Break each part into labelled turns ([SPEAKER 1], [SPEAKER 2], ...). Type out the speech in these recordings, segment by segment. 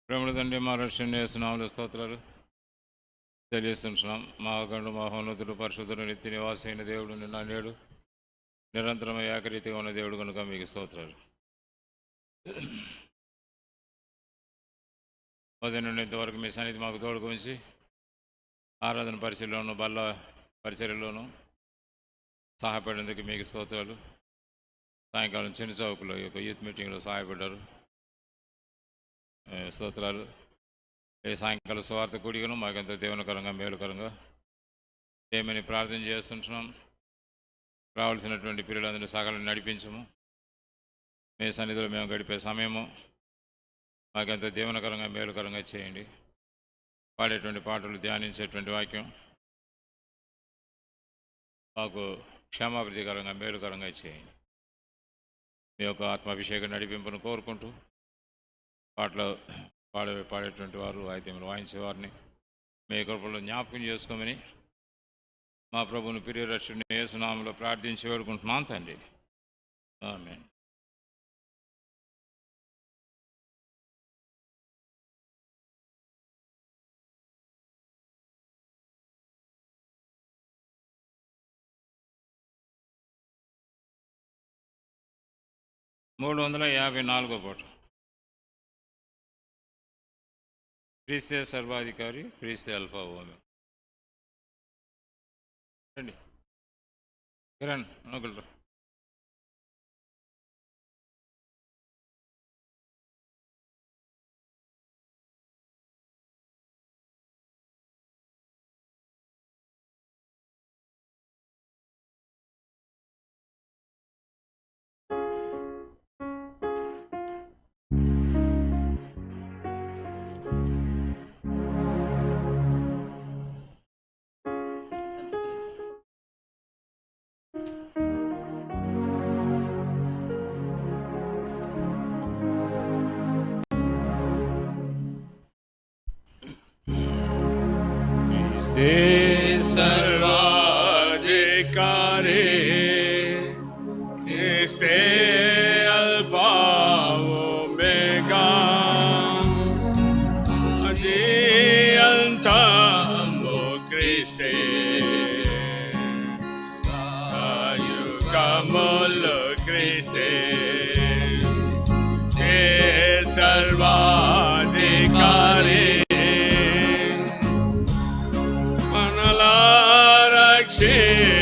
[SPEAKER 1] ప్రేమల తండ్రి మా రక్షణ చేస్తున్నాములు స్తోత్రాలు తెలియజేస్తున్నాం. మా గండు మహోన్నతుడు పరిశుద్ధుడు నిత్య నివాసైన దేవుడు నిన్న నేడు నిరంతరం ఏకరీతిగా ఉన్న దేవుడు కనుక మీకు స్తోత్రాలు. 10 ఇంతవరకు మీ సన్నిధి మాకు తోడుకు ఉంచి ఆరాధన పరిచయలోను బల్ల పరిచర్యలోను సహాయపడేందుకు మీకు స్తోత్రాలు. సాయంకాలం చిన్న చౌకలో ఈ యొక్క యూత్ మీటింగ్లో సహాయపడ్డారు, స్తోత్రాలు. ఈ సాయంకాల స్వార్థ కూడికను మాకెంతో దేవునికరంగా మేలుకరంగా ఏమని ప్రార్థన చేస్తుంటున్నాం. రావాల్సినటువంటి పిల్లలందరూ సకాలం నడిపించము. మీ సన్నిధిలో మేము గడిపే సమయము మాకెంతో దేవునికరంగా మేలుకరంగా చేయండి. పాడేటువంటి పాటలు, ధ్యానించేటువంటి వాక్యం మాకు క్షమాభివృద్ధికరంగా మేలుకరంగా చేయండి. మీ యొక్క ఆత్మాభిషేకం నడిపింపును కోరుకుంటూ పాటలు పాడేటువంటి వారు, వాయిద్యములు వాయించేవారిని మీ కృపలో జ్ఞాపకం చేసుకోమని మా ప్రభువుని ప్రియరక్షకుని యేసు నామములో ప్రార్థించి వేడుకుంటున్నాం తండ్రి, ఆమేన్. పాట. క్రీస్తే సర్వాధికారి, క్రీస్తే అల్ఫా ఓమెగా. రండి Kiran నోకలు.
[SPEAKER 2] Sarbadhikari, Christe Alpha Omega, Adi Antamo Christe, Ayugamolo Christe, Sarbadhikari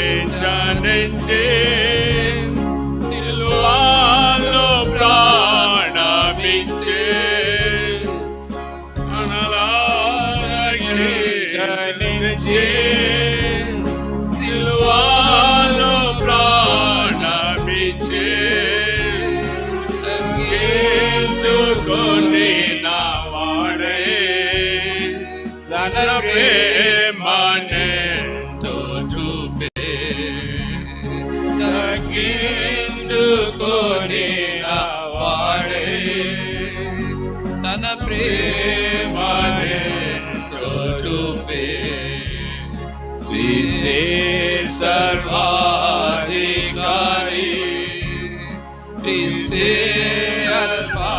[SPEAKER 2] రక్షించనించి సిలువలో ప్రాణమిచ్చే, మనలా రక్షించనించి సిలువలో ప్రాణమిచ్చే, తగ్గించుకొని నా వాడే తన ప్రేమనే తగ్గించుకొని నా వాడే తన ప్రేమనెంతో చూపే, క్రీస్తే సర్వాధికారి, క్రీస్తే అల్ఫా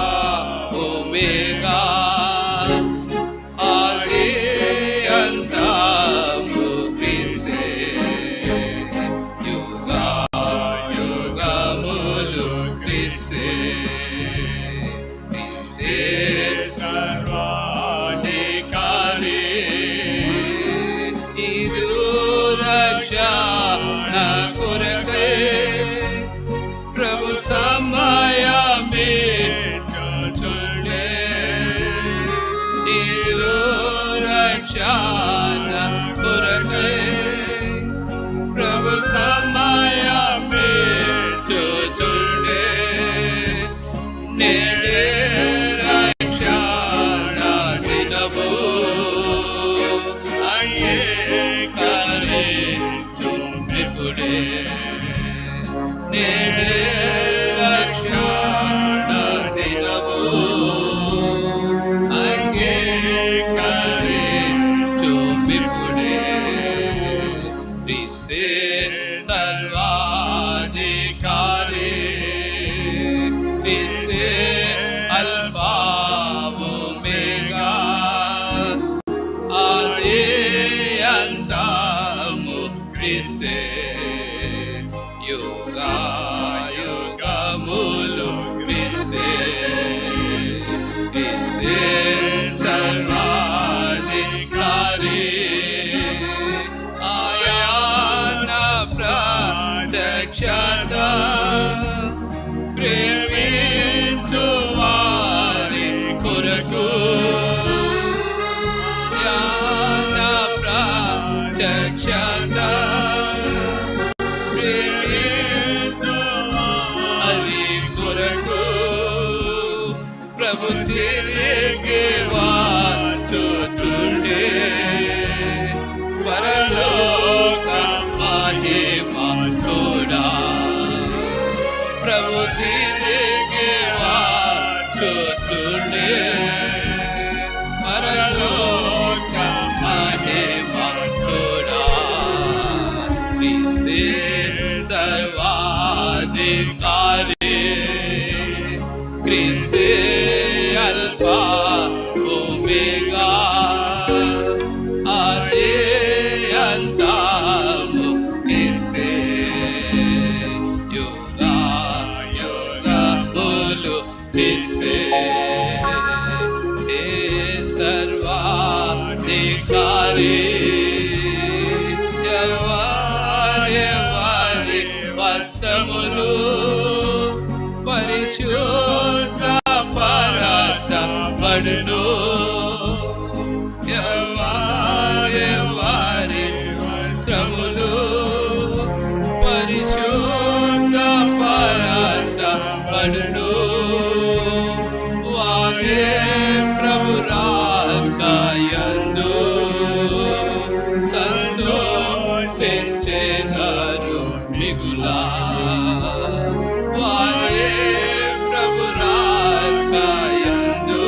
[SPEAKER 2] ఓమెగా, ఆది అంతము క్రీస్తే, యుగములు క్రీస్తే, క్రీస్తే సర్వాధికారి, ఇది రక్షణ కొరకే ప్రభు సమయమే చూడే, ఇది రక్షణ కొరకే ప్రభు సమయమే చూడే, నేడే రక్షణ దినము అయ్యే కరే చూపిపుడే, నేడే రక్షణ దినము అయ్యే కరే చూపిపుడే, క్రీస్తే సర్వాధికారి, క్రీస్తే అల్ఫా రక్షత హరి కొరకు ప్రభు తిరిగి వచ్చుచుండే పరలోక మహిమతుడా ప్రభు తిరిగి వచ్చుచుండే పరలోక మహిమతుడా క్రీస్తే సర్వాధికారి క్రీస్తే అల్ఫా ఒమేగా ఆది అంతము క్రీస్తే యుగ యుగములు క్రీస్తే సర్వాధికారి ఎవరి వశములు పరిశుద్ధ పరచబడును ఎవరి శ్రములు పరిశుద్ధ పరచబడును వారే ప్రభు రాకయందు సంతోషించెదరు మిగులా వారే ప్రభు రాకయందు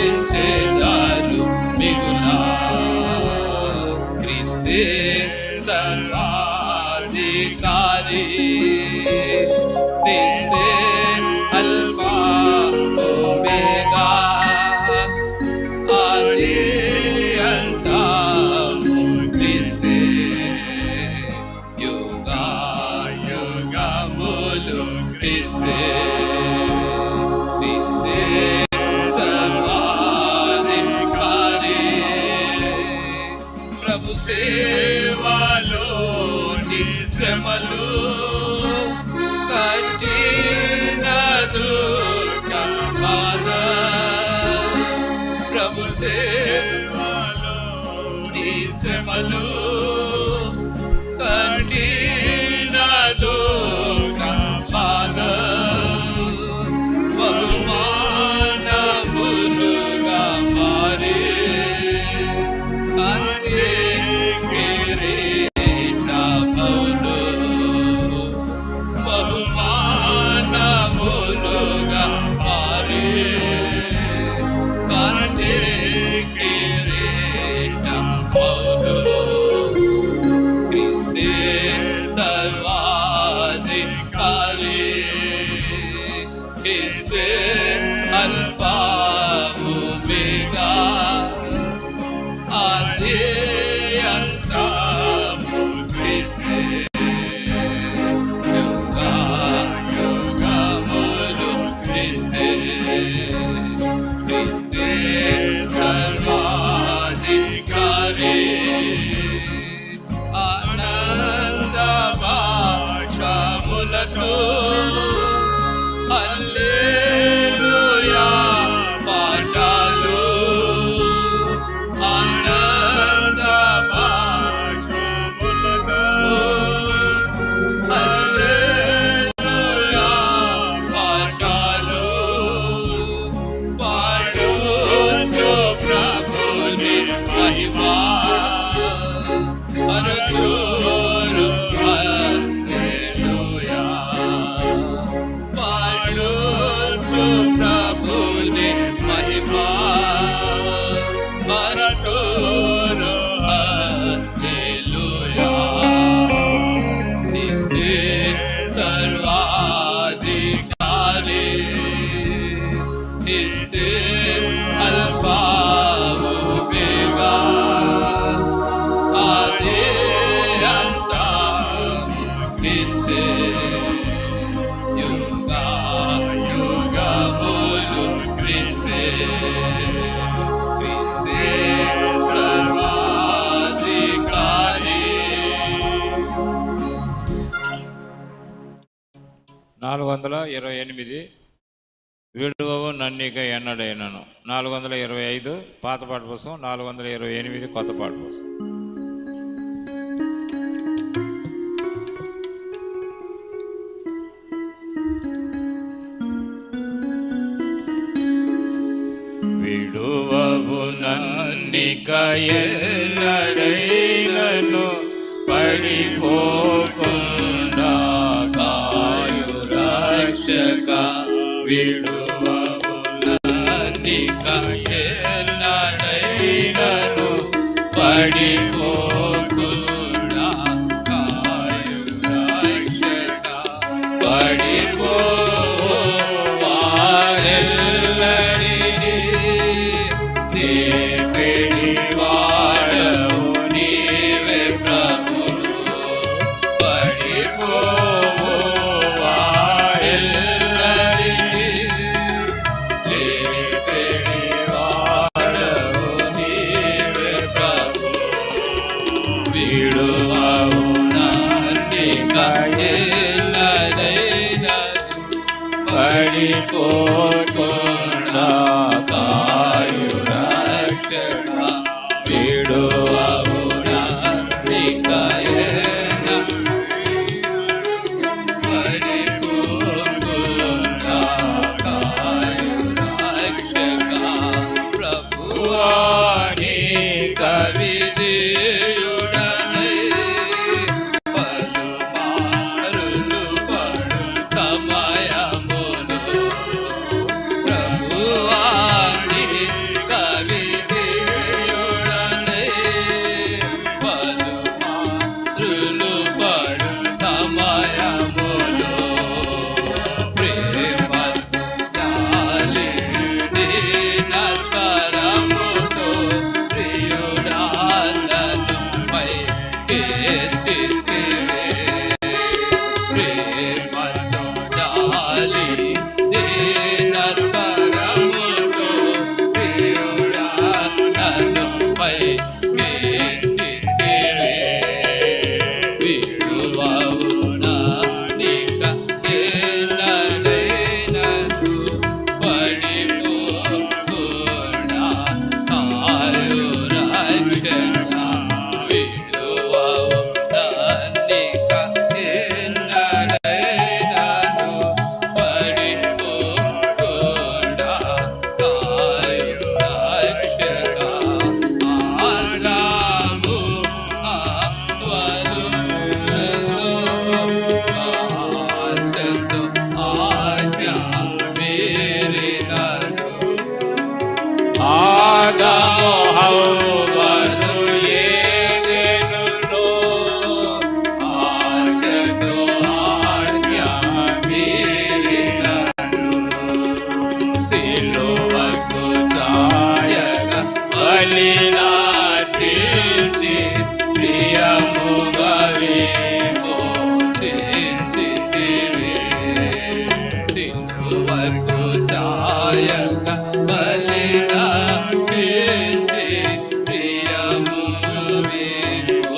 [SPEAKER 2] సంతోషించెదరు మిగులా క్రీస్తే సర్వాధికారి క్రీస్తే అల్ఫా ఒమేగా ఆది అంతము క్రీస్తే యుగ యుగములు క్రీస్తే క్రీస్తే సర్వాధికారి ప్రభు సేవలోని శ్రమలు కఠిన దుఃఖబాధ ప్రభు సేవలోని శ్రమలు కఠిన దుఃఖబాధ బహుమానములుగా మారి కాంతి కిరీటములు బహుమానములుగా మారి కాంతి కిరీటములు క్రీస్తే సర్వాధికారి క్రీస్తే అల్ఫా ఒమేగా ఆది అంతము క్రీస్తే యుగ యుగములు క్రీస్తే క్రీస్తే సర్వాధికారి ఆనంద భాషములతో హల్లెలూయా పాటలు ఆనంద భాషములతో హల్లెలూయా పాటలు పాడుచు ప్రభుని మహిమా పరచూరు హల్లెలూయా పాడుచు ప్రభుని మహిమా పరచూరు హల్లెలూయా క్రీస్తే సర్వాధికారి క్రీస్తే అల్ఫా ఒమేగా ఆది అంతము క్రీస్తే యుగ యుగములు క్రీస్తే క్రీస్తే సర్వాధికారి
[SPEAKER 1] 428 విడువవు నన్నిక ఎన్నడైనను. 425 పాత పాట పుస్తకం, 428 కొత్త పాట పుస్తకం.
[SPEAKER 2] విడువవు నన్నిక ఎన్నడైనను పడిపోకుండా కాయు రక్షక. విడువవు నన్నిక ఎన్నడైనను పడిపోకుండా కాయు రక్షక. పడిపోవారెల్లరినీ దేవిడివాడవు నీవే ప్రభు. పడిపోవారెల్లరినీ దేవిడివాడవు నీవే ప్రభు. విడువవు నన్నిక ఎన్నడైనను పడిపోకుండా కాయు రక్షక. విడువవు నన్నిక పడిపోకుండా కాయు రక్షక. ప్రభువా నీక విధేయుడనై పలుమారులు పడు సమయములు. ప్రభువా నీక విధేయుడనై పలుమారులు పడు సమయములు. ప్రేమ జాలి దీనతరముతో ప్రియుడాలను పైకెత్తితివే. ప్రేమతో జాలి దీనతరముతో ప్రియుడాలను పైకెత్తితివే. విడువవు నన్నిక ఎన్నడైనను పడిపోకుండా కాయు రక్షక. విడువవు నన్నిక ఎన్నడైనను పడిపోకుండా కాయు రక్షక. ఆరాము ఆశతో ఆజ్ఞ మీరినను. ఆదాము హవ్వను ఏదెనులో ఆశతో ఆజ్ఞ మీరినను. సిలువకు చాయగ బలినార్పించి ప్రియముగా విమోచించితివే. సిలువకు చాయగ బలినార్పించి ప్రియముగా విమోచించితివే.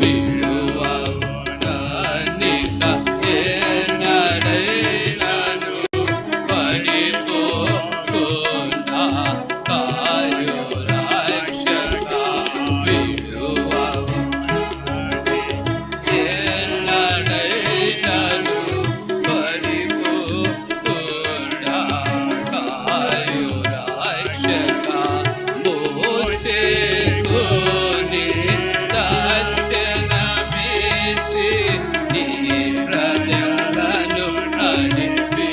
[SPEAKER 2] విడువవు నన్నిక ఎన్నడైనను పడిపోకుండా కాయు రక్షక. విడువవు ఎన్నడైనను పడిపోకుండా కాయు రక్షక. మోషేకుని దర్శనమిచ్చి నీ ప్రజలను నడిపించుటకై.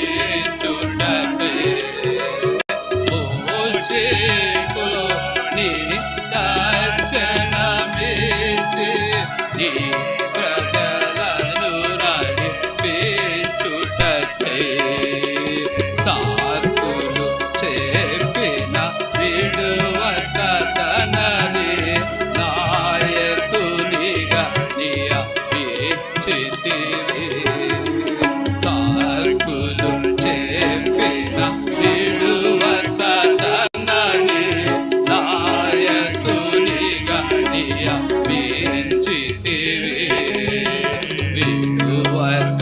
[SPEAKER 2] మోషేకుని దర్శనమిచ్చి నీ ప్రజలను నడిపించుటకై. సాకులు చెప్పిన విడువక తనని నాయకునిగా నియమించితివి. సాకులు చెప్పిన విడువక తనని నాయకునిగా నియమించితివి. విడువక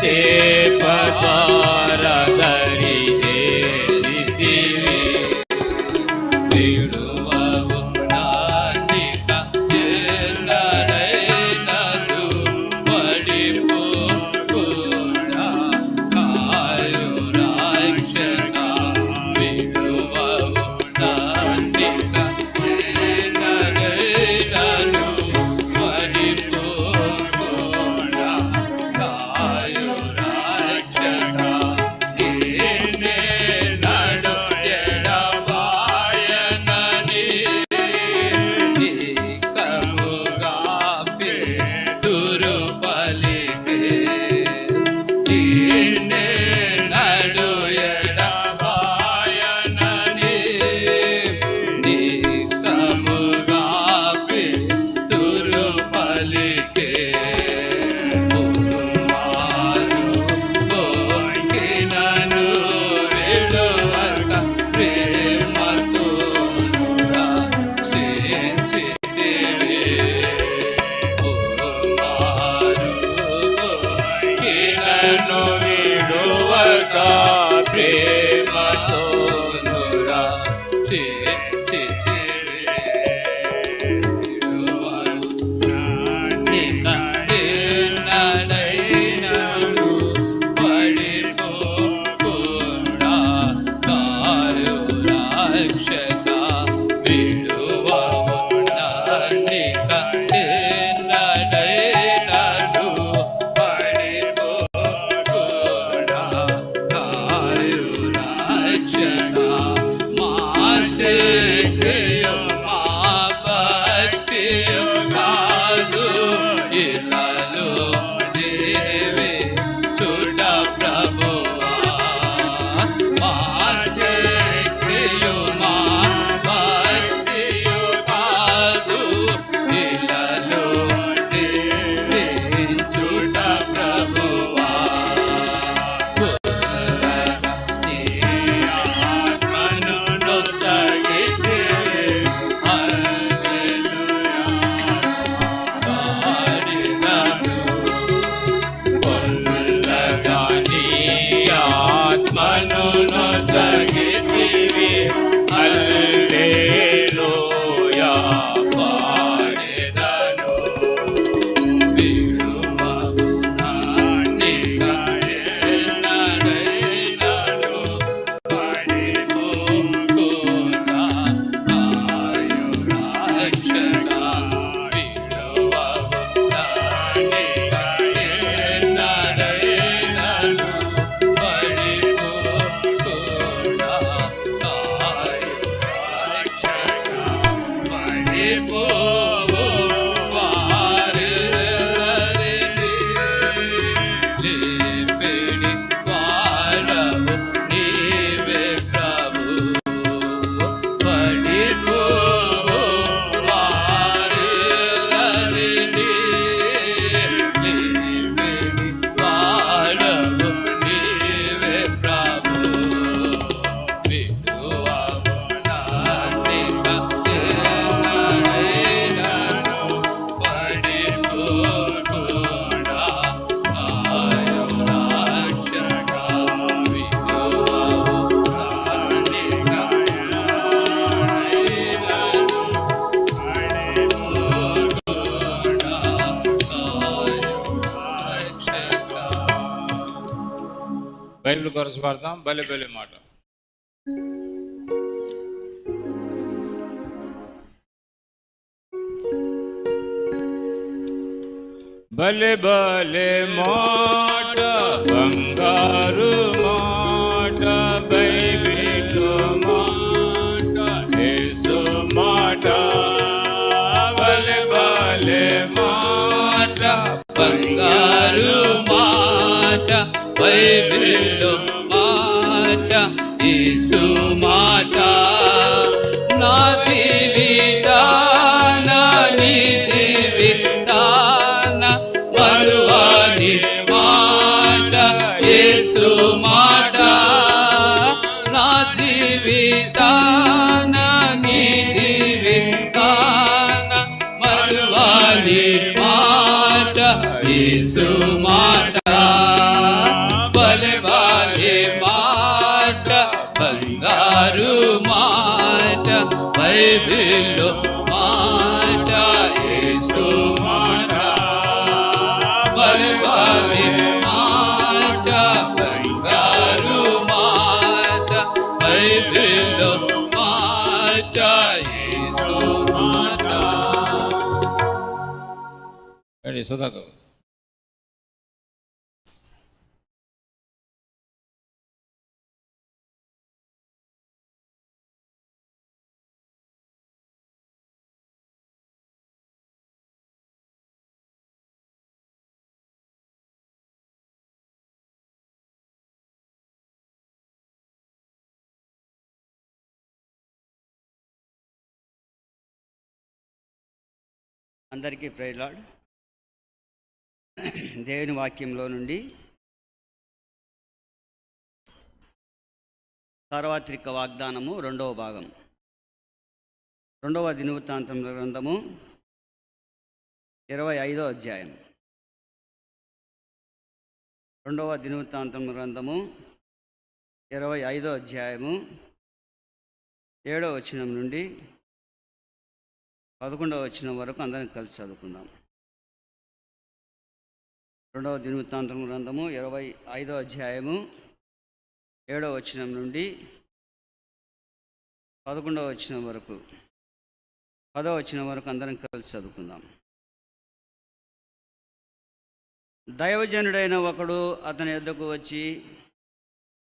[SPEAKER 2] చేపతార దరి చేసితివి విడువవు నానిక ఎన్నడైనను పడిపోకుండా కాయు రక్షక విడువవు నానిక ఎన్నడైనను పడిపోకుండా కాయు రక్షక నిన్నే నడు ఎడబాయనని నీకముగా పేతురు పలికే నిన్నే నడు ఎడబాయనని నీకముగా పేతురు పలికే ఉరుమారు కోకినను విడువక ప్రేమతో రక్షించితివి ఉరుమారు కోకినను విడువక ప్రేమతో రక్షించితివి ఇక ఎన్నడైనను పడిపోకుండా కాయు రక్షక విడువవు నానిక ఎన్నడైనను పడిపోకుండా కాయు రక్షక మా శక్తియు మా భక్తియు కాదు ఇలాలో దేవి చూడ ప్రభువా మా శక్తియు మా భక్తియు కాదు ఇలాలో దేవి చూడ ప్రభువా నీ ఆత్మను నొసగితివి ఆత్మను నొసగితివి హల్లెలూయా పాడెదను విడువవు నానిక ఎన్నడైనను పడిపోకుండా కాయు రక్షక విడువవు నానిక ఎన్నడైనను పడిపోకుండా కాయు రక్షక పడిపోవు వారెల్లరినీ లేపిడి వాడవు నీవే ప్రభువు పడిపోవు వారెల్లరినీ లేపిడి వాడవు నీవే ప్రభువు విడువవు నానిక ఎన్నడైనను పడిపోకుండా కాయు రక్షక విడువవు నానిక ఎన్నడైనను పడిపోకుండా కాయు రక్షక.
[SPEAKER 1] బైబిల్ కొరసు పాడతాం బలి బలి మాట. బలి బలి మాట బంగారు మాట బైబిల్ మాట యేసు మాట బలి బలి మాట
[SPEAKER 2] బంగారు మాట బైబిలు మాట యేసు మాట నా జీవితాన నీతి విధాన మరువని మాట యేసు మాట నా జీవితాన నీతి విధాన మరువని మాట యేసు మాట మాట బంగారు మాట బైబిల్లో మాట యేసు మాట బలివారి మాట బంగారు మాట బైబిల్లో మాట యేసు మాట.
[SPEAKER 1] సుధాకర్
[SPEAKER 3] అందరికీ ప్రైజ్ లార్డ్. దేవుని వాక్యంలో నుండి సార్వత్రిక వాగ్దానము 2వ భాగం, 2వ దినవృత్తాంతముల గ్రంథము 25వ అధ్యాయం. 2వ దినవృత్తాంతముల గ్రంథము 25వ అధ్యాయము 7వ వచనం నుండి 11వ వచనం వరకు అందరం కలిసి చదువుకుందాం. 2వ దినవృత్తాంతముల గ్రంథము 25వ అధ్యాయము 7వ వచనం నుండి 11వ వచనం వరకు 10వ వచనం వరకు అందరం కలిసి చదువుకుందాం. దైవజనుడైన ఒకడు అతని యొద్దకు వచ్చి,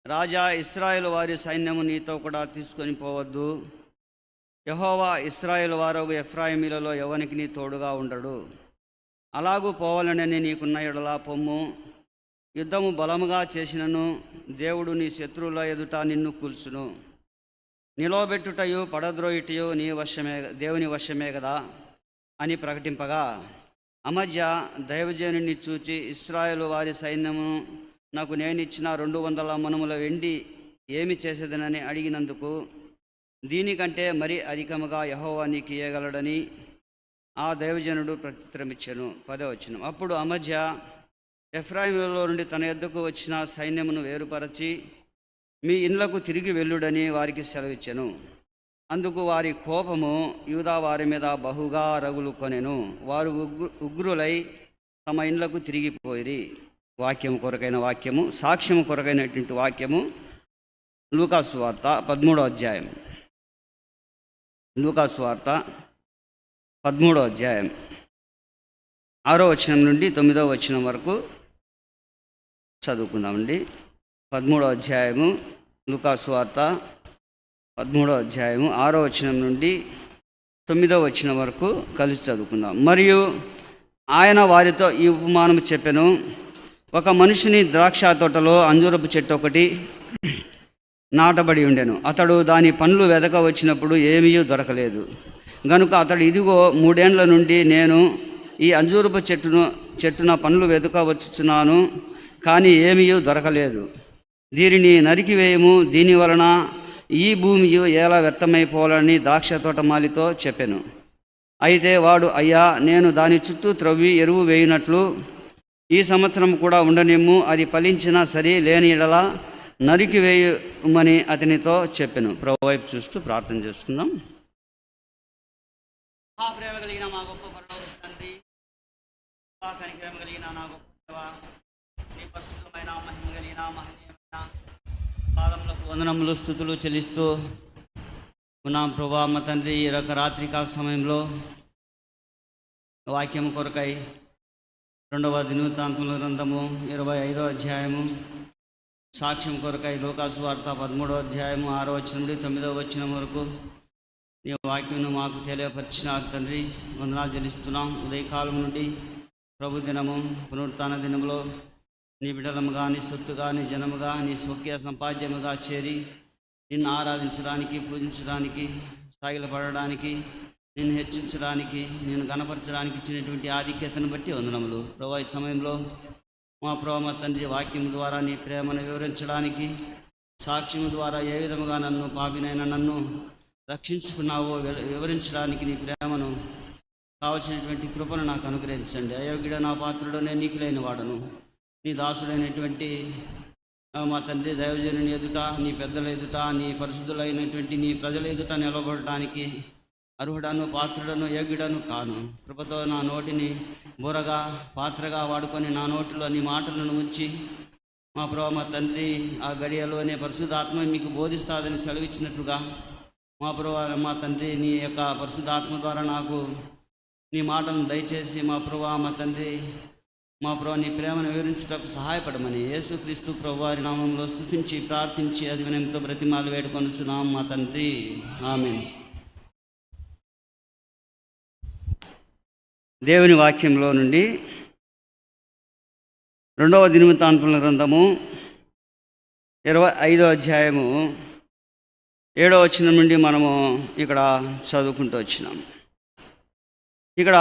[SPEAKER 3] రాజా, ఇశ్రాయేలు వారి సైన్యము నీతో కూడా తీసుకొని పోవద్దు. యెహోవా ఇశ్రాయేలు వారగు ఎఫ్రాయిమీలలో ఎవనికి నీ తోడుగా ఉండడు. అలాగూ పోవాలనని నీకున్న ఎడల పొమ్ము. యుద్ధము బలముగా చేసినను దేవుడు నీ శత్రువుల ఎదుట నిన్ను కూల్చును. నిలవబెట్టుటయు పడద్రోయుటయు నీ వశమే, దేవుని వశమే కదా అని ప్రకటింపగా, అమజ్య దైవజనుని చూచి, ఇశ్రాయేలు వారి సైన్యము నాకు నేనిచ్చిన 200 మనముల వెండి ఏమి చేసేదనని అడిగినందుకు, దీనికంటే మరి అధికముగా యెహోవా నీకు ఇయ్యగలడని ఆ దైవజనుడు ప్రత్యుత్తరమిచ్చెను. 10వ వచనం. అప్పుడు అమజ్య ఎఫ్రాయిములలో నుండి తన యొద్దకు వచ్చిన సైన్యమును వేరుపరచి, మీ ఇండ్లకు తిరిగి వెళ్ళుడని వారికి సెలవిచ్చెను. అందుకు వారి కోపము యూదా వారి మీద బహుగా రగులుకొనెను. వారు ఉగ్రులై తమ ఇండ్లకు తిరిగిపోయిరి. వాక్యము కొరకైన వాక్యము, సాక్ష్యము కొరకైనటువంటి వాక్యము. లూకాసు వార్త 13వ అధ్యాయం. లూకాసు వార్త 13వ అధ్యాయం 6వ వచనం నుండి 9వ వచనం వరకు చదువుకుందామండి. 13వ అధ్యాయము లూకాసు వార్త 13వ అధ్యాయము 6వ వచనం నుండి 9వ వచనం వరకు కలిసి చదువుకుందాం. మరియు ఆయన వారితో ఈ ఉపమానము చెప్పెను. ఒక మనిషిని ద్రాక్ష తోటలో అంజూరపు చెట్టు ఒకటి నాటబడి ఉండెను. అతడు దాని పండ్లు వెదక వచ్చినప్పుడు ఏమీ దొరకలేదు. గనుక అతడు, ఇదిగో 3 ఏండ్ల నుండి నేను ఈ అంజూరపు చెట్టున పండ్లు వెదక వచ్చుచున్నాను, కానీ ఏమీ దొరకలేదు. దీనిని నరికివేయము, దీని వలన ఈ భూమి ఎలా వ్యర్థమైపోవాలని ద్రాక్ష తోటమాలితో చెప్పెను. అయితే వాడు, అయ్యా, నేను దాని చుట్టూ త్రవ్వి ఎరువు వేయునట్లు ఈ సంవత్సరం కూడా ఉండనిమ్ము, అది ఫలించినా సరే, లేని ఎడల నరికివేయమని అతనితో చెప్పెను. ప్రభు వైపు చూస్తూ ప్రార్థన చేసుకుందాం. ప్రేమ కలిగిన మా గొప్ప పరలోక తండ్రి, కనికరం కలిగిన నా గొప్ప దేవ, నీ పరిశుద్ధమైన మహిమ కలిగిన మహనీయమైన పాదములకు వందనములు స్తుతులు చెల్లిస్తూ ఉన్నాం. ప్రభా మా తండ్రి, ఈ యొక్క రాత్రికాల సమయంలో వాక్యం కొరకై 2వ దినవృత్తాంతముల గ్రంథము 25వ అధ్యాయము, సాక్ష్యం కొరకై లూకాసు వార్త 13వ అధ్యాయము 6వ వచనం నుండి 9వ వచనం వరకు నీ వాక్యమును మాకు తెలియపరిచిన తండ్రి వందనాలు చెల్లిస్తున్నాం. ఉదయకాలం నుండి ప్రభు దినము, పునరుత్థాన దినములో నీ బిడ్డలముగా, నీ సొత్తుగా, నీ జనముగా, నీ స్వకీయ సంపాద్యముగా చేరి నిన్ను ఆరాధించడానికి, పూజించడానికి, సాగిలపడడానికి, నిన్ను హెచ్చించడానికి, నేను గణపరచడానికి ఇచ్చినటువంటి ఆధిక్యతను బట్టి వందనములు. ప్రభు ఈ సమయంలో మా ప్రభు మా తండ్రి వాక్యం ద్వారా నీ ప్రేమను వివరించడానికి, సాక్ష్యము ద్వారా ఏ విధముగా నన్ను, పాపినైన నన్ను రక్షించుకున్నావో వివరించడానికి నీ ప్రేమను, కావలసినటువంటి కృపను నాకు అనుగ్రహించండి. అయోగ్యుడ నా పాత్రుడు, నేను నీకు లేని వాడను. నీ దాసుడైనటువంటి మా తండ్రి దైవజనుని ఎదుట, నీ పెద్దల ఎదుట, నీ పరిశుద్ధులైనటువంటి నీ ప్రజల ఎదుట నిలబడటానికి అర్హుడను, పాత్రుడను, యోగ్యుడను కాను. కృపతో నా నోటిని బురగా పాత్రగా వాడుకొని నా నోటిలో నీ మాటలను ఉంచి మా ప్రభు మా తండ్రి ఆ గడియలోనే పరిశుద్ధాత్మ మీకు బోధిస్తాదని సెలవిచ్చినట్లుగా మా ప్రభు మా తండ్రి నీ యొక్క పరిశుద్ధాత్మ ద్వారా నాకు నీ మాటలను దయచేసి మా ప్రభు మా తండ్రి మా ప్రభు నీ ప్రేమను వివరించుటకు సహాయపడమని యేసుక్రీస్తు ప్రభు వారి నామంలో స్తుతించి ప్రార్థించి అది వినయంతో బ్రతిమాలు వేడుకొనుచున్నాం మా తండ్రి, ఆమేన్. దేవుని వాక్యంలో నుండి 2వ దినవృత్తాంతముల గ్రంథము 25వ అధ్యాయము 7వ వచనం నుండి మనము ఇక్కడ చదువుకుంటూ వచ్చినాం. ఇక్కడ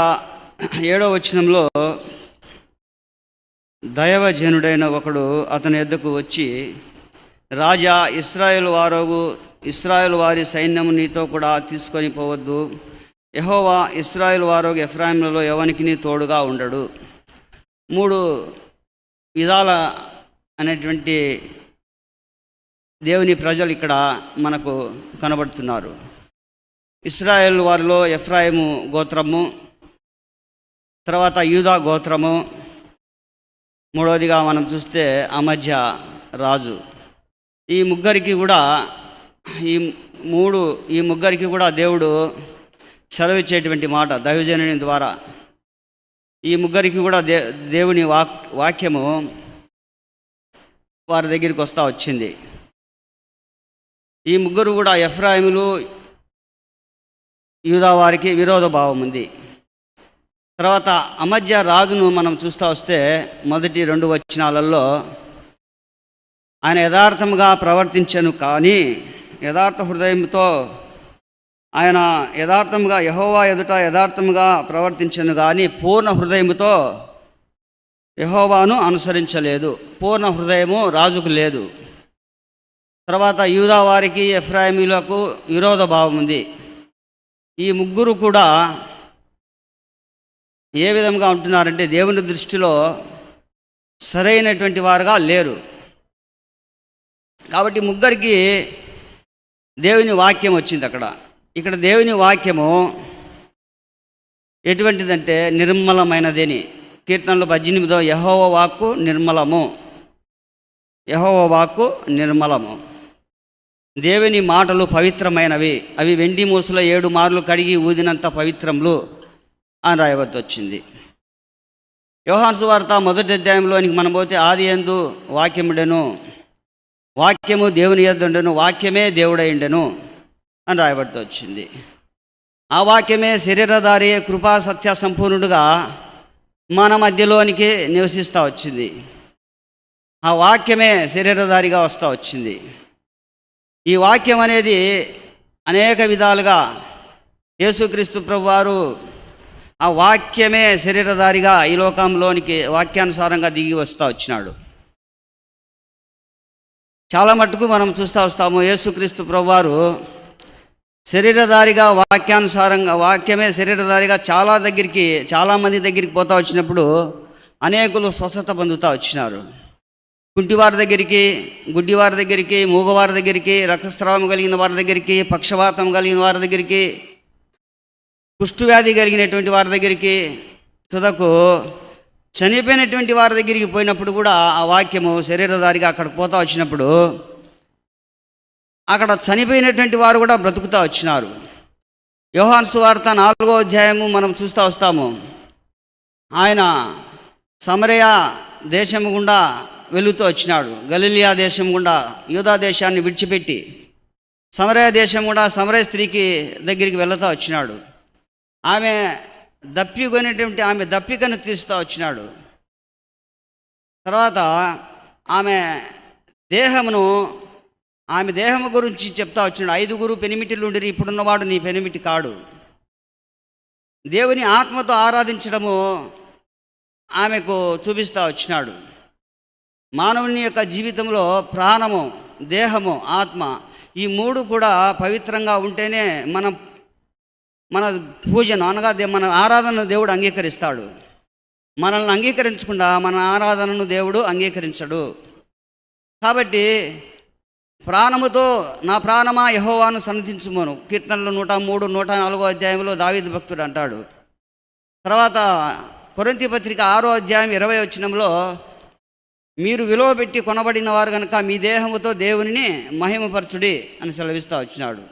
[SPEAKER 3] 7వ వచనంలో దైవజనుడైన ఒకడు అతని యొద్దకు వచ్చి, రాజా, ఇశ్రాయేలు వారి సైన్యము నీతో కూడా తీసుకొని పోవద్దు. యెహోవా ఇశ్రాయేలు వారోగు ఎఫ్రాయిములలో ఎవనికి తోడుగా ఉండడు. 3 విధాల అనేటువంటి దేవుని ప్రజలు ఇక్కడ మనకు కనబడుతున్నారు. ఇశ్రాయేలు వారిలో ఎఫ్రాయిము గోత్రము, తర్వాత యూదా గోత్రము, మూడవదిగా మనం చూస్తే అమధ్య రాజు. ఈ ముగ్గురికి కూడా దేవుడు సెలవిచ్చేటువంటి మాట దైవజనుని ద్వారా. ఈ ముగ్గురికి కూడా దేవుని వాక్యము వారి దగ్గరికి వస్తూ వచ్చింది. ఈ ముగ్గురు కూడా ఎఫ్రాయిములు, యూదా వారికి విరోధ భావం ఉంది. తర్వాత అమధ్య రాజును మనం చూస్తూ వస్తే మొదటి 2 వచనాలలో ఆయన యథార్థముగా ప్రవర్తించను, కానీ యథార్థ హృదయంతో ఆయన యథార్థముగా యెహోవా ఎదుట యథార్థముగా ప్రవర్తించను, కానీ పూర్ణ హృదయముతో యెహోవాను అనుసరించలేదు. పూర్ణ హృదయము రాజుకు లేదు. తర్వాత యూదా వారికి ఎఫ్రాయిములకు విరోధ భావం ఉంది. ఈ ముగ్గురు కూడా ఏ విధంగా ఉంటున్నారంటే దేవుని దృష్టిలో సరైనటువంటి వారుగా లేరు. కాబట్టి ముగ్గురికి దేవుని వాక్యం వచ్చింది. ఇక్కడ దేవుని వాక్యము ఎటువంటిదంటే నిర్మలమైనదని. కీర్తనలు 18 యెహోవా వాక్కు నిర్మలము, యెహోవా వాక్కు నిర్మలము. దేవుని మాటలు పవిత్రమైనవి, అవి వెండి మూసలో 7 మార్లు కడిగి ఊదినంత పవిత్రములు అని రాయవద్దు వచ్చింది. యోహాను సువార్త 1వ అధ్యాయంలోనికి మనం పోతే, ఆది యందు వాక్యముడెను, వాక్యము దేవుని యొద్ద ఉండెను, వాక్యమే దేవుడైండెను అని రాయబడుతూ వచ్చింది. ఆ వాక్యమే శరీరధారి, కృపా సత్య సంపూర్ణుడుగా మన మధ్యలోనికి నివసిస్తూ వచ్చింది. ఆ వాక్యమే శరీరధారిగా వస్తూ వచ్చింది. ఈ వాక్యం అనేది అనేక విధాలుగా యేసుక్రీస్తు ప్రభువారు ఆ వాక్యమే శరీరధారిగా ఈ లోకంలోనికి వాక్యానుసారంగా దిగి వస్తూ వచ్చినాడు. చాలా మట్టుకు మనం చూస్తూ వస్తాము, యేసుక్రీస్తు ప్రభువారు శరీరధారిగా వాక్యానుసారంగా, వాక్యమే శరీరధారిగా చాలామంది దగ్గరికి పోతా వచ్చినప్పుడు అనేకులు స్వస్థత పొందుతూ వచ్చినారు. కుంటివారి దగ్గరికి, గుడ్డివారి దగ్గరికి, మూగవారి దగ్గరికి, రక్తస్రావం కలిగిన వారి దగ్గరికి, పక్షవాతం కలిగిన వారి దగ్గరికి, కుష్ఠవ్యాధి కలిగినటువంటి వారి దగ్గరికి, తుదకు చనిపోయినటువంటి వారి దగ్గరికి పోయినప్పుడు కూడా ఆ వాక్యము శరీరధారిగా అక్కడికి పోతా వచ్చినప్పుడు అక్కడ చనిపోయినటువంటి వారు కూడా బ్రతుకుతూ వచ్చినారు. యోహాను సువార్త 4వ అధ్యాయము మనం చూస్తూ వస్తాము. ఆయన సమరయ దేశం గుండా వెళుతూ వచ్చినాడు. గలిలియా దేశం గుండా యూదా దేశాన్ని విడిచిపెట్టి సమరయ దేశం గుండా సమరయ స్త్రీకి దగ్గరికి వెళుతూ వచ్చినాడు. ఆమె దప్పికను తీస్తూ వచ్చినాడు. తర్వాత ఆమె దేహము గురించి చెప్తా వచ్చినాడు. 5 పెనిమిటిలు ఉండిరి, ఇప్పుడున్నవాడు నీ పెనిమిటి కాడు. దేవుని ఆత్మతో ఆరాధించడము ఆమెకు చూపిస్తూ వచ్చినాడు. మానవుని యొక్క జీవితంలో ప్రాణము, దేహము, ఆత్మ ఈ 3 కూడా పవిత్రంగా ఉంటేనే మన పూజను అనగా మన ఆరాధనను దేవుడు అంగీకరిస్తాడు. మనల్ని అంగీకరించకుండా మన ఆరాధనను దేవుడు అంగీకరించడు. కాబట్టి ప్రాణముతో నా ప్రాణమా యెహోవాను సన్నతించుమోను, కీర్తనలు 103, 104 అధ్యాయంలో దావీదు భక్తుడు అంటాడు. తర్వాత కొరింథీ పత్రిక 6వ అధ్యాయం 20వ వచనంలో మీరు విలువ పెట్టి కొనబడిన వారు కనుక మీ దేహముతో దేవునిని మహిమపరచుడి అని సెలవిస్తూ వచ్చినాడు.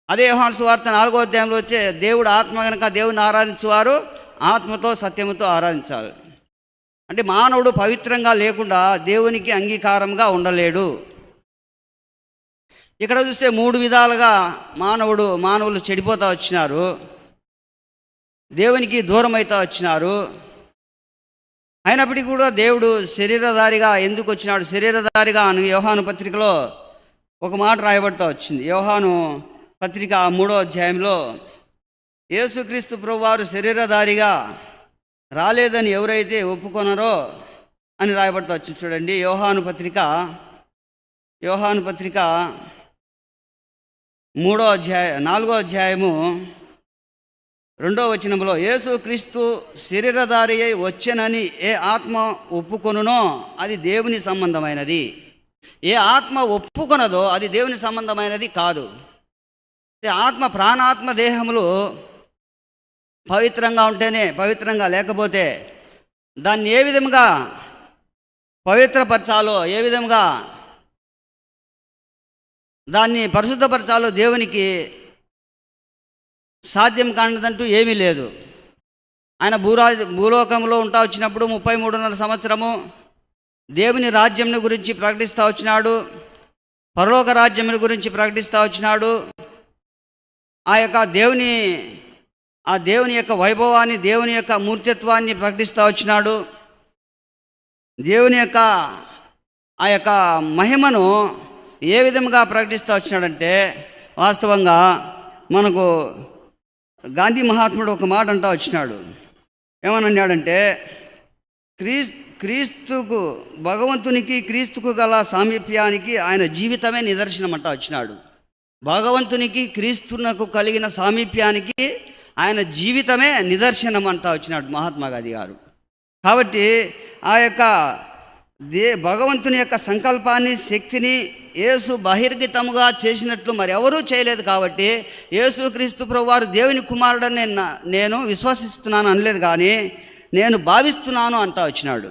[SPEAKER 3] అదే యోహాను సువార్త 4వ అధ్యాయంలో వచ్చే దేవుడు ఆత్మ కనుక దేవుని ఆరాధించేవారు ఆత్మతో సత్యముతో ఆరాధించాలి. అంటే మానవుడు పవిత్రంగా లేకుండా దేవునికి అంగీకారంగా ఉండలేడు. ఇక్కడ చూస్తే 3 విధాలుగా మానవులు చెడిపోతూ వచ్చినారు, దేవునికి దూరం అవుతూ వచ్చినారు. అయినప్పటికీ కూడా దేవుడు శరీరధారిగా ఎందుకు వచ్చినాడు? శరీరధారిగా అని యోహాను పత్రికలో ఒక మాట రాయబడుతూ వచ్చింది. యోహాను పత్రిక 3వ అధ్యాయంలో యేసుక్రీస్తు ప్రభువారు శరీరధారిగా రాలేదని ఎవరైతే ఒప్పుకొనరో అని రాయబడుతూ వచ్చింది. చూడండి, యోహాను పత్రిక 4వ అధ్యాయము 2వ వచనంలో యేసుక్రీస్తు శరీరధారి అయి వచ్చెనని ఏ ఆత్మ ఒప్పుకొనునో అది దేవుని సంబంధమైనది, ఏ ఆత్మ ఒప్పుకొనదో అది దేవుని సంబంధమైనది కాదు. ఆత్మ, ప్రాణాత్మ దేహములు పవిత్రంగా ఉంటేనే, పవిత్రంగా లేకపోతే దాన్ని ఏ విధంగా పవిత్రపరచాలో, ఏ విధంగా దాన్ని పరిశుద్ధపరచాలో దేవునికి సాధ్యం కానిదంటూ ఏమీ లేదు. ఆయన భూలోకంలో ఉంటా వచ్చినప్పుడు 33.5 సంవత్సరము దేవుని రాజ్యం గురించి ప్రకటిస్తూ వచ్చినాడు, పరలోక రాజ్యం గురించి ప్రకటిస్తూ వచ్చినాడు. ఆ దేవుని యొక్క వైభవాన్ని, దేవుని యొక్క మూర్తిత్వాన్ని ప్రకటిస్తూ వచ్చినాడు. దేవుని యొక్క ఆ యొక్క మహిమను ఏ విధంగా ప్రకటిస్తూ వచ్చినాడంటే, వాస్తవంగా మనకు గాంధీ మహాత్ముడు ఒక మాట అంటూ వచ్చినాడు. ఏమన్నాడంటే, క్రీస్తుకు, భగవంతునికి క్రీస్తుకు గల సామీప్యానికి ఆయన జీవితమే నిదర్శనం అంటూ వచ్చినాడు. భగవంతునికి క్రీస్తునకు కలిగిన సామీప్యానికి ఆయన జీవితమే నిదర్శనం అంటూ వచ్చినాడు మహాత్మా గాంధీ గారు. కాబట్టి ఆ యొక్క భగవంతుని యొక్క సంకల్పాన్ని, శక్తిని యేసు బహిర్గతముగా చేసినట్లు మరి ఎవరూ చేయలేదు. కాబట్టి యేసుక్రీస్తు ప్రభువారు దేవుని కుమారుడని నేను విశ్వసిస్తున్నాను అనలేదు, కానీ నేను భావిస్తున్నాను అంటూ వచ్చినాడు.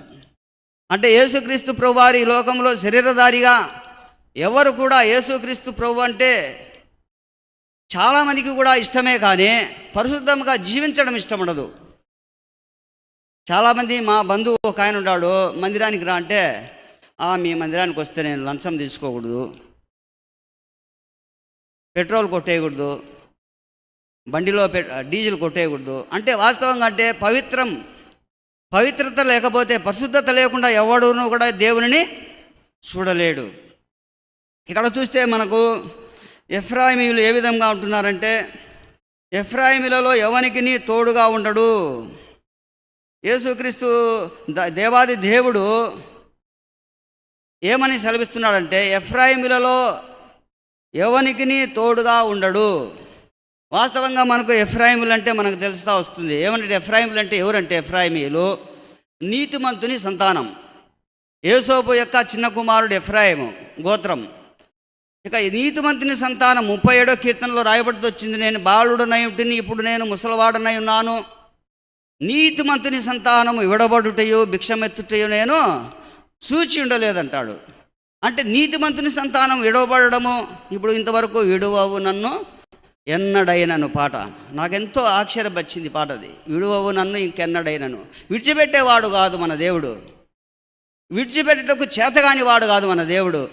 [SPEAKER 3] అంటే యేసుక్రీస్తు ప్రభువారు ఈ లోకంలో శరీరధారిగా ఎవరు కూడా యేసుక్రీస్తు ప్రభు అంటే చాలామందికి కూడా ఇష్టమే, కానీ పరిశుద్ధంగా జీవించడం ఇష్టపడదు. చాలామంది, మా బంధువు ఒక ఆయన ఉన్నాడు, మందిరానికి రా అంటే, మీ మందిరానికి వస్తే నేను లంచం తీసుకోకూడదు, పెట్రోల్ కొట్టేయకూడదు, బండిలో డీజిల్ కొట్టేయకూడదు అంటే, వాస్తవంగా అంటే పవిత్రత లేకపోతే, పరిశుద్ధత లేకుండా ఎవడును కూడా దేవునిని చూడలేడు. ఇక్కడ చూస్తే మనకు ఎఫ్రాయిమీయులు ఏ విధంగా ఉంటున్నారంటే, ఎఫ్రాయిమీలలో ఎవనికి తోడుగా ఉండడు. యేసుక్రీస్తు దేవాది దేవుడు ఏమని సెలవిస్తున్నాడంటే, ఎఫ్రాయిమీలలో ఎవనికి తోడుగా ఉండడు. వాస్తవంగా మనకు ఎఫ్రాయిములు అంటే మనకు తెలుస్తూ వస్తుంది. ఏమంటే ఎఫ్రాయిములు అంటే ఎవరంటే, ఎఫ్రాయిమీయులు నీతిమంతుని సంతానం. యోసేపు యొక్క చిన్న కుమారుడు ఎఫ్రాయిము గోత్రం. ఇక నీతిమంతుని సంతానం 37వ కీర్తనలో రాయబడుతూ వచ్చింది, నేను బాలుడనై ఉంటిని, ఇప్పుడు నేను ముసలివాడనై ఉన్నాను. నీతిమంతుని సంతానము విడబడుటయో భిక్షమెత్తుటయో నేను చూచి ఉండలేదంటాడు. అంటే నీతిమంతుని సంతానం విడవబడము, ఇప్పుడు ఇంతవరకు విడువవు నన్ను ఎన్నడైనను పాట నాకెంతో ఆశ్చర్యపరిచింది. పాటది, విడువవు నన్ను ఇంకెన్నడైనను. విడిచిపెట్టేవాడు కాదు మన దేవుడు, విడిచిపెట్టేటకు చేతగాని వాడు కాదు మన దేవుడు.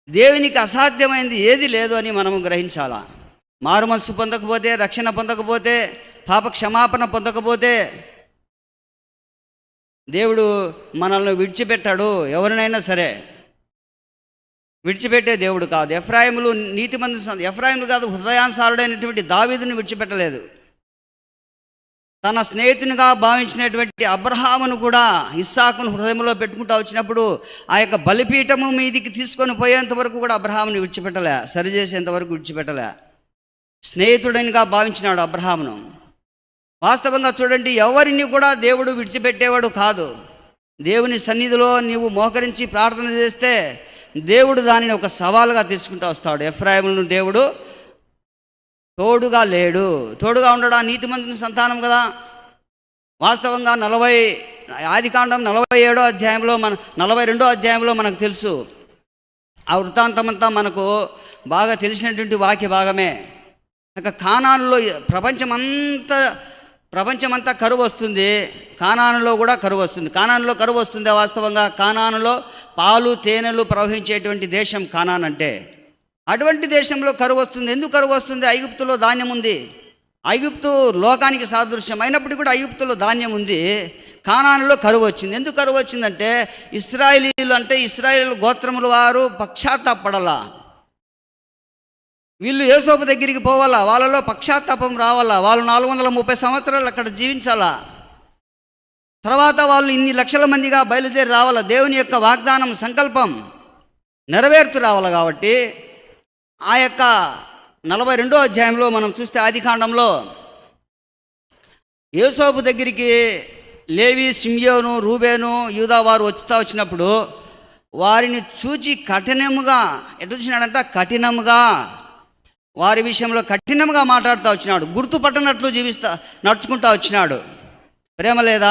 [SPEAKER 3] దేవునికి అసాధ్యమైంది ఏది లేదు అని మనము గ్రహించాలా. మారుమనస్సు పొందకపోతే, రక్షణ పొందకపోతే, పాప క్షమాపణ పొందకపోతే దేవుడు మనల్ని విడిచిపెట్టాడు. ఎవరినైనా సరే విడిచిపెట్టే దేవుడు కాదు. ఎఫ్రాయిములు నీతిమంతులు, ఎఫ్రాయిములు కాదు, హృదయానుసారుడైనటువంటి దావీదుని విడిచిపెట్టలేదు. తన స్నేహితునిగా భావించినటువంటి అబ్రహామును కూడా, ఇస్సాకును హృదయంలో పెట్టుకుంటూ వచ్చినప్పుడు ఆ యొక్క బలిపీఠము మీదికి తీసుకొని పోయేంత వరకు కూడా అబ్రహాముని విడిచిపెట్టలే, సరిచేసేంత వరకు విడిచిపెట్టలే. స్నేహితుడనిగా భావించినాడు అబ్రహామును. వాస్తవంగా చూడండి, ఎవరిని కూడా దేవుడు విడిచిపెట్టేవాడు కాదు. దేవుని సన్నిధిలో నీవు మోకరించి ప్రార్థన చేస్తే దేవుడు దానిని ఒక సవాలుగా తీసుకుంటూ వస్తాడు. ఎఫ్రాయిములను దేవుడు తోడుగా లేడు. తోడుగా ఉండడా నీతిమంతుని సంతానం కదా. వాస్తవంగా ఆదికాండం 47వ అధ్యాయంలో 42వ అధ్యాయంలో మనకు తెలుసు. ఆ వృత్తాంతమంతా మనకు బాగా తెలిసినటువంటి వాక్య భాగమే. ఇక కానానులో ప్రపంచమంతా కరువు వస్తుంది, కానానులో కూడా కరువు వస్తుంది. కానానులో కరువు వస్తుంది. వాస్తవంగా కానానులో పాలు తేనెలు ప్రవహించేటువంటి దేశం కానాన్ అంటే. అటువంటి దేశంలో కరువు వస్తుంది. ఎందుకు కరువు వస్తుంది? ఐగుప్తులో ధాన్యం ఉంది. ఐగుప్తు లోకానికి సాదృశ్యం అయినప్పటికీ కూడా ఐగుప్తులో ధాన్యం ఉంది. కానానులో కరువు వచ్చింది. ఎందుకు కరువు వచ్చిందంటే ఇశ్రాయేలు గోత్రముల వారు పశ్చాత్తాపడాలా. వీళ్ళు యోసేపు దగ్గరికి పోవాలా, వాళ్ళలో పశ్చాత్తాపం రావాలా. వాళ్ళు 430 సంవత్సరాలు అక్కడ జీవించాలా. తర్వాత వాళ్ళు ఇన్ని లక్షల మందిగా బయలుదేరి రావాలా. దేవుని యొక్క వాగ్దానం సంకల్పం నెరవేర్తు రావాలి. కాబట్టి ఆ యొక్క 42వ అధ్యాయంలో మనం చూస్తే ఆదికాండంలో యోసేపు దగ్గరికి లేవి, షిమ్యోను, రూబేను, యూదా వారు వచ్చినప్పుడు వారిని చూచి కఠినముగా కఠినముగా వారి విషయంలో కఠినంగా మాట్లాడుతూ వచ్చినాడు. గుర్తుపట్టనట్లు నడుచుకుంటూ వచ్చినాడు. ప్రేమ లేదా?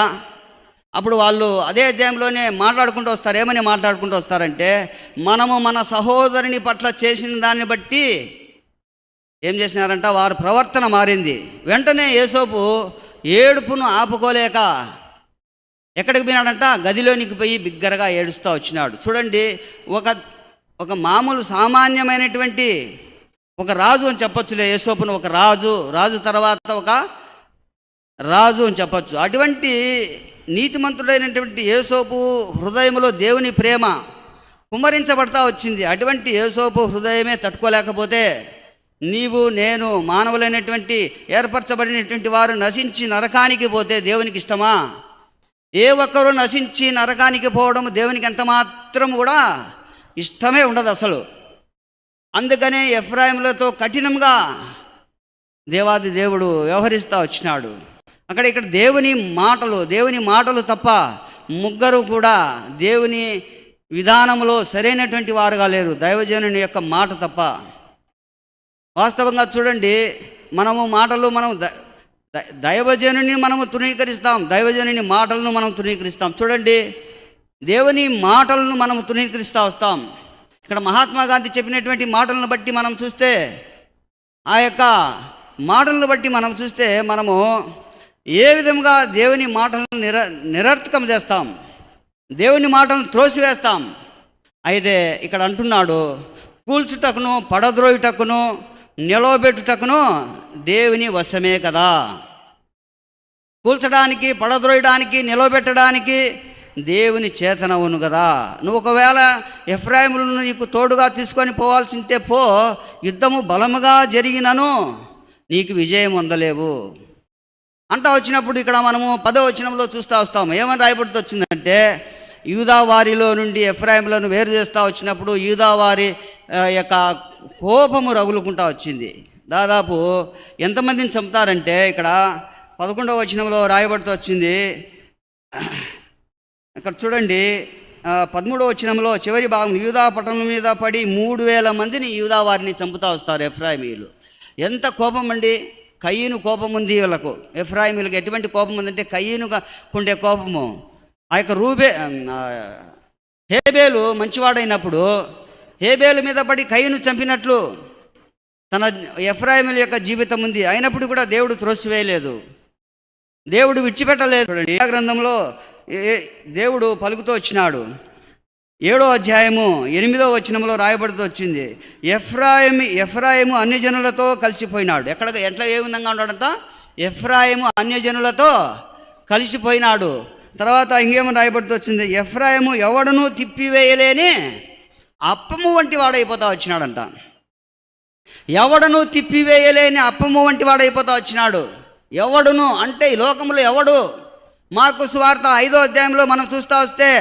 [SPEAKER 3] అప్పుడు వాళ్ళు అదే అధ్యాయంలోనే మాట్లాడుకుంటూ వస్తారు. ఏమని మాట్లాడుకుంటూ వస్తారంటే, మనము మన సహోదరుని పట్ల చేసిన దాన్ని బట్టి ఏం చేసినారంట, వారి ప్రవర్తన మారింది. వెంటనే యోసేపు ఏడుపును ఆపుకోలేక ఎక్కడికి పోయినాడంట, గదిలోనికి పోయి బిగ్గరగా ఏడుస్తూ వచ్చినాడు. చూడండి, ఒక మామూలు సామాన్యమైనటువంటి ఒక రాజు అని చెప్పొచ్చులే యోసేపును. ఒక రాజు తర్వాత ఒక రాజు అని చెప్పచ్చు. అటువంటి నీతిమంతుడైనటువంటి యోసేపు హృదయంలో దేవుని ప్రేమ కుమ్మరించబడతా వచ్చింది. అటువంటి యోసేపు హృదయమే తట్టుకోలేకపోతే నీవు నేను మానవులైనటువంటి ఏర్పరచబడినటువంటి వారు నశించి నరకానికి పోతే దేవునికి ఇష్టమా? ఏ ఒక్కరూ నశించి నరకానికి పోవడం దేవునికి ఎంత మాత్రం కూడా ఇష్టమే ఉండదు అసలు. అందుకనే ఎఫ్రాయిములతో కఠినంగా దేవాది దేవుడు వ్యవహరిస్తూ వచ్చినాడు. ఇక్కడ దేవుని మాటలు తప్ప ముగ్గురు కూడా దేవుని విధానంలో సరైనటువంటి వారుగా లేరు. దైవజనుని యొక్క మాట తప్ప. వాస్తవంగా చూడండి, మనం దైవజనుని మనము తృణీకరిస్తాం, దైవజనుని మాటలను మనం తృణీకరిస్తాం. చూడండి, దేవుని మాటలను మనం తృణీకరిస్తూ వస్తాం. ఇక్కడ మహాత్మా గాంధీ చెప్పినటువంటి మాటలను బట్టి మనం చూస్తే, ఆ యొక్క మాటలను బట్టి మనం చూస్తే మనము ఏ విధంగా దేవుని మాటలను నిరర్థకం చేస్తాం, దేవుని మాటలను త్రోసివేస్తాం. అయితే ఇక్కడ అంటున్నాడు, కూల్చుటకును పడద్రోయుటకును నిలవబెట్టుటకును దేవుని వశమే కదా. కూల్చడానికి, పడద్రోయడానికి, నిలవబెట్టడానికి దేవుని చేతనవును కదా. నువ్వు ఒకవేళ ఎఫ్రాయిములను నీకు తోడుగా తీసుకొని పోవాల్సింటే పో, యుద్ధము బలముగా జరిగినను నీకు విజయం పొందలేవు అంటా వచ్చినప్పుడు ఇక్కడ మనము 10వ వచనంలో చూస్తూ వస్తాము. ఏమని రాయబడుతూ వచ్చిందంటే, యూదా వారిలో నుండి ఎఫ్రాయిములను వేరు చేస్తూ వచ్చినప్పుడు యూదా వారి యొక్క కోపము రగులుకుంటా వచ్చింది. దాదాపు ఎంతమందిని చంపుతారంటే, ఇక్కడ 11వ వచనంలో రాయబడుతూ వచ్చింది. ఇక్కడ చూడండి, 13వ వచనంలో చివరి భాగం, యూదా పట్టణం మీద పడి 3000 మందిని యూదా వారిని చంపుతూ వస్తారు ఎఫ్రాయిమీయులు. ఎంత కోపం అండి! కయ్యను కోపం ఉంది వీళ్ళకు. ఎఫ్రాయిమీయులకు ఎటువంటి కోపం ఉందంటే కయ్యనుగా ఉండే కోపము. ఆ యొక్క హేబేలు మంచివాడైనప్పుడు హేబేలు మీద పడి కయ్యను చంపినట్లు తన ఎఫ్రాయిమీయుల యొక్క జీవితం ఉంది. అయినప్పుడు కూడా దేవుడు త్రోసివేయలేదు, దేవుడు విడిచిపెట్టలేదు. చూడండి, ఆ గ్రంథంలో దేవుడు పలుకుతూ వచ్చినాడు. 7వ అధ్యాయము 8వ వచనంలో రాయబడుతూ వచ్చింది, ఎఫ్రాయిము అన్యజనులతో కలిసిపోయినాడు. ఎట్లా ఏ విధంగా ఉన్నాడంట? ఎఫ్రాయిము అన్యజనులతో కలిసిపోయినాడు. తర్వాత ఇంకేమో రాయబడుతూ వచ్చింది, ఎఫ్రాయిము ఎవడనూ తిప్పివేయలేని అప్పము వంటి వాడైపోతా వచ్చినాడంట. ఎవడను తిప్పివేయలేని అప్పము వంటి వాడైపోతా వచ్చినాడు. ఎవడును అంటే ఈ లోకంలో ఎవడు? మార్కు సువార్త 5వ అధ్యాయంలో మనం చూస్తూ వస్తే,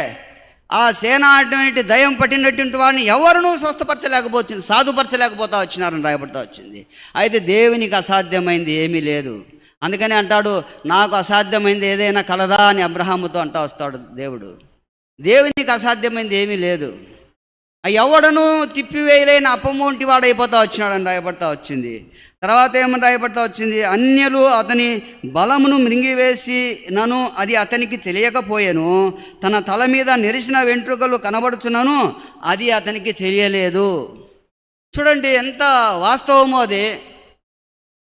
[SPEAKER 3] ఆ సేన అటువంటి దయ్యం పట్టినటువంటి వాడిని ఎవరునూ స్వస్థపరచలేకపోతుంది, సాధుపరచలేకపోతా వచ్చినారని రాయబడుతూ వచ్చింది. అయితే దేవునికి అసాధ్యమైంది ఏమీ లేదు. అందుకని అంటాడు, నాకు అసాధ్యమైంది ఏదైనా కలదా అని అబ్రహాముతో అంటూ వస్తాడు దేవుడు. దేవునికి అసాధ్యమైంది ఏమీ లేదు. ఎవడను తిప్పివేయలేని అప్పము వంటి వాడైపోతా వచ్చినాడని రాయబడతా వచ్చింది. తర్వాత ఏమని రాయబడతా వచ్చింది? అన్యులు అతని బలమును మృంగివేసి నను అది అతనికి తెలియకపోయాను, తన తల మీద నెరిసిన వెంట్రుకలు కనబడుచున్నను అది అతనికి తెలియలేదు. చూడండి ఎంత వాస్తవమో అది.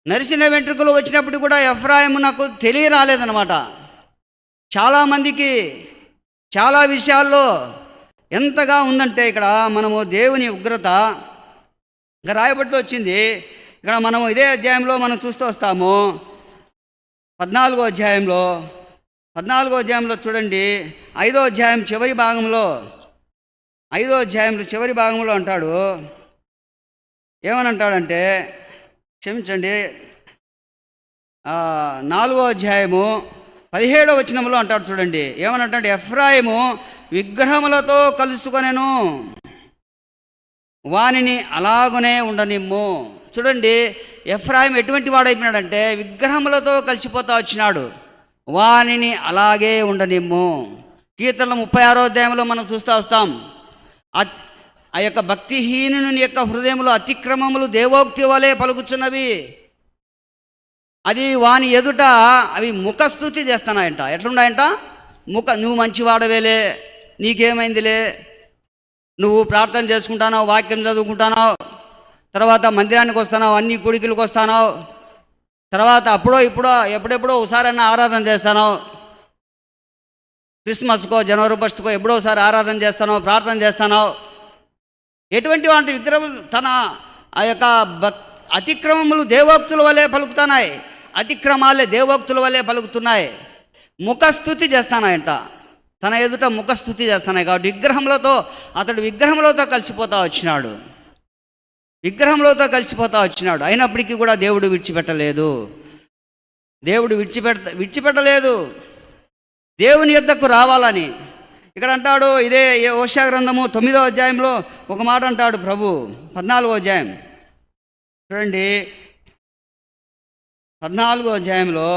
[SPEAKER 3] నరిసిన వెంట్రుకలు వచ్చినప్పుడు కూడా ఎఫ్రాయిము నాకు తెలియరాలేదన్నమాట. చాలామందికి చాలా విషయాల్లో ఎంతగా ఉందంటే ఇక్కడ మనము దేవుని ఉగ్రత ఇంకా రాయబడుతూ వచ్చింది. ఇక్కడ మనము ఇదే అధ్యాయంలో మనం చూస్తూ వస్తాము. 14వ అధ్యాయంలో చూడండి, 5వ అధ్యాయం చివరి భాగంలో అంటాడు. ఏమని అంటాడంటే, క్షమించండి, 4వ అధ్యాయము 17వ వచనంలో అంటాడు. చూడండి ఏమని అంటాడు? ఎఫ్రాయిము విగ్రహములతో కలుసుకొనెను, వానిని అలాగునే ఉండనిమ్ము. చూడండి ఎఫ్రాయిం ఎటువంటి వాడైపోయినాడంటే విగ్రహములతో కలిసిపోతా వచ్చినాడు. వానిని అలాగే ఉండనిమ్ము. కీర్తనల 36వ అధ్యాయంలో మనం చూస్తూ వస్తాం. ఆ యొక్క భక్తిహీనుని యొక్క హృదయములు అతిక్రమములు దేవోక్తి వలె పలుకుచున్నవి, అది వాని ఎదుట అవి ముఖస్థుతి చేస్తున్నాయంట. ఎట్లున్నాయంట? నువ్వు మంచివాడవేలే, నీకేమైందిలే, నువ్వు ప్రార్థన చేసుకుంటున్నావు, వాక్యం చదువుకుంటున్నావు, తర్వాత మందిరానికి వస్తున్నావు, అన్ని కుడికిలకు వస్తున్నావు, తర్వాత ఎప్పుడెప్పుడో ఒకసారన్నా ఆరాధన చేస్తాను, క్రిస్మస్కో జనవరి 1కో ఎప్పుడో ఒకసారి ఆరాధన చేస్తాను, ప్రార్థన చేస్తాను. ఎటువంటి వాటి విగ్రహం తన ఆ యొక్క అతిక్రమములు దేవోక్తుల వలె పలుకుతున్నాయి, అతిక్రమాలే దేవోక్తుల వలె పలుకుతున్నాయి, ముఖస్థుతి చేస్తానాయంట. తన ఎదుట ముఖస్థుతి చేస్తున్నాయి. కాబట్టి అతడు విగ్రహంలోతో కలిసిపోతా వచ్చినాడు. అయినప్పటికీ కూడా దేవుడు విడిచిపెట్టలేదు. దేవుని యొద్దకు రావాలని ఇక్కడ అంటాడు. ఇదే హోషేయ గ్రంథము 9వ అధ్యాయంలో ఒక మాట అంటాడు ప్రభు. 14వ అధ్యాయం చూడండి, 14వ అధ్యాయంలో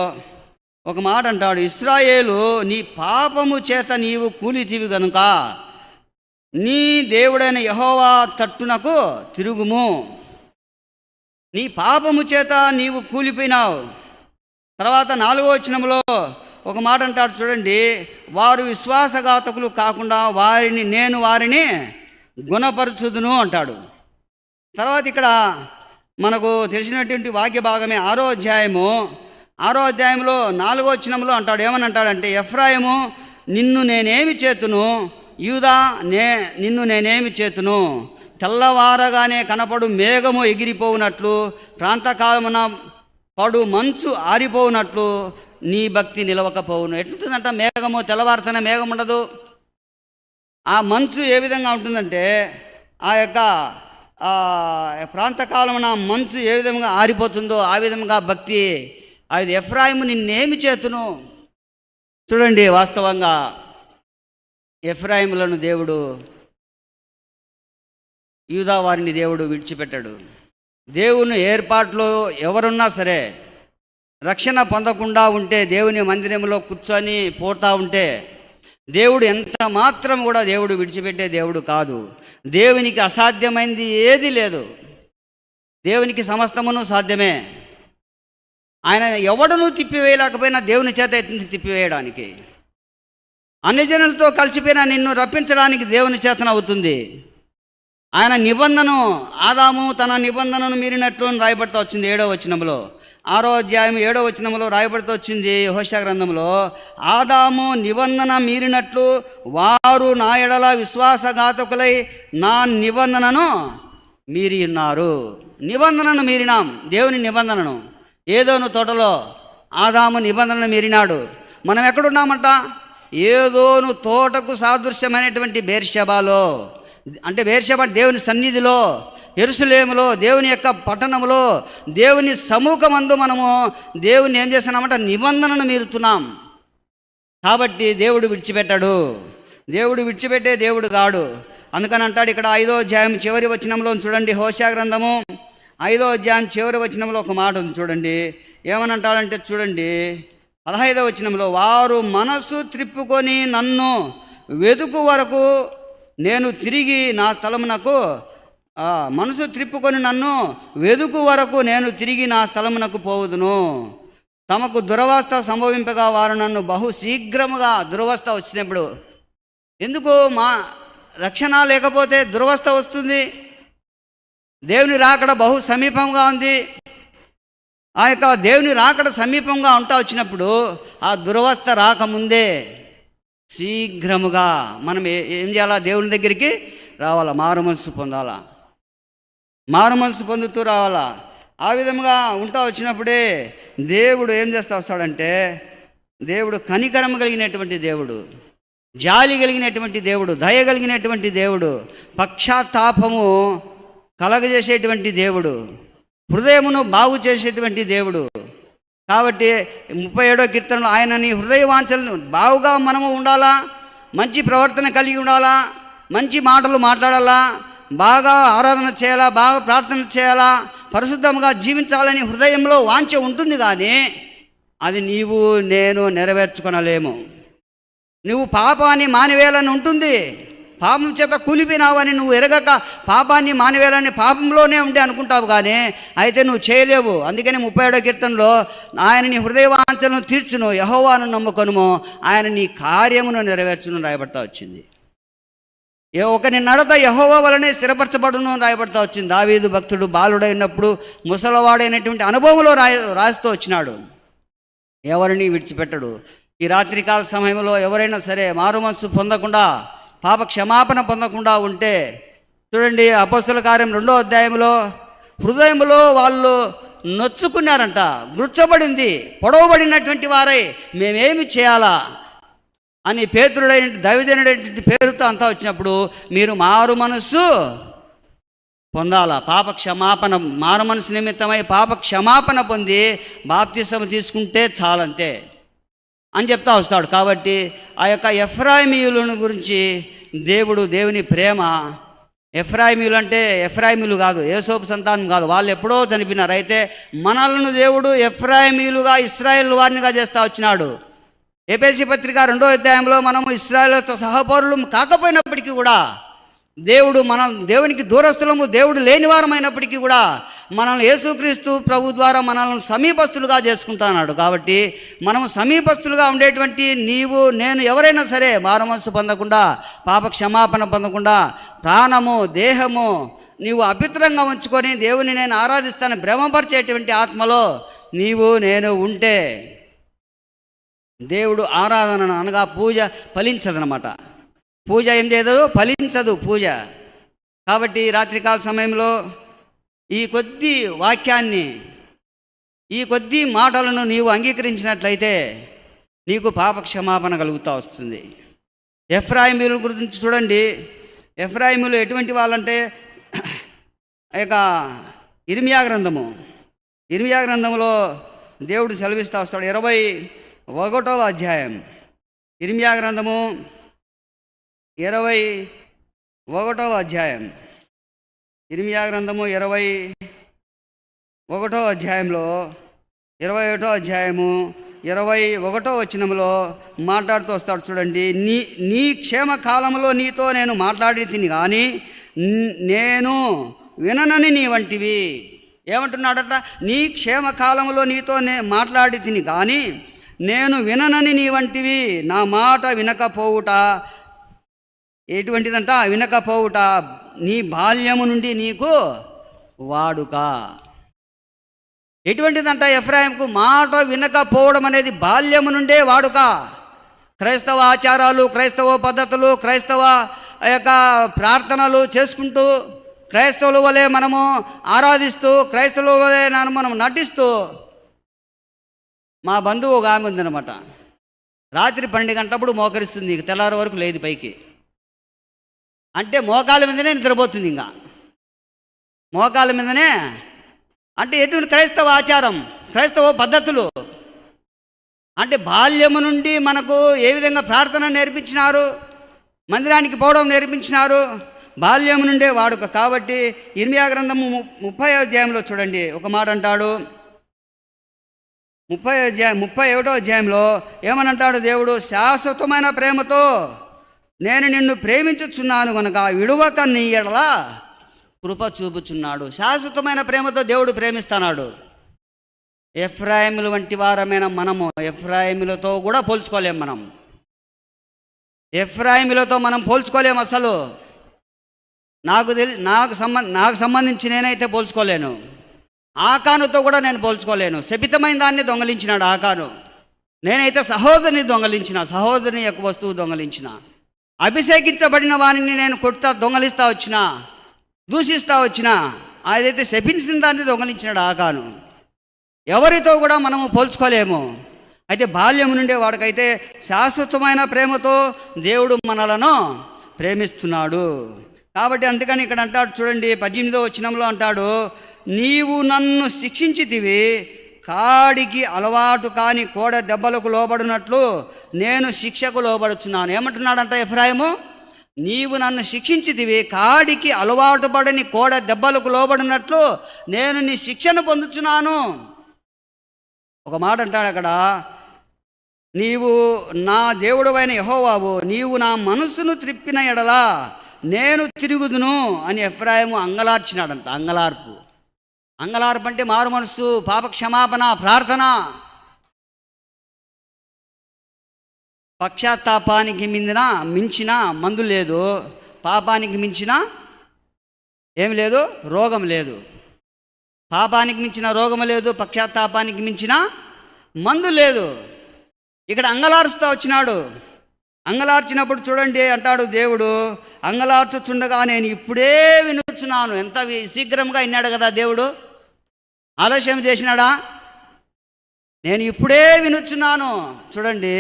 [SPEAKER 3] ఒక మాట అంటాడు. ఇశ్రాయేలు, నీ పాపము చేత నీవు కూలితివి గనుక నీ దేవుడైన యెహోవా తట్టునకు తిరుగుము. నీ పాపము చేత నీవు కూలిపోయినావు. తర్వాత 4వ వచనంలో ఒక మాట అంటాడు చూడండి, వారు విశ్వాసఘాతకులు కాకుండా నేను వారిని గుణపరచుదును అంటాడు. తర్వాత ఇక్కడ మనకు తెలిసినటువంటి వాక్య భాగమే 6వ అధ్యాయంలో 4వ వచనంలో అంటాడు. ఏమని అంటాడంటే, ఎఫ్రాయిము, నిన్ను నేనేమి చేతును, యూదా నిన్ను నేనేమి చేతును, తెల్లవారగానే కనపడు మేఘము ఎగిరిపోవునట్లు, ప్రాంతకాలమున పడు మంచు ఆరిపోవునట్లు నీ భక్తి నిలవకపోవును. ఎట్లుంటుందంట మేఘము? తెల్లవారుతనే మేఘం ఉండదు. ఆ మంచు ఏ విధంగా ఉంటుందంటే, ఆ యొక్క ప్రాంతకాలమున మంచు ఏ విధంగా ఆరిపోతుందో ఆ విధంగా భక్తి. అది ఎఫ్రాయిము, నిన్నేమి చేతును. చూడండి వాస్తవంగా ఎఫ్రాయిములను దేవుడు, యూదా వారిని దేవుడు విడిచిపెట్టాడు. దేవుని ఏర్పాట్లో ఎవరున్నా సరే రక్షణ పొందకుండా ఉంటే, దేవుని మందిరంలో కూర్చొని పోతా ఉంటే, దేవుడు ఎంత మాత్రం కూడా దేవుడు విడిచిపెట్టే దేవుడు కాదు. దేవునికి అసాధ్యమైంది ఏది లేదు. దేవునికి సమస్తమును సాధ్యమే. ఆయన ఎవడనూ తిప్పివేయలేకపోయినా దేవుని చేత తిప్పివేయడానికి, అన్ని జనులతో కలిసిపోయినా నిన్ను రప్పించడానికి దేవుని చేతన అవుతుంది. ఆయన నిబంధన, ఆదాము తన నిబంధనను మీరినట్లు రాయబడుతూ వచ్చింది 7వ వచనంలో. 6వ అధ్యాయం 7వ వచనంలో రాయబడుతూ వచ్చింది హోషేయ గ్రంథంలో, ఆదాము నిబంధన మీరినట్లు వారు నా ఎడల విశ్వాసఘాతకులై నా నిబంధనను మీరి ఉన్నారు. నిబంధనను మీరినాం, దేవుని నిబంధనను. ఏదోను తోటలో ఆదాము నిబంధనను మీరినాడు. మనం ఎక్కడున్నామంట? ఏదోను తోటకు సాదృశ్యమైనటువంటి బేర్షెబాలో, అంటే బేర్షెబా దేవుని సన్నిధిలో, యెరూషలేములో, దేవుని యొక్క పట్టణములో, దేవుని సముఖమందు మనము దేవుని ఏం చేస్తున్నామంటే నిబంధనను మీరుతున్నాం. కాబట్టి దేవుడు విడిచిపెట్టాడు. దేవుడు విడిచిపెట్టే దేవుడు కాడు. అందుకని అంటాడు ఇక్కడ 5వ అధ్యాయం చివరి వచనంలో చూడండి, హోషేయ గ్రంథము 5వ అధ్యాయం చివరి వచనంలో ఒక మాట ఉంది చూడండి. ఏమని అంటాడంటే చూడండి 15వ వచనంలో, వారు మనసు త్రిప్పుకొని నన్ను వెతుకు వరకు నేను తిరిగి నా స్థలమునకు మనసు త్రిప్పుకొని నన్ను వెదుకు వరకు నేను తిరిగి నా స్థలమునకు పోవుదును. తమకు దురవస్థ సంభవింపగా వారు నన్ను బహు శీఘ్రముగా, దురవస్థ వచ్చినప్పుడు, ఎందుకు మా రక్షణ లేకపోతే దురవస్థ వస్తుంది? దేవుని రాకడ బహు సమీపంగా ఉంది. ఆ యొక్క దేవుని రాకడ సమీపంగా ఉంటా వచ్చినప్పుడు ఆ దురవస్థ రాకముందే శీఘ్రముగా మనం ఏం చేయాలా? దేవుని దగ్గరికి రావాలా, మారు మనసు పొందాలా, మారు మనసు పొందుతూ రావాలా. ఆ విధంగా ఉంటా వచ్చినప్పుడే దేవుడు ఏం చేస్తూ వస్తాడంటే, దేవుడు కనికరం కలిగినటువంటి దేవుడు, జాలి కలిగినటువంటి దేవుడు, దయ కలిగినటువంటి దేవుడు, పక్షాత్తాపము కలగజేసేటువంటి దేవుడు, హృదయమును బాగు చేసేటువంటి దేవుడు. కాబట్టి 37వ కీర్తనలో ఆయన నీ హృదయ వాంఛలను బాగుగా మనము ఉండాలా, మంచి ప్రవర్తన కలిగి ఉండాలా, మంచి మాటలు మాట్లాడాలా, బాగా ఆరాధన చేయాలా, బాగా ప్రార్థన చేయాలా, పరిశుద్ధంగా జీవించాలని హృదయంలో వాంఛ ఉంటుంది. కానీ అది నీవు నేను నెరవేర్చుకొనలేము. నువ్వు పాపాన్ని మానివేయాలని ఉంటుంది, పాపం చేత కూలిపోయినావని నువ్వు ఎరగక పాపాన్ని మానివేయాలని పాపంలోనే ఉండి అనుకుంటావు, కానీ అయితే నువ్వు చేయలేవు. అందుకని 37వ కీర్తనలో ఆయన నీ హృదయ వాంఛలను తీర్చును, యెహోవాను నమ్ముకొనుము, ఆయన నీ కార్యమును నెరవేర్చును రాయబడతా వచ్చింది. ఒకని నడత యెహోవా వలనే స్థిరపరచబడును రాయబడతా వచ్చింది. దావీదు భక్తుడు బాలుడైనప్పుడు ముసలవాడైనటువంటి అనుభవంలో రాస్తూ వచ్చినాడు. ఎవరిని విడిచిపెట్టడు. ఈ రాత్రికాల సమయంలో ఎవరైనా సరే మారు మనసు పొందకుండా, పాప క్షమాపణ పొందకుండా ఉంటే చూడండి, అపోస్తల కార్యం 2వ అధ్యాయంలో హృదయంలో వాళ్ళు నొచ్చుకున్నారంట, గుర్చబడింది, పొడవబడినటువంటి వారై మేమేమి చేయాలా అని పేతురుడైన దైవజనుడైనటువంటి పేరుతో అంతా వచ్చినప్పుడు మీరు మారు మనస్సు పొందాలా, పాప క్షమాపణ, మారు మనసు నిమిత్తమై పాప క్షమాపణ పొంది బాప్తిసం తీసుకుంటే చాలంతే అని చెప్తా వస్తాడు. కాబట్టి ఆ యొక్క ఎఫ్రాయిమీయులను గురించి దేవుని ప్రేమ, ఎఫ్రాయిమీయులు అంటే ఎఫ్రాయిమీయులు కాదు, యేసోపు సంతానం కాదు, వాళ్ళు ఎప్పుడో చనిపోయినారు. అయితే మనల్ని దేవుడు ఎఫ్రాయిమీయులుగా, ఇశ్రాయేల్ వారినిగా చేస్తూ వచ్చినాడు. ఎఫెసీ పత్రిక 2వ అధ్యాయంలో మనము ఇశ్రాయేలుతో సహపౌరులు కాకపోయినప్పటికీ కూడా మనం దేవునికి దూరస్తులము, దేవుడు లేనివారమైనప్పటికీ కూడా మనల్ని యేసుక్రీస్తు ప్రభు ద్వారా మనల్ని సమీపస్తులుగా చేసుకుంటున్నాడు. కాబట్టి మనము సమీపస్తులుగా ఉండేటువంటి నీవు నేను ఎవరైనా సరే మారు మనసు పొందకుండా, పాప క్షమాపణ పొందకుండా, ప్రాణము దేహము నీవు అపిత్రంగా ఉంచుకొని దేవుని నేను ఆరాధిస్తాను భ్రమపరిచేటువంటి ఆత్మలో నీవు నేను ఉంటే దేవుడు ఆరాధన అనగా పూజ ఫలించదనమాట. పూజ ఏం చేయదు, ఫలించదు పూజ. కాబట్టి రాత్రికాల సమయంలో ఈ కొద్ది వాక్యాన్ని, ఈ కొద్ది మాటలను నీవు అంగీకరించినట్లయితే నీకు పాప క్షమాపణ కలుగుతూ వస్తుంది. ఎఫ్రాయిమీయుల గురించి చూడండి. ఎఫ్రాయిమీయులు ఎటువంటి వాళ్ళంటే ఇక ఇర్మియా గ్రంథంలో దేవుడు సెలవిస్తూ వస్తాడు. 21వ అధ్యాయం, ఇర్మియా గ్రంథము 21వ అధ్యాయం, ఇర్మియా గ్రంథము 21వ అధ్యాయంలో 21వ అధ్యాయము 21వ వచనంలో మాట్లాడుతూ వస్తాడు. చూడండి, నీ క్షేమకాలంలో నీతో నేను మాట్లాడి తిని కానీ నేను విననని నీ వంటివి. ఏమంటున్నాడట? నీ క్షేమకాలంలో నీతో మాట్లాడి తిని కానీ నేను విననని నీ వంటివి. నా మాట వినకపోవుట ఎటువంటిదంట? వినకపోవుట నీ బాల్యము నుండి నీకు వాడుక. ఎటువంటిదంట? ఎఫ్రాయింకు మాట వినకపోవడం అనేది బాల్యము నుండే వాడుక. క్రైస్తవ ఆచారాలు, క్రైస్తవ పద్ధతులు, క్రైస్తవ యొక్క ప్రార్థనలు చేసుకుంటూ, క్రైస్తవుల వలె మనము ఆరాధిస్తూ, క్రైస్తవుల వలె మనం నటిస్తూ. మా బంధువు ఒక ఆమె ఉందన్నమాట. రాత్రి 12 గంటలప్పుడు మోకరిస్తుంది, ఇక తెల్లారి వరకు లేదు పైకి. అంటే మోకాల మీదనే నిద్రపోతుంది. ఇంకా మోకాల మీదనే అంటే ఎటువంటి క్రైస్తవ ఆచారం, క్రైస్తవ పద్ధతులు అంటే బాల్యము నుండి మనకు ఏ విధంగా ప్రార్థన నేర్పించినారు, మందిరానికి పోవడం నేర్పించినారు, బాల్యము నుండే వాడుక. కాబట్టి ఇర్మియా గ్రంథము 30వ అధ్యాయంలో చూడండి, ఒక మాట అంటాడు. 31వ అధ్యాయంలో ఏమనంటాడు దేవుడు? శాశ్వతమైన ప్రేమతో నేను నిన్ను ప్రేమించుచున్నాను కనుక విడువక నీ ఎడల కృప చూపుచున్నాడు. శాశ్వతమైన ప్రేమతో దేవుడు ప్రేమిస్తున్నాడు. ఎఫ్రాయిముల వంటి వారమైన మనము ఎఫ్రాయిములతో కూడా పోల్చుకోలేం. ఎఫ్రాయిములతో మనం పోల్చుకోలేము. అసలు నాకు సంబంధించి నేనైతే పోల్చుకోలేను. ఆకానుతో కూడా నేను పోల్చుకోలేను. శపితమైన దాన్ని దొంగలించినాడు ఆకాను. నేనైతే సహోదరుని యొక్క వస్తువు దొంగలించిన. అభిషేకించబడిన వారిని నేను దొంగలిస్తా వచ్చిన, దూషిస్తా వచ్చిన. అదైతే శపించిన దాన్ని దొంగలించినాడు ఆకాను. ఎవరితో కూడా మనము పోల్చుకోలేము. అయితే బాల్యం నుండే వాడికైతే శాశ్వతమైన ప్రేమతో దేవుడు మనలను ప్రేమిస్తున్నాడు. కాబట్టి అందుకని ఇక్కడ అంటాడు చూడండి, 18వ వచనంలో అంటాడు, నీవు నన్ను శిక్షించితివి, కాడికి అలవాటు కాని కోడ దెబ్బలకు లోబడినట్లు నేను శిక్షకు లోబడుచున్నాను. ఏమంటున్నాడంట ఎఫ్రాయిము? నీవు నన్ను శిక్షించితివి, కాడికి అలవాటు పడని కోడ దెబ్బలకు లోబడినట్లు నేను నీ శిక్షను పొందుచున్నాను. ఒక మాట అంటాడు అక్కడ, నీవు నా దేవుడవైన యెహోవావు, నీవు నా మనసును త్రిప్పిన ఎడలా నేను తిరుగుదును అని ఎఫ్రాయిము అంగలార్చినాడంట. అంగలార్పు అంటే మారు మనసు, పాప క్షమాపణ, ప్రార్థన. పశ్చాత్తాపానికి మించిన మందు లేదు, పాపానికి మించిన ఏం లేదు, రోగం లేదు. పాపానికి మించిన రోగం లేదు, పశ్చాత్తాపానికి మించిన మందు లేదు. ఇక్కడ అంగలారుస్తూ వచ్చినాడు. అంగలార్చినప్పుడు చూడండి అంటాడు దేవుడు, అంగలార్చుచుండగా నేను ఇప్పుడే వినుచున్నాను. ఎంత శీఘ్రంగా విన్నాడు కదా దేవుడు, ఆలస్యం చేసినాడా? నేను ఇప్పుడే వినుచున్నాను. చూడండి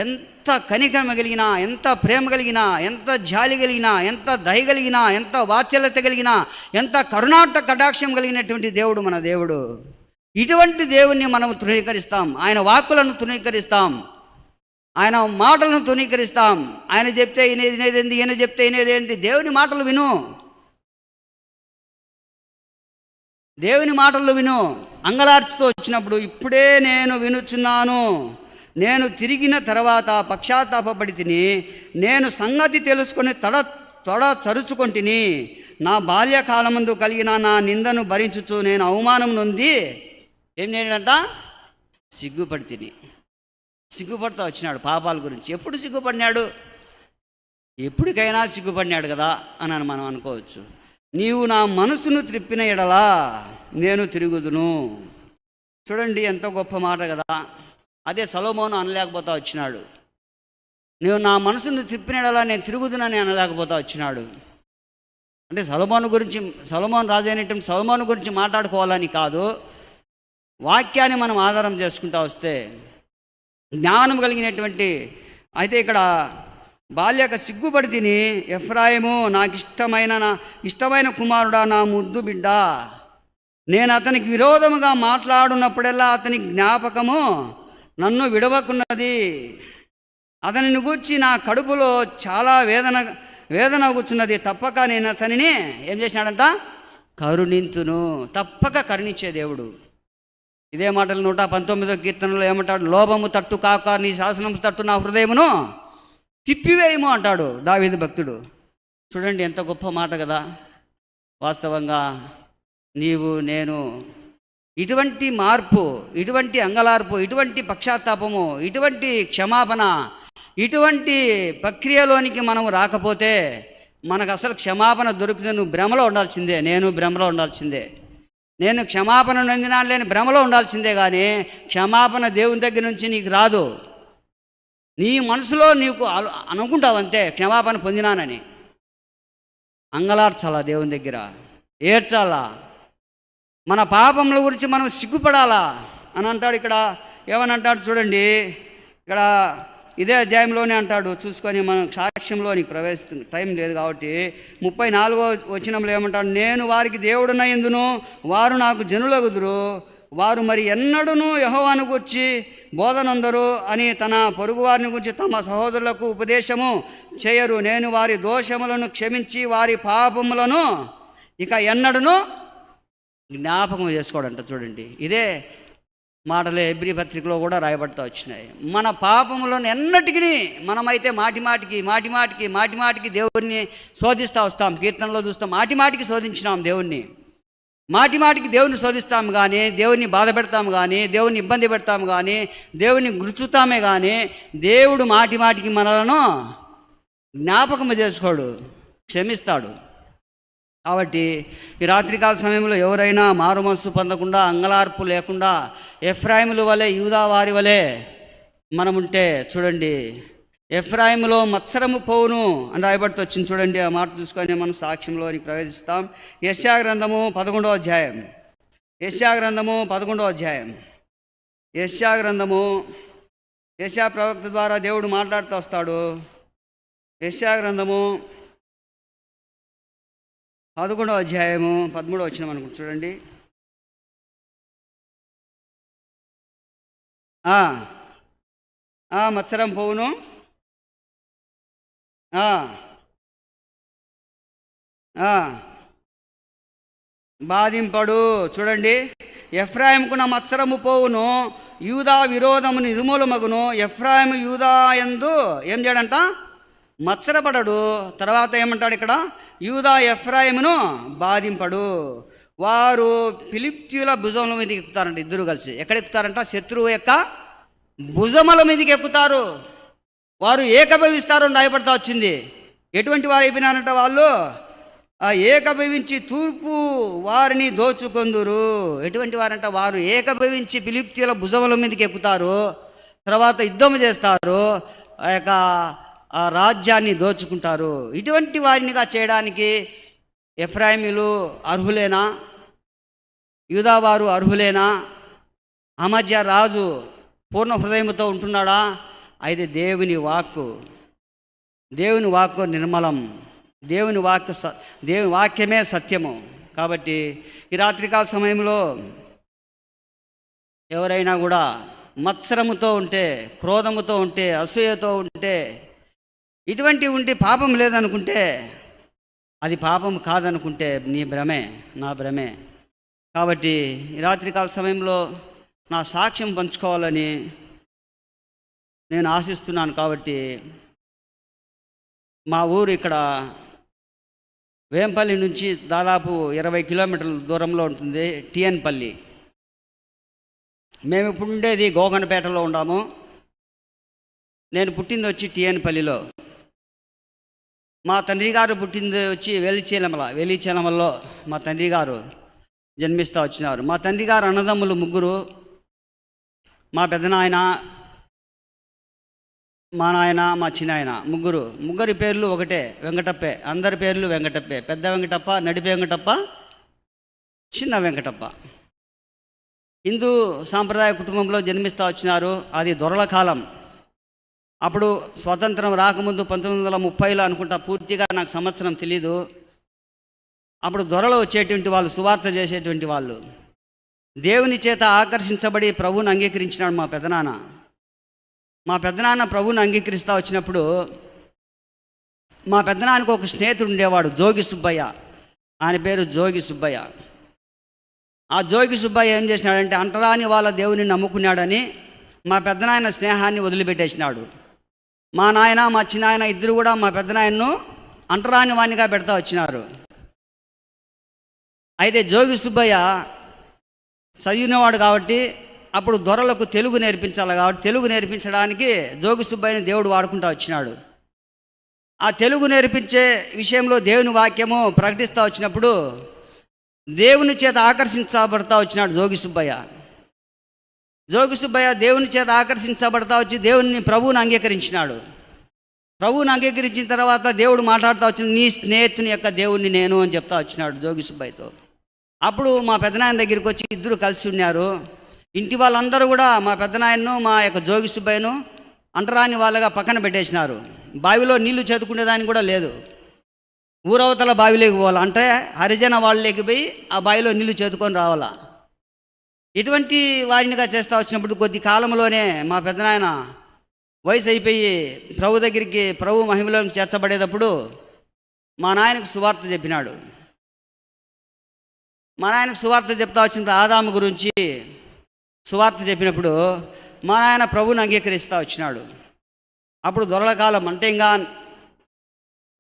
[SPEAKER 3] ఎంత కనికరం కలిగినా, ఎంత ప్రేమ కలిగినా, ఎంత జాలి కలిగినా, ఎంత దయ కలిగినా, ఎంత వాత్సల్యత కలిగినా, ఎంత కరుణార్థ కటాక్షం కలిగినటువంటి దేవుడు మన దేవుడు. ఇటువంటి దేవుణ్ణి మనం తృణీకరిస్తాం, ఆయన వాక్కులను తృణీకరిస్తాం, ఆయన మాటలను తృణీకరిస్తాం. ఆయన చెప్తే వినేదేంది, ఈయన చెప్తే వినేదేంది. దేవుని మాటలు విను, దేవుని మాటలు విను. అంగలార్చుతూ వచ్చినప్పుడు ఇప్పుడే నేను వినుచున్నాను, నేను తిరిగిన తర్వాత పశ్చాత్తాపపడి తిని, నేను సంగతి తెలుసుకొని తొడ చరుచుకొంటిని. నా బాల్యకాలమందు కలిగిన నా నిందను భరించుచు నేను అవమానం నొంది ఏం నేనంట సిగ్గుపడుతూ వచ్చినాడు పాపాల గురించి. ఎప్పుడు సిగ్గుపడినాడు? ఎప్పటికైనా సిగ్గుపడినాడు కదా అని మనం అనుకోవచ్చు. నీవు నా మనసును త్రిప్పిన ఎడలా నేను తిరుగుదును. చూడండి ఎంత గొప్ప మాట కదా. అదే సొలొమోను అనలేకపోతా వచ్చినాడు. నీవు నా మనసును త్రిప్పిన ఎడలా నేను తిరుగుదునని అనలేకపోతా వచ్చినాడు. అంటే సొలొమోను రాజు అయినటువంటి సొలొమోను గురించి మాట్లాడుకోవాలని కాదు, వాక్యాన్ని మనం ఆధారం చేసుకుంటూ వస్తే జ్ఞానం కలిగినటువంటి. అయితే ఇక్కడ బాల్యక సిగ్గుపడి తిని, ఎఫ్రాయిము నాకు ఇష్టమైన కుమారుడా, నా ముద్దు బిడ్డ, నేను అతనికి విరోధముగా మాట్లాడున్నప్పుడల్లా అతని జ్ఞాపకము నన్ను విడవకున్నది. అతనిని గూర్చి నా కడుపులో చాలా వేదన కూర్చున్నది. తప్పక నేను అతనిని ఏం చేసినాడంట? కరుణింతును. తప్పక కరుణించే దేవుడు. ఇదే మాటలు 119వ కీర్తనలో ఏమంటాడు? లోభము తట్టు కాక నీ శాసనం తట్టు నా హృదయమును తిప్పివేయము అంటాడు దావీదు భక్తుడు. చూడండి ఎంత గొప్ప మాట కదా. వాస్తవంగా నీవు నేను ఇటువంటి మార్పు, ఇటువంటి అంగలార్పు, ఇటువంటి పశ్చాత్తాపము, ఇటువంటి క్షమాపణ, ఇటువంటి ప్రక్రియలోనికి మనం రాకపోతే మనకు అసలు క్షమాపణ దొరికితే నువ్వు భ్రమలో ఉండాల్సిందే, నేను భ్రమలో ఉండాల్సిందే. నేను క్షమాపణ నొందినా లేని భ్రమలో ఉండాల్సిందే. కానీ క్షమాపణ దేవుని దగ్గర నుంచి నీకు రాదు. నీ మనసులో నీకు అనుకుంటావంతే క్షమాపణ పొందినానని. అంగలార్చాలా దేవుని దగ్గర, ఏడ్చాలా, మన పాపముల గురించి మనం సిగ్గుపడాలా అని అంటాడు. ఇక్కడ ఏమని అంటాడు చూడండి, ఇక్కడ ఇదే అధ్యాయంలోనే అంటాడు. చూసుకొని మనం సాక్ష్యంలోనికి ప్రవేశిస్తుంది, టైం లేదు కాబట్టి 34వ వచనంలో ఏమంటాడు? నేను వారికి దేవుడునయందును వారు నాకు జనులగుదురు, వారు మరి ఎన్నడూను యెహోవాను గూర్చి బోధనందరు అని తన పొరుగు వారిని గురించి తమ సహోదరులకు ఉపదేశము చేయరు. నేను వారి దోషములను క్షమించి వారి పాపములను ఇక ఎన్నడూను జ్ఞాపకం చేసుకోడంట. చూడండి ఇదే మాటలే హెబ్రీ పత్రికలో కూడా రాయబడుతూ వచ్చినాయి. మన పాపములను ఎన్నటికీ మనమైతే మాటిమాటికి దేవుణ్ణి శోధిస్తూ వస్తాం. కీర్తనలో చూస్తాం, మాటిమాటికి శోధించినాం దేవుణ్ణి, మాటిమాటికి దేవుని శోధిస్తాము కానీ, దేవుని బాధ పెడతాము కానీ, దేవుని ఇబ్బంది పెడతాము కానీ, దేవుని గుర్చుతామే కానీ, దేవుడు మాటిమాటికి మనలను జ్ఞాపకము చేసుకోడు, క్షమిస్తాడు. కాబట్టి ఈ రాత్రికాల సమయంలో ఎవరైనా మారు మనసు పొందకుండా, అంగలార్పు లేకుండా, ఎఫ్రాయిముల వలె, యూదా వారి వలె మనముంటే చూడండి, ఎఫ్రాయిములో మత్సరము పోవును అని రాయబడితే వచ్చింది. చూడండి, ఆ మాట చూసుకొని మనం సాక్ష్యంలోనికి ప్రవేశిస్తాం. యెషయా గ్రంథము 11వ అధ్యాయం. యెషయా గ్రంథము 11వ అధ్యాయం. యెషయా ప్రవక్త ద్వారా దేవుడు మాట్లాడుతూ వస్తాడు. యెషయా గ్రంథము 11వ అధ్యాయము 13వ వచనం అనుకుంటు చూడండి. మత్సరం పోవును, బాధింపడు. చూడండి, ఎఫ్రాయిముకు నా మత్సరము పోవును, యూదా విరోధము నిర్మూలమగును. ఎఫ్రాయిము యూదా యందు ఏం చేయడంట? మత్సరపడడు. తర్వాత ఏమంటాడు ఇక్కడ? యూదా ఎఫ్రాయిమును బాధింపడు. వారు ఫిలిష్తీయుల భుజముల మీదకి ఎక్కుతారంట. ఇద్దరు కలిసి ఎక్కడ ఎక్కుతారంట? శత్రువు యొక్క భుజముల మీదకి ఎక్కుతారు. వారు ఏకభవిస్తారు అని రాయబడతా వచ్చింది. ఎటువంటి వారు అయిపోయినారంట? వాళ్ళు ఏకభవించి తూర్పు వారిని దోచుకొందురు. ఎటువంటి వారంట? వారు ఏకభవించి ఫిలిష్తీయుల భుజముల మీదకి ఎక్కుతారు, తర్వాత యుద్ధం చేస్తారు, ఆ యొక్క ఆ రాజ్యాన్ని దోచుకుంటారు. ఇటువంటి వారినిగా చేయడానికి ఎఫ్రాయిమీలు అర్హులేనా? యూదావారు అర్హులేనా? అమధ్య రాజు పూర్ణ హృదయంతో ఉంటున్నాడా? అయితే దేవుని వాక్కు నిర్మలం, దేవుని వాక్యమే సత్యము. కాబట్టి ఈ రాత్రికాల సమయంలో ఎవరైనా కూడా మత్సరముతో ఉంటే, క్రోధముతో ఉంటే, అసూయతో ఉంటే, ఇటువంటివి ఉంటే పాపం లేదనుకుంటే, అది పాపం కాదనుకుంటే నీ భ్రమే, నా భ్రమే. కాబట్టి ఈ రాత్రికాల సమయంలో నా సాక్ష్యం పంచుకోవాలని నేను ఆశిస్తున్నాను. కాబట్టి మా ఊరు ఇక్కడ వేంపల్లి నుంచి దాదాపు 20 కిలోమీటర్ల దూరంలో ఉంటుంది టిఎన్పల్లి. మేము ఇప్పుడు ఉండేది గోకనపేటలో ఉన్నాము. నేను పుట్టింది వచ్చి టిఎన్పల్లిలో. మా తండ్రి గారు పుట్టింది వచ్చి వెలిచేలమలో మా తండ్రి గారు జన్మిస్తూ వచ్చినారు. మా తండ్రి గారు అన్నదమ్ములు 3. మా పెద్దనాయన, మా నాయన, మా చిన్నాయన, ముగ్గురి పేర్లు ఒకటే, వెంకటప్పే. అందరి పేర్లు వెంకటప్పే. పెద్ద వెంకటప్ప, నడిపే వెంకటప్ప, చిన్న వెంకటప్ప. హిందూ సాంప్రదాయ కుటుంబంలో జన్మిస్తూ వచ్చినారు. అది దొరల కాలం. అప్పుడు స్వతంత్రం రాకముందు 1930లో అనుకుంటా, పూర్తిగా నాకు సంవత్సరం తెలీదు. అప్పుడు దొరలు వచ్చేటువంటి వాళ్ళు, సువార్త చేసేటువంటి వాళ్ళు. దేవుని చేత ఆకర్షించబడి ప్రభువుని అంగీకరించినాడు మా పెదనాన్న. మా పెద్దనాన్న ప్రభువుని అంగీకరిస్తూ వచ్చినప్పుడు మా పెద్దనాన్నకు ఒక స్నేహితుడు ఉండేవాడు, జోగి సుబ్బయ్య. ఆయన పేరు జోగి సుబ్బయ్య. ఆ జోగి సుబ్బయ్య ఏం చేసినాడంటే, అంటరాని వాళ్ళ దేవుని నమ్ముకున్నాడని మా పెద్దనాయన స్నేహాన్ని వదిలిపెట్టేసినాడు. మా నాయన, మా చిన్నాయన ఇద్దరు కూడా మా పెద్దనాయన్ను అంటరాని వాణ్ణిగా పెడతా వచ్చినారు. అయితే జోగి సుబ్బయ్య చదివినవాడు కాబట్టి అప్పుడు దొరలకు తెలుగు నేర్పించాలి కాబట్టి తెలుగు నేర్పించడానికి జోగి సుబ్బయ్యని దేవుడు వాడుకుంటూ వచ్చినాడు. ఆ తెలుగు నేర్పించే విషయంలో దేవుని వాక్యము ప్రకటిస్తూ వచ్చినప్పుడు దేవుని చేత ఆకర్షించబడతా వచ్చినాడు జోగి సుబ్బయ్య. దేవుని చేత ఆకర్షించబడతా వచ్చి దేవుని ప్రభువుని అంగీకరించినాడు. ప్రభువుని అంగీకరించిన తర్వాత దేవుడు మాట్లాడుతూ వచ్చిన, నీ స్నేహితుని యొక్క దేవుణ్ణి నేను అని చెప్తా వచ్చినాడు జోగి సుబ్బయ్యతో. అప్పుడు మా పెద్దనాయన దగ్గరికి వచ్చి ఇద్దరు కలిసి ఉన్నారు. ఇంటి వాళ్ళందరూ కూడా మా పెద్దనాయన్ను, మా యొక్క జోగి సుబ్బయ్యను అంటరాని వాళ్ళగా పక్కన పెట్టేసినారు. బావిలో నీళ్లు చదువుకునేదానికి కూడా లేదు. ఊరవతల బావిలోకి పోవాలి అంటే హరిజన వాళ్ళకి పోయి ఆ బావిలో నీళ్లు చదువుకొని రావాలా. ఇటువంటి వారినిగా చేస్తూ వచ్చినప్పుడు కొద్ది కాలంలోనే మా పెద్దనాయన వయసు అయిపోయి ప్రభు దగ్గరికి, ప్రభు మహిమలోకి చేర్చబడేటప్పుడు మా నాయనకు సువార్త చెప్పినాడు. మా నాయనకు సువార్త చెప్తా వచ్చినప్పుడు ఆదాము గురించి సువార్త చెప్పినప్పుడు మా నాయన ప్రభువుని అంగీకరిస్తూ వచ్చినాడు. అప్పుడు దొరల కాలం అంటే ఇంకా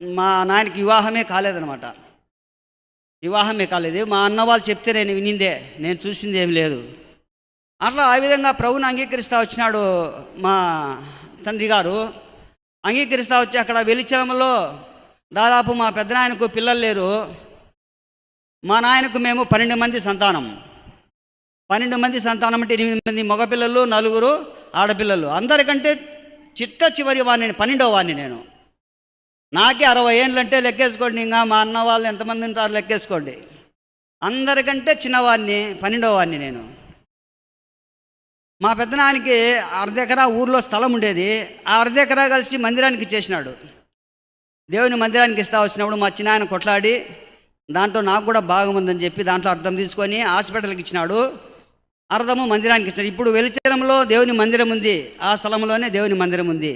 [SPEAKER 3] మా నాయనకి వివాహమే కాలేదనమాట. వివాహమే కాలేదు. మా అన్న వాళ్ళు చెప్తే నేను వినిందే, నేను చూసింది ఏం లేదు. అట్లా ఆ విధంగా ప్రభువుని అంగీకరిస్తూ వచ్చినాడు మా తండ్రి గారు. అంగీకరిస్తూ వచ్చి అక్కడ వెలిచలంలో దాదాపు మా పెద్దనాయనకు పిల్లలు లేరు. మా నాయనకు మేము 12 మంది సంతానం. 12 మంది సంతానం అంటే 8 మంది మగపిల్లలు, 4 ఆడపిల్లలు. అందరికంటే చిట్ట చివరి వాడిని, 12వ వాడిని నేను. నాకే 60 ఏళ్ళు అంటే లెక్కేసుకోండి. ఇంకా మా అన్న వాళ్ళు ఎంతమంది ఉంటారు లెక్కేసుకోండి. అందరికంటే చిన్నవాడిని, 12వ వాడిని నేను. మా పెద్దనానికి 1/2 ఎకరా ఊర్లో స్థలం ఉండేది. ఆ 1/2 ఎకరా కలిసి మందిరానికి ఇచ్చేసినాడు. దేవుని మందిరానికి ఇస్తా వచ్చినప్పుడు మా చిన్నాయన కొట్లాడి దాంట్లో నాకు కూడా భాగం ఉందని చెప్పి దాంట్లో అర్థం తీసుకొని హాస్పిటల్కి ఇచ్చినాడు. అర్థము మందిరానికి ఇచ్చాడు. ఇప్పుడు వెలిచలంలో దేవుని మందిరం ఉంది. ఆ స్థలంలోనే దేవుని మందిరం ఉంది.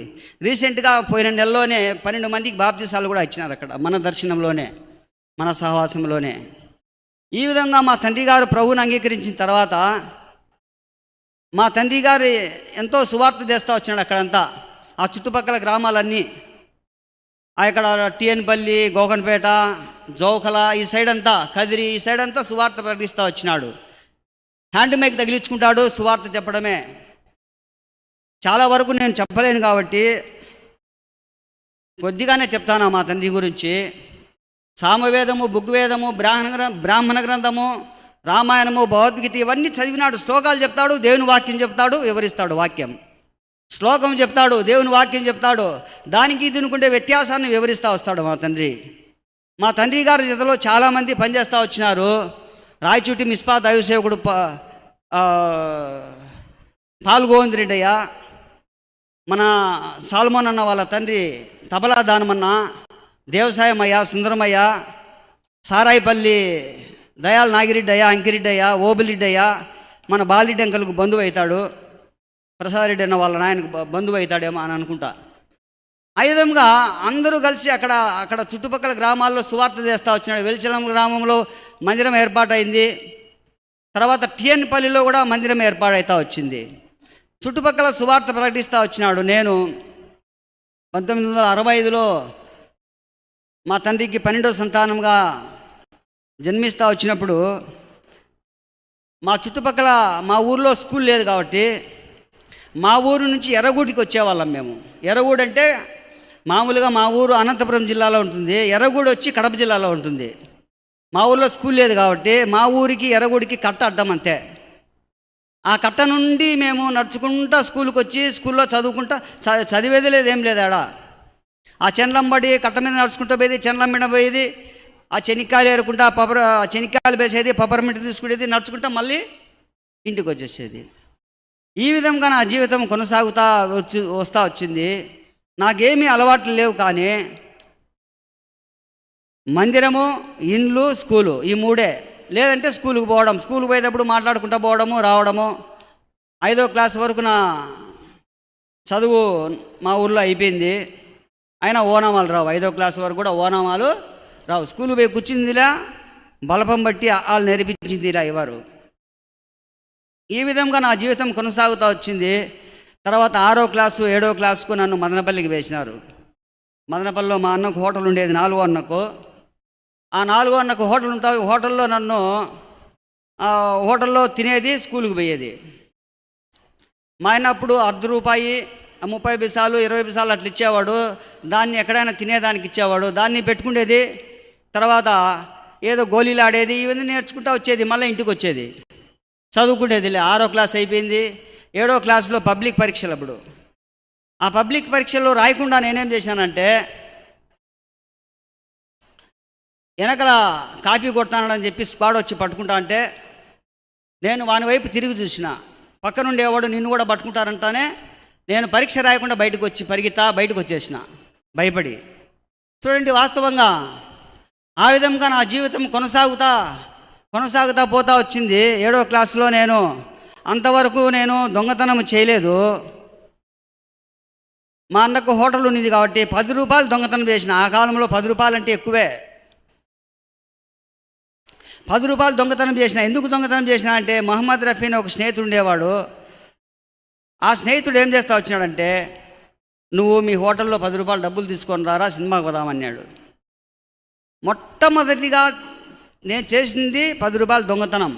[SPEAKER 3] రీసెంట్గా పోయిన నెలలోనే 12 మందికి బాప్తీసాలు కూడా ఇచ్చినారు అక్కడ, మన దర్శనంలోనే, మన సహవాసంలోనే. ఈ విధంగా మా తండ్రి గారు ప్రభువుని అంగీకరించిన తర్వాత మా తండ్రి గారు ఎంతో సువార్త చేస్తూ వచ్చినాడు అక్కడంతా, ఆ చుట్టుపక్కల గ్రామాలన్నీ. ఇక్కడ టిఎన్పల్లి, గోకన్పేట, జోకల, ఈ సైడ్ అంతా, కదిరి, ఈ సైడ్ అంతా సువార్త ప్రకటిస్తూ వచ్చినాడు. హ్యాండ్ మైక్ తగిలించుకుంటాడు, సువార్త చెప్పడమే. చాలా వరకు నేను చెప్పలేను కాబట్టి కొద్దిగానే చెప్తాను మా తండ్రి గురించి. సామవేదము, బుగ్వేదము, బ్రాహ్మణ గ్రంథము, రామాయణము, భగవద్గీత ఇవన్నీ చదివినాడు. శ్లోకాలు చెప్తాడు, దేవుని వాక్యం చెప్తాడు, వివరిస్తాడు. వాక్యం శ్లోకం చెప్తాడు, దేవుని వాక్యం చెప్తాడు. దానికి దీనికుండే వ్యత్యాసాన్ని వివరిస్తూ వస్తాడు మా తండ్రి. మా తండ్రి గారి జతలో చాలామంది పనిచేస్తూ వచ్చినారు. రాయచూటి మిస్పా దైవ సేవకుడు పాల్గోవింద్ రెడ్డయ్య, మన సాల్మోన్ అన్న వాళ్ళ తండ్రి తబలా దానమన్న, దేవసాయమయ్య, సుందరమయ్య, సారాయిపల్లి దయాల్ నాగిరెడ్డయ్య, అంకిరెడ్డయ్య, ఓబిలిడ్డయ్య, మన బాలిరెడ్డి అంకల్కు బంధువు అవుతాడు. ప్రసాదరెడ్డి అన్న వాళ్ళ నాయనకు బంధువు అవుతాడేమో అని అనుకుంటా. ఆ విధంగా అందరూ కలిసి అక్కడ చుట్టుపక్కల గ్రామాల్లో సువార్త చేస్తూ వచ్చినాడు. వెలిచలం గ్రామంలో మందిరం ఏర్పాటైంది. తర్వాత టిఎన్పల్లిలో కూడా మందిరం ఏర్పాటవుతూ వచ్చింది. చుట్టుపక్కల సువార్త ప్రకటిస్తూ వచ్చినాడు. నేను 1965లో మా తండ్రికి 12వ సంతానంగా జన్మిస్తూ వచ్చినప్పుడు మా చుట్టుపక్కల మా ఊర్లో స్కూల్ లేదు కాబట్టి మా ఊరు నుంచి ఎర్రగూడికి వచ్చేవాళ్ళం మేము. ఎర్రగూడు అంటే మామూలుగా మా ఊరు అనంతపురం జిల్లాలో ఉంటుంది, ఎర్రగూడు వచ్చి కడప జిల్లాలో ఉంటుంది. మా ఊర్లో స్కూల్ లేదు కాబట్టి మా ఊరికి ఎర్రగూడికి కట్ట అడ్డం అంతే. ఆ కట్ట నుండి మేము నడుచుకుంటా స్కూల్కి వచ్చి స్కూల్లో చదువుకుంటా, చదివేది లేదు, ఏం లేదు ఆడ. ఆ చెన్లంబడి కట్ట మీద నడుచుకుంటూ పోయేది, చెన్లం మీద పోయేది, ఆ చెనిక్కాయలు ఏరుకుంటా చెనిక్కాయలు వేసేది, పపర్మింట్ తీసుకునేది, నడుచుకుంటా మళ్ళీ ఇంటికి వచ్చేసేది. ఈ విధంగా నా జీవితం కొనసాగుతూ వస్తూ వచ్చింది. నాకేమీ అలవాట్లు లేవు, కానీ మందిరము, ఇండ్లు, స్కూలు, ఈ 3. లేదంటే స్కూల్కి పోవడం, స్కూల్కి పోయేటప్పుడు మాట్లాడుకుంటూ పోవడము, రావడము. 5వ క్లాస్ వరకు నా చదువు మా ఊళ్ళో అయిపోయింది. అయినా ఓనామాలు రావు. 5వ క్లాస్ వరకు కూడా ఓనామాలు రావు. స్కూల్కి పోయి కూర్చుందిలా, బలపం బట్టి వాళ్ళు నేర్పించిందిలా ఇవ్వరు. ఈ విధంగా నా జీవితం కొనసాగుతూ వచ్చింది. తర్వాత 6వ క్లాసు 7వ క్లాసుకు నన్ను మదనపల్లికి వేసినారు. మదనపల్లిలో మా అన్నకు హోటల్ ఉండేది, 4వ అన్నకు. ఆ 4వ అన్నకు హోటల్ ఉంటాయి. హోటల్లో నన్ను హోటల్లో తినేది, స్కూల్కి పోయేది. మా ఆయన అప్పుడు ₹1 30 పైసలు 20 పైసలు అట్లా ఇచ్చేవాడు. దాన్ని ఎక్కడైనా తినేదానికి ఇచ్చేవాడు. దాన్ని పెట్టుకునేది. తర్వాత ఏదో గోళీలు ఆడేది, ఇవన్నీ నేర్చుకుంటూ వచ్చేది. మళ్ళీ ఇంటికి వచ్చేది, చదువుకునేది. 6వ క్లాస్ అయిపోయింది. 7వ క్లాసులో పబ్లిక్ పరీక్షలు. అప్పుడు ఆ పబ్లిక్ పరీక్షల్లో రాయకుండా నేనేం చేశానంటే, వెనకల కాపీ కొడతానని చెప్పి స్క్వాడ్ వచ్చి పట్టుకుంటా అంటే నేను వాని వైపు తిరిగి చూసిన. పక్కనుండేవాడు నిన్ను కూడా పట్టుకుంటారంటానే నేను పరీక్ష రాయకుండా బయటకు వచ్చేసిన భయపడి. చూడండి, వాస్తవంగా ఆ విధంగా నా జీవితం కొనసాగుతా పోతా వచ్చింది. 7వ క్లాసులో నేను అంతవరకు నేను దొంగతనం చేయలేదు. మా అన్నకు హోటల్ ఉన్నది కాబట్టి ₹10 దొంగతనం చేసిన. ఆ కాలంలో ₹10 అంటే ఎక్కువే. రూపాయలు దొంగతనం చేసిన. ఎందుకు దొంగతనం చేసిన అంటే మహమ్మద్ రఫీ అని ఒక స్నేహితుడు ఉండేవాడు. ఆ స్నేహితుడు ఏం చేస్తా వచ్చినాడంటే, నువ్వు మీ హోటల్లో 10 రూపాయలు డబ్బులు తీసుకొని రారా, సినిమాకి పోదామన్నాడు. మొట్టమొదటిగా నేను చేసింది 10 రూపాయలు దొంగతనం.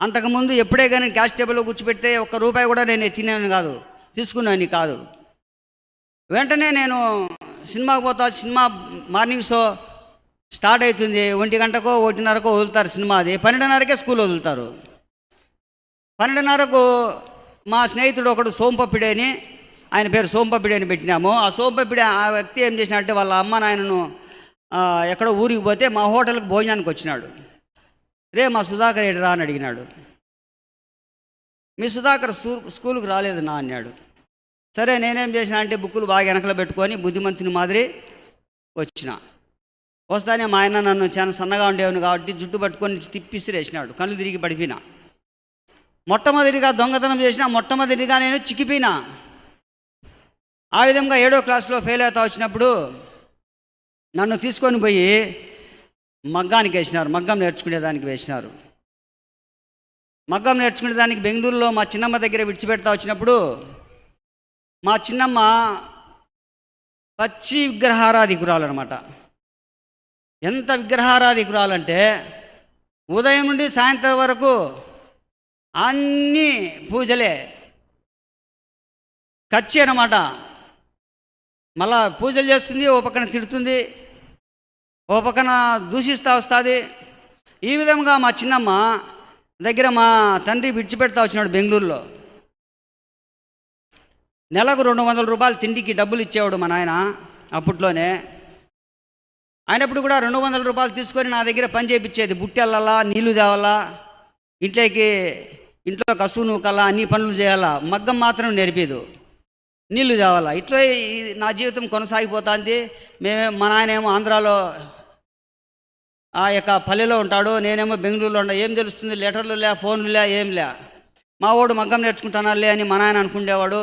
[SPEAKER 3] అంతకుముందు ఎప్పుడే కానీ క్యాష్ టేబుల్లో కూర్చోబెడితే ₹1 కూడా నేను తినేవాని కాదు, తీసుకున్నాను కాదు. వెంటనే నేను సినిమాకి పోతా. సినిమా మార్నింగ్ షో స్టార్ట్ అవుతుంది. 1 గంటకో 1:30కో వదులుతారు సినిమా. అది 12:30కే స్కూల్ వదులుతారు. 12:30కు మా స్నేహితుడు ఒకడు సోంపప్పిడి అని, ఆయన పేరు సోంపప్పిడి అని పెట్టినాము. ఆ సోంపప్పిడి ఆ వ్యక్తి ఏం చేసినట్టే వాళ్ళ అమ్మ నాయనను ఎక్కడో ఊరికి పోతే మా హోటల్కి భోజనానికి వచ్చినాడు. రే మా సుధాకర్ ఏడురా అని అడిగినాడు. మీ సుధాకర్ స్కూల్కి రాలేదు నా అన్నాడు. సరే నేనేం చేసిన అంటే బుక్కులు బాగా వెనకలో పెట్టుకొని బుద్ధిమంతుని మాదిరి వచ్చిన. వస్తానే మా ఆయన నన్ను చాలా సన్నగా ఉండేవాను కాబట్టి జుట్టు పట్టుకొని తిప్పిసిరేసినాడు. కళ్ళు తిరిగి పడిపోయినా. మొట్టమొదటిగా దొంగతనం చేసిన, మొట్టమొదటిగా నేను చిక్కిపోయినా. ఆ విధంగా 7వ క్లాస్లో ఫెయిల్ అవుతా వచ్చినప్పుడు నన్ను తీసుకొని పోయి మగ్గానికి వేసినారు. మగ్గం నేర్చుకునేదానికి వేసినారు. మగ్గం నేర్చుకునేదానికి బెంగళూరులో మా చిన్నమ్మ దగ్గర విడిచిపెడతా వచ్చినప్పుడు మా చిన్నమ్మ పచ్చి విగ్రహారాధికురాలన్నమాట. ఎంత విగ్రహారాధికురాలంటే ఉదయం నుండి సాయంత్రం వరకు అన్నీ పూజలే, ఖర్చు అన్నమాట. మళ్ళా పూజలు చేస్తుంది, ఓ పక్కన తిడుతుంది, ఓ పక్కన దూషిస్తూ వస్తుంది. ఈ విధంగా మా చిన్నమ్మ దగ్గర మా తండ్రి విడిచిపెడతా వచ్చినాడు బెంగళూరులో. నెలకు ₹200 తిండికి డబ్బులు ఇచ్చేవాడు మా నాయన అప్పట్లోనే. అయినప్పుడు కూడా ₹200 తీసుకొని నా దగ్గర పని చేయించేది. బుట్టెళ్ళాలా, నీళ్లు తేవాలా, ఇంట్లో కసువు నూకల్లా, అన్ని పనులు చేయాలా. మగ్గం మాత్రం నేర్పేదు, నీళ్లు తేవాలా. ఇట్లా నా జీవితం కొనసాగిపోతుంది. మా నాయనేమో ఆంధ్రాలో ఆ యొక్క పల్లెలో ఉంటాడు, నేనేమో బెంగళూరులో ఉంటా. ఏం తెలుస్తుంది, లెటర్లు లే, ఫోన్లు లే, ఏం లే. మా వాడు మగ్గం నేర్చుకుంటానాలే అని మా నాయన అనుకుండేవాడు.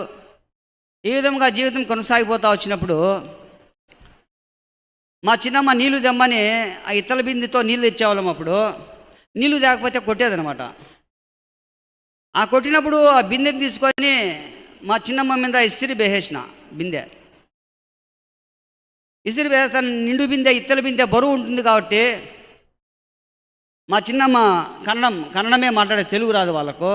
[SPEAKER 3] ఈ విధంగా జీవితం కొనసాగిపోతా వచ్చినప్పుడు మా చిన్నమ్మ నీళ్లు తెమ్మని ఆ ఇత్తల బిందెతో నీళ్ళు తెచ్చేవాళ్ళం. అప్పుడు నీళ్లు తేకపోతే కొట్టేదనమాట. ఆ కొట్టినప్పుడు ఆ బిందెని తీసుకొని మా చిన్నమ్మ మీద ఇస్త్రీ వేసేసిన. బిందె ఇస్త్రీ వేసేస్తాను. నిండు బిందె, ఇత్తల బిందె బరువు ఉంటుంది కాబట్టి మా చిన్నమ్మ కన్నడమే మాట్లాడే, తెలుగు రాదు వాళ్ళకు.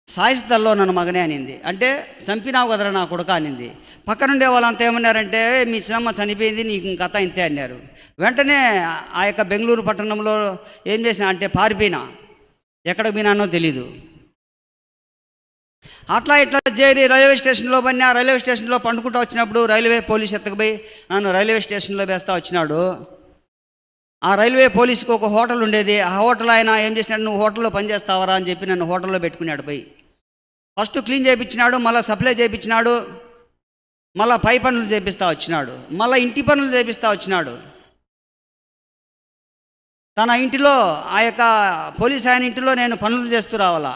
[SPEAKER 3] సాయిస్తల్లో నన్ను మగనే అనింది. అంటే చంపినావు కదరా నా కొడుక అనింది. పక్కనుండే వాళ్ళంతా ఏమన్నారంటే, మీ చిన్నమ్మ చనిపోయింది, నీకు కథ ఇంతే అన్నారు. వెంటనే ఆ యొక్క బెంగళూరు పట్టణంలో ఏం చేసినా అంటే పారిపోయినా. ఎక్కడికి పోయినానో తెలీదు. అట్లా ఇట్లా చేరి రైల్వే స్టేషన్లో పడినా. రైల్వే స్టేషన్లో పండుకుంటూ వచ్చినప్పుడు రైల్వే పోలీస్ ఎత్తకపోయి నన్ను రైల్వే స్టేషన్లో వేస్తా వచ్చినాడు. ఆ రైల్వే పోలీసుకి ఒక హోటల్ ఉండేది. ఆ హోటల్ ఆయన ఏం చేసినాడు, నువ్వు హోటల్లో పనిచేస్తావరా అని చెప్పి నన్ను హోటల్లో పెట్టుకున్నాడు. పోయి ఫస్ట్ క్లీన్ చేయించినాడు, మళ్ళీ సప్లై చేయించినాడు, మళ్ళీ పై పనులు చేపిస్తూ వచ్చినాడు, మళ్ళీ ఇంటి పనులు చేపిస్తూ వచ్చినాడు. తన ఇంటిలో ఆ యొక్క పోలీస్ ఆయన ఇంటిలో నేను పనులు చేస్తూ రావాలా.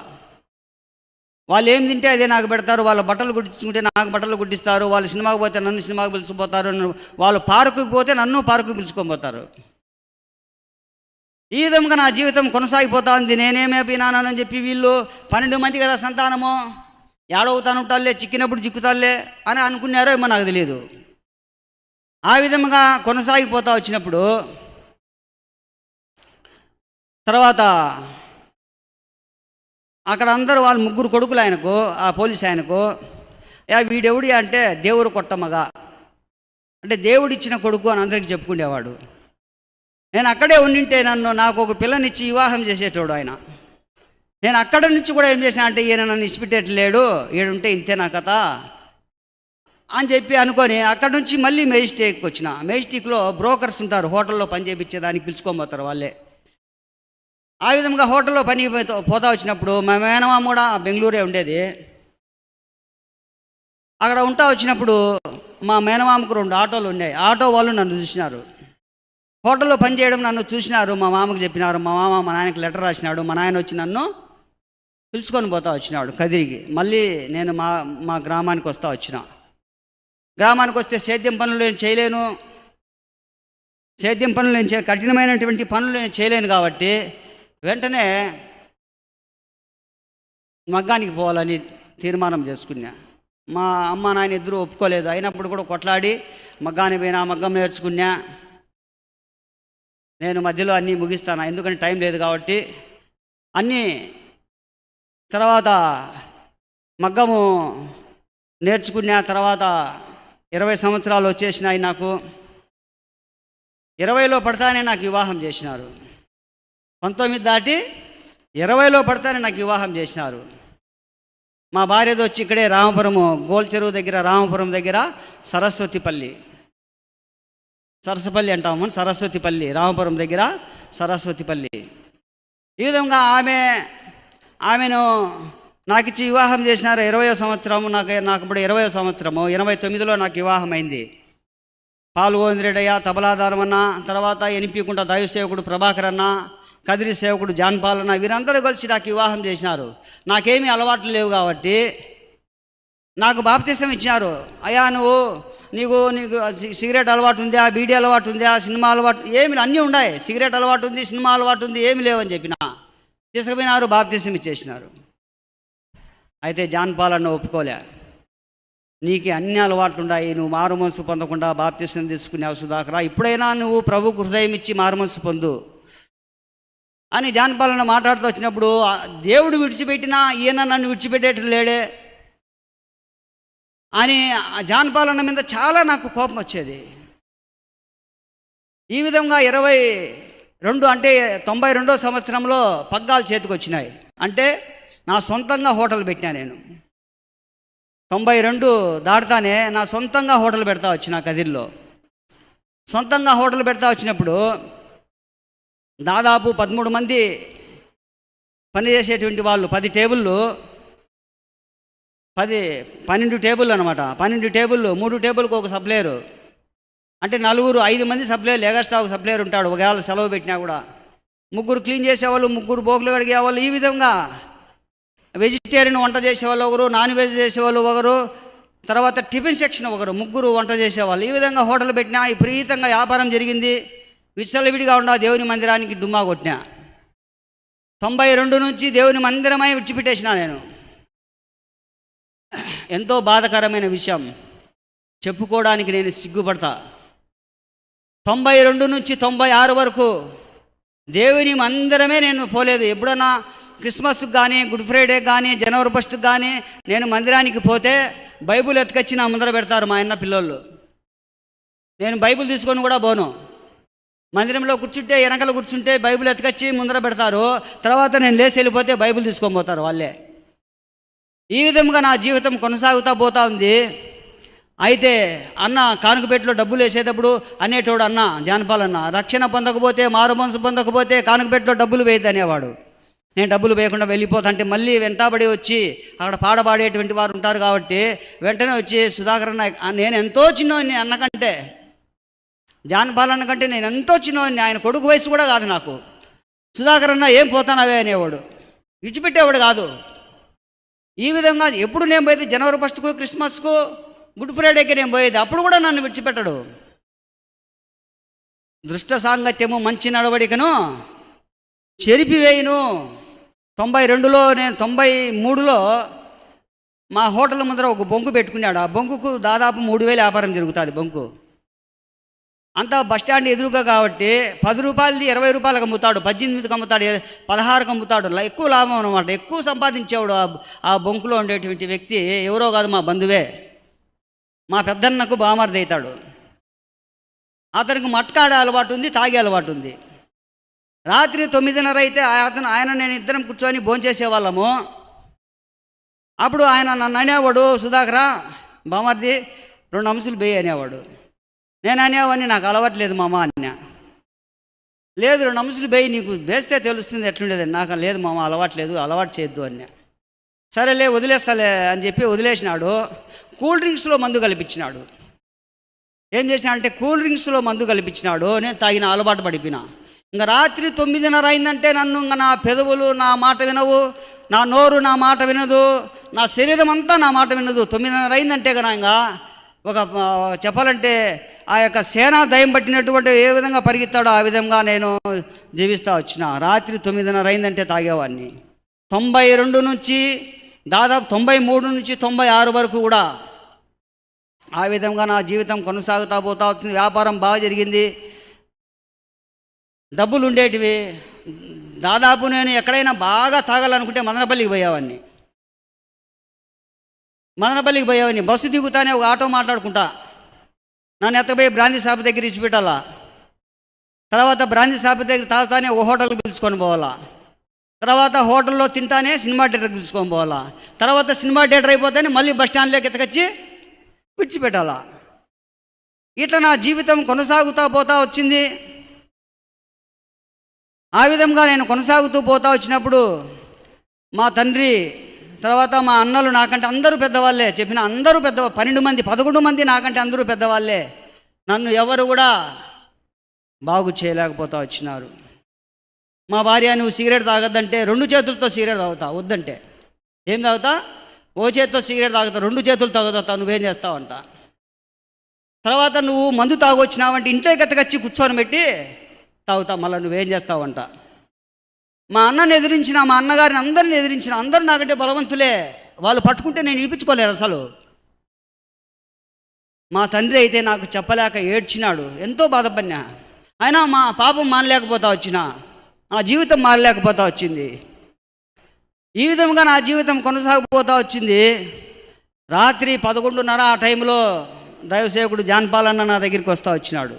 [SPEAKER 3] వాళ్ళు ఏం తింటే అదే నాకు పెడతారు. వాళ్ళ బట్టలు కుట్టించుకుంటే నాకు బట్టలు కుట్టిస్తారు. వాళ్ళు సినిమాకి పోతే నన్ను సినిమాకి పిలుచుకుపోతారు. వాళ్ళు పార్కుకి పోతే నన్ను పార్కుకి పిలుచుకొని పోతారు. ఈ విధంగా నా జీవితం కొనసాగిపోతా ఉంది. నేనేమైపోయినానని చెప్పి వీళ్ళు 12 మంది కదా సంతానము, ఏడవుతానుంటాలే, చిక్కినప్పుడు చిక్కుతాలే అని అనుకున్నారో ఏమో నాకు తెలియదు. ఆ విధంగా కొనసాగిపోతా వచ్చినప్పుడు తర్వాత అక్కడ అందరూ వాళ్ళు 3 కొడుకులు ఆయనకు, ఆ పోలీస్ ఆయనకు. వీడెవడి అంటే దేవుడు కొట్టమగా, అంటే దేవుడిచ్చిన కొడుకు అని అందరికీ చెప్పుకునేవాడు. నేను అక్కడే ఉండింటే నాకు ఒక పిల్లనిచ్చి వివాహం చేసేటోడు ఆయన. నేను అక్కడ నుంచి కూడా ఏం చేసినా అంటే, ఈయన నన్ను ఇచ్చిపెట్టేట్లేడు, ఈడుంటే ఇంతే నా కథ అని చెప్పి అనుకొని అక్కడ నుంచి మళ్ళీ మెజిస్ట్రేట్కి వచ్చిన. మెజిస్ట్రేట్లో బ్రోకర్స్ ఉంటారు, హోటల్లో పని చేయించేదానికి పిలుచుకోబోతారు వాళ్ళే. ఆ విధంగా హోటల్లో పని పోతా వచ్చినప్పుడు మా మేనమామ కూడా బెంగళూరే ఉండేది. అక్కడ ఉంటా వచ్చినప్పుడు మా మేనమామకు 2 ఆటోలు ఉన్నాయి. ఆటో వాళ్ళు నన్ను చూసినారు. హోటల్లో పని చేయడం నన్ను చూసినారు. మా మామకు చెప్పినారు. మా మామ మా నాయనకి లెటర్ రాసినాడు. మా నాయన వచ్చి నన్ను పిలుచుకొని పోతా వచ్చినాడు కదిరికి. మళ్ళీ నేను మా గ్రామానికి వస్తా వచ్చిన. గ్రామానికి వస్తే సేద్యం పనులు నేను చేయలేను. సేద్యం పనులు నేను కఠినమైనటువంటి పనులు నేను చేయలేను కాబట్టి వెంటనే మగ్గానికి పోవాలని తీర్మానం చేసుకున్నా. మా అమ్మ నాయన ఇద్దరు ఒప్పుకోలేదు. అయినప్పుడు కూడా కొట్లాడి మగ్గానికి పోయినా, మగ్గం నేర్చుకున్నా. నేను మధ్యలో అన్నీ ముగిస్తాను, ఎందుకంటే టైం లేదు కాబట్టి. అన్నీ తర్వాత మగ్గము నేర్చుకున్న తర్వాత 20 సంవత్సరాలు వచ్చేసినాయి నాకు. 20లో పడతానే నాకు వివాహం చేసినారు. 19 దాటి 20లో పడతానే నాకు వివాహం చేసినారు. మా భార్యది వచ్చి ఇక్కడే రామపురము, గోల్ చెరువు దగ్గర, రామపురం దగ్గర సరస్వతిపల్లి అంటాము, సరస్వతిపల్లి, రామపురం దగ్గర సరస్వతిపల్లి. ఈ విధంగా ఆమెను నాకు ఇచ్చి వివాహం చేసినారు. 20వ సంవత్సరము, నాకు ఇప్పుడు 20వ సంవత్సరము. 89లో నాకు వివాహం అయింది. పాల్గొందిరెడ్డయ్య, తబలాదారమన్న, తర్వాత ఎనిపికుంట దైవ సేవకుడు ప్రభాకర్ అన్న, కదిరి సేవకుడు జాన్పాల్ అన్న, వీరందరూ కలిసి నాకు వివాహం చేసినారు. నాకేమీ అలవాట్లు లేవు కాబట్టి నాకు బాప్తిసం ఇచ్చినారు. అయ్యా నీకు సిగరెట్ అలవాటు ఉందా, బీడీ అలవాటు ఉందా, సినిమా అలవాటు, ఏమి అన్నీ ఉన్నాయి. సిగరెట్ అలవాటు ఉంది, సినిమా అలవాటు ఉంది, ఏమి లేవని చెప్పిన తీసుకుపోయినారు, బాప్తిసం ఇచ్చేసినారు. అయితే జాన్పాల్ అన్న ఒప్పుకోలే. నీకు అన్ని అలవాట్లు ఉన్నాయి, నువ్వు మారుమనసు పొందకుండా బాప్తిసం తీసుకునేవు సుధాకరా, ఇప్పుడైనా నువ్వు ప్రభుకు హృదయం ఇచ్చి మారుమనసు పొందు అని జాన్పాల్ అన్న మాట్లాడుతూ వచ్చినప్పుడు, దేవుడు విడిచిపెట్టినా ఈయన నన్ను విడిచిపెట్టేట్లు లేడే అని జాన్పాల్ అన్న మీద చాలా నాకు కోపం వచ్చేది. ఈ విధంగా 22 అంటే 92వ సంవత్సరంలో పగ్గాలు చేతికి వచ్చినాయి. అంటే నా సొంతంగా హోటల్ పెట్టినా. నేను 92 దాటుతానే నా సొంతంగా హోటల్ పెడతా వచ్చిన కదిరిలో. సొంతంగా హోటల్ పెడతా వచ్చినప్పుడు దాదాపు 13 మంది పనిచేసేటువంటి వాళ్ళు, 10 టేబుళ్ళు, 12 టేబుల్ అనమాట. 12 టేబుళ్ళు, 3 టేబుల్కి ఒక సప్లయరు. అంటే 5 మంది సప్లయర్లు, ఎగస్ట్రాకు సప్లయర్ ఉంటాడు ఒకవేళ సెలవు పెట్టినా కూడా. 3 క్లీన్ చేసేవాళ్ళు, 3 బోకులు కడిగేవాళ్ళు. ఈ విధంగా వెజిటేరియన్ వంట చేసేవాళ్ళు ఒకరు, నాన్ వెజ్ చేసేవాళ్ళు ఒకరు, తర్వాత టిఫిన్ సెక్షన్ ఒకరు, 3 వంట చేసేవాళ్ళు. ఈ విధంగా హోటల్ పెట్టినా. విపరీతంగా వ్యాపారం జరిగింది. విచ్చలవిడిగా ఉండా దేవుని మందిరానికి డుమ్మా కొట్టినా. 92 నుంచి దేవుని మందిరమై విడిచిపెట్టేసిన నేను. ఎంతో బాధాకరమైన విషయం, చెప్పుకోవడానికి నేను సిగ్గుపడతా. 92 నుంచి 96 వరకు దేవుని మందిరమే నేను పోలేదు. ఎప్పుడన్నా క్రిస్మస్కి కానీ, గుడ్ ఫ్రైడే కానీ, జనవరి 1కి కానీ నేను మందిరానికి పోతే బైబుల్ ఎత్తుకొచ్చి నా ముందర పెడతారు మా అన్న పిల్లోళ్ళు. నేను బైబుల్ తీసుకొని కూడా పోను. మందిరంలో కూర్చుంటే, వెనకలు కూర్చుంటే బైబుల్ ఎత్తుకొచ్చి ముందర పెడతారు. తర్వాత నేను లేచి వెళ్ళిపోతే బైబుల్ తీసుకొని పోతారు వాళ్ళే. ఈ విధంగా నా జీవితం కొనసాగుతూ పోతా ఉంది. అయితే అన్న కానుకపేటలో డబ్బులు వేసేటప్పుడు అనేటోడు, అన్న జాన్పాల్ అన్న, రక్షణ పొందకపోతే, మారుమనసు పొందకపోతే కానుకపేటలో డబ్బులు వేయద్దు అనేవాడు. నేను డబ్బులు వేయకుండా వెళ్ళిపోతాంటే మళ్ళీ వెంటాబడి వచ్చి అక్కడ పాడబాడేటువంటి వారు ఉంటారు కాబట్టి వెంటనే వచ్చి, సుధాకర్ అన్న, నేను ఎంతో చిన్నవాడిని అన్నకంటే, జాన్పాల్ అన్న కంటే నేను ఎంతో చిన్నవాడిని, ఆయన కొడుకు వయసు కూడా కాదు నాకు. సుధాకర్ అన్న ఏం పోతానవే అనేవాడు, విడిచిపెట్టేవాడు కాదు. ఈ విధంగా ఎప్పుడు నేను పోయేది జనవరి 1కు, క్రిస్మస్కు, గుడ్ ఫ్రైడేకి నేను పోయేది. అప్పుడు కూడా నన్ను విడిచిపెట్టడు. దుష్ట సాంగత్యము మంచి నడవడికను చెరిపివేయును. 92లో, నేను 93లో మా హోటల్ ముందర ఒక బొంకు పెట్టుకున్నాడు. ఆ బొంకుకు దాదాపు 3000 వ్యాపారం జరుగుతుంది. బొంకు అంతా బస్టాండ్ ఎదురుగా కాబట్టి 10 రూపాయలది 20 రూపాయలకు అమ్ముతాడు, 18కి అమ్ముతాడు, 16కి అమ్ముతాడు. ఎక్కువ లాభం అనమాట. ఎక్కువ సంపాదించేవాడు ఆ బొంకులో ఉండేటువంటి వ్యక్తి. ఎవరో కాదు, మా బంధువే, మా పెద్దన్నకు బామర్ది అవుతాడు. అతనికి మట్కాడే అలవాటు ఉంది, తాగే అలవాటు ఉంది. రాత్రి 9:30 అయితే ఆయన నేను ఇద్దరం కూర్చొని భోంచేసేవాళ్ళము. అప్పుడు ఆయన నన్ను అనేవాడు, సుధాకరా బామర్ది 2 అంశులు బేయి అనేవాడు. నేను అనేవాడిని, నాకు అలవాట్లేదు మామ అన్నా. లేదు 2 అంశులు బేయి, నీకు వేస్తే తెలుస్తుంది ఎట్లుండేది. నాకు లేదు మామ, అలవాట్లేదు, అలవాటు చేయొద్దు అన్నా. సరేలే వదిలేస్తాలే అని చెప్పి వదిలేసినాడు. కూల్ డ్రింక్స్లో మందు కల్పించినాడు. ఏం చేసినాడంటే కూల్ డ్రింక్స్లో మందు కల్పించినాడు. నేను తాగిన అలవాటు పడిపోయినా. ఇంకా రాత్రి 9:30 అయిందంటే నన్ను ఇంకా నా పెదవులు నా మాట వినవు, నా నోరు నా మాట వినదు, నా శరీరం అంతా నా మాట వినదు. 9:30 అయిందంటే కనుక ఇంకా ఒక చెప్పాలంటే ఆ యొక్క సేనా దయం పట్టినటువంటి ఏ విధంగా పరిగెత్తాడో ఆ విధంగా నేను జీవిస్తూ వచ్చిన. రాత్రి 9:30 అయిందంటే తాగేవాడిని. 92 నుంచి దాదాపు 93 నుంచి 96 వరకు కూడా ఆ విధంగా నా జీవితం కొనసాగుతూ పోతా వచ్చింది. వ్యాపారం బాగా జరిగింది, డబ్బులు ఉండేటివి. దాదాపు నేను ఎక్కడైనా బాగా తాగాలనుకుంటే మదనపల్లికి పోయేవాడిని. బస్సు దిగుతానే ఒక ఆటో మాట్లాడుకుంటా నన్ను ఎత్తపోయి బ్రాందీ షాప్ దగ్గర ఇచ్చిపెట్టాలా. తర్వాత బ్రాందీ షాప్ దగ్గర తాగుతానే ఓ హోటల్కి పిలుచుకొని పోవాలా. తర్వాత హోటల్లో తింటానే సినిమా థియేటర్కి పిలుచుకొని పోవాలా. తర్వాత సినిమా థియేటర్ అయిపోతేనే మళ్ళీ బస్ స్టాండ్లోకి ఎత్తకొచ్చి విడిచిపెట్టాలా. ఇట్లా నా జీవితం కొనసాగుతూ పోతా వచ్చింది. ఆ విధంగా నేను కొనసాగుతూ పోతా వచ్చినప్పుడు మా తండ్రి తర్వాత మా అన్నలు నాకంటే అందరూ పెద్దవాళ్ళే. చెప్పిన అందరూ 12 మంది 11 మంది నాకంటే అందరూ పెద్దవాళ్ళే. నన్ను ఎవరు కూడా బాగు చేయలేకపోతా వచ్చినారు. మా భార్య నువ్వు సిగరెట్ తాగొద్దంటే 2 చేతులతో సిగరెట్ తాగుతా, వద్దంటే ఏం తాగుతా, ఓ చేతితో సిగరెట్ తాగుతా, 2 చేతులు తాగుతా, నువ్వేం చేస్తావంట. తర్వాత నువ్వు మందు తాగొచ్చినావంటే ఇంట్లోకి ఎత్తకొచ్చి కూర్చొని పెట్టి తాగుతా, మళ్ళీ నువ్వేం చేస్తావంట. మా అన్నని ఎదిరించిన, మా అన్నగారిని అందరిని ఎదిరించిన, అందరూ నాకంటే బలవంతులే. వాళ్ళు పట్టుకుంటే నేను ఇడిపించుకోలేను అసలు. మా తండ్రి అయితే నాకు చెప్పలేక ఏడ్చినాడు, ఎంతో బాధపడినా. అయినా మా పాపం మానలేకపోతా వచ్చిన, నా జీవితం మారలేకపోతా వచ్చింది. ఈ విధంగా నా జీవితం కొనసాగిపోతూ వచ్చింది. రాత్రి 11:30 ఆ టైంలో దైవసేవకుడు జాన్పాలన్న నా దగ్గరికి వస్తూ వచ్చినాడు.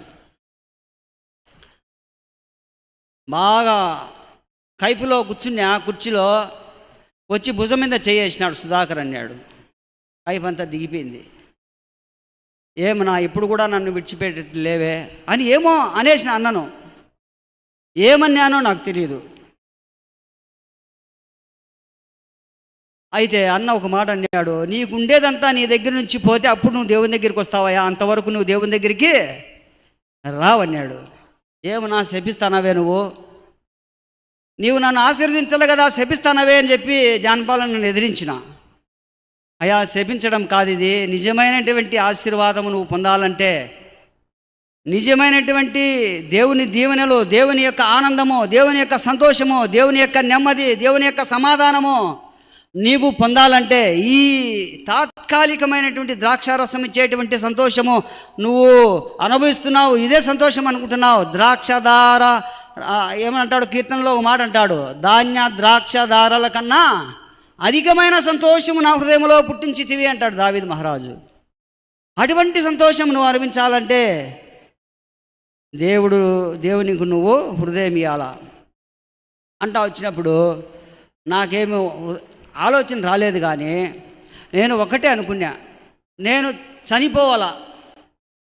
[SPEAKER 3] బాగా కైపులో కూర్చున్నా, కుర్చీలో వచ్చి భుజం మీద చేయేసినాడు. సుధాకర్ అన్నాడు. కైపు అంతా దిగిపోయింది. ఏమన్నా ఇప్పుడు కూడా నన్ను విడిచిపెట్టేట్టు లేవే అని ఏమో అనేసిన అన్నను. ఏమన్నానో నాకు తెలియదు. అయితే అన్న ఒక మాట అన్నాడు, నీకుండేదంతా నీ దగ్గర నుంచి పోతే అప్పుడు నువ్వు దేవుని దగ్గరికి వస్తావయ్యా, అంతవరకు నువ్వు దేవుని దగ్గరికి రావన్నాడు. ఏమన్నా శపిస్తానవే నీవు నన్ను ఆశీర్వదించాలి కదా, శపిస్తానవే అని చెప్పి జానపాలను నన్ను ఎదిరించిన. అయ్యా శపించడం కాదు ఇది, నిజమైనటువంటి ఆశీర్వాదము నువ్వు పొందాలంటే, నిజమైనటువంటి దేవుని దీవెనలు, దేవుని యొక్క ఆనందము, దేవుని యొక్క సంతోషము, దేవుని యొక్క నెమ్మది, దేవుని యొక్క సమాధానము నీవు పొందాలంటే ఈ తాత్కాలికమైనటువంటి ద్రాక్షారసం ఇచ్చేటువంటి సంతోషము నువ్వు అనుభవిస్తున్నావు, ఇదే సంతోషం అనుకుంటున్నావు. ద్రాక్షధార ఏమంటాడు కీర్తనలో ఒక మాట అంటాడు, ధాన్య ద్రాక్షధారల కన్నా అధికమైన సంతోషము నా హృదయంలో పుట్టించితివి అంటాడు దావీదు మహారాజు. అటువంటి సంతోషం నువ్వు అనుభవించాలంటే దేవునికి నువ్వు హృదయం ఇవ్వాలా అంటా వచ్చినప్పుడు నాకేమీ ఆలోచన రాలేదు. కానీ నేను ఒకటే అనుకున్నా, నేను చనిపోవాలా,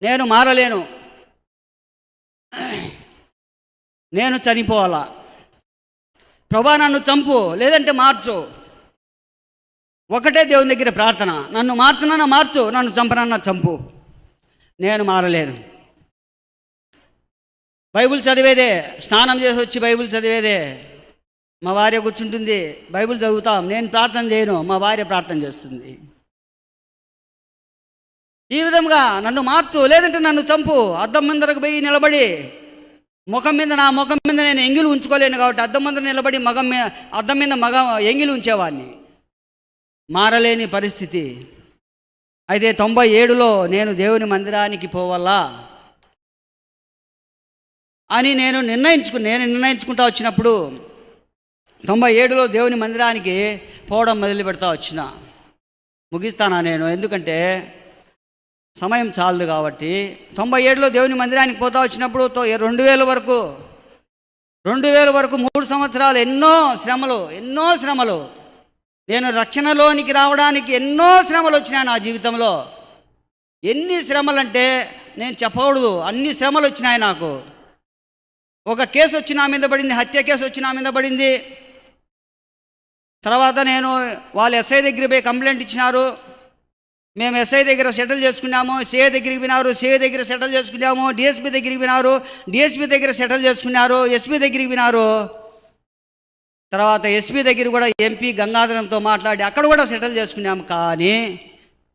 [SPEAKER 3] నేను మారలేను, నేను చనిపోవాలా. ప్రభా నన్ను చంపు, లేదంటే మార్చు. ఒకటే దేవుని దగ్గర ప్రార్థన, నన్ను మార్చునన్నా మార్చు, నన్ను చంపనన్నా చంపు, నేను మారలేను. బైబిల్ చదివేదే, స్నానం చేసి వచ్చి బైబిల్ చదివేదే. మా భార్య కూర్చుంటుంది, బైబిల్ చదువుతాం, నేను ప్రార్థన చేయను, మా భార్య ప్రార్థన చేస్తుంది. ఈ విధంగా నన్ను మార్చు, లేదంటే నన్ను చంపు. అద్దం ముందరకు పోయి నిలబడి నా ముఖం మీద నేను ఎంగిలి ఉంచుకోలేను కాబట్టి అద్దం ముందర నిలబడి అద్దం మీద ఎంగిలి ఉంచేవాడిని. మారలేని పరిస్థితి. అయితే 97లో నేను దేవుని మందిరానికి పోవాలా అని నేను నిర్ణయించుకుంటా వచ్చినప్పుడు 97లో దేవుని మందిరానికి పోవడం మొదలు పెడతా వచ్చిన. ముగిస్తానా నేను, ఎందుకంటే సమయం చాలదు కాబట్టి. 97లో దేవుని మందిరానికి పోతా వచ్చినప్పుడు 2000 వరకు 3 సంవత్సరాలు ఎన్నో శ్రమలు. నేను రక్షణలోనికి రావడానికి ఎన్నో శ్రమలు వచ్చినాయి నా జీవితంలో. ఎన్ని శ్రమలంటే నేను చెప్పకూడదు, అన్ని శ్రమలు వచ్చినాయి నాకు. ఒక కేసు వచ్చి నా మీద పడింది, హత్య కేసు వచ్చి నా మీద పడింది. తర్వాత నేను వాళ్ళు ఎస్ఐ దగ్గర పోయి కంప్లైంట్ ఇచ్చినారు. మేము ఎస్ఐ దగ్గర సెటిల్ చేసుకున్నాము, సిఐ దగ్గరికి వినారు, సిఐ దగ్గర సెటిల్ చేసుకున్నాము, డిఎస్పీ దగ్గరికి వినారు, డిఎస్పీ దగ్గర సెటిల్ చేసుకున్నారు, ఎస్పీ దగ్గరికి వినారు. తర్వాత ఎస్పీ దగ్గర కూడా ఎంపీ గంగాధరంతో మాట్లాడి అక్కడ కూడా సెటిల్ చేసుకున్నాము. కానీ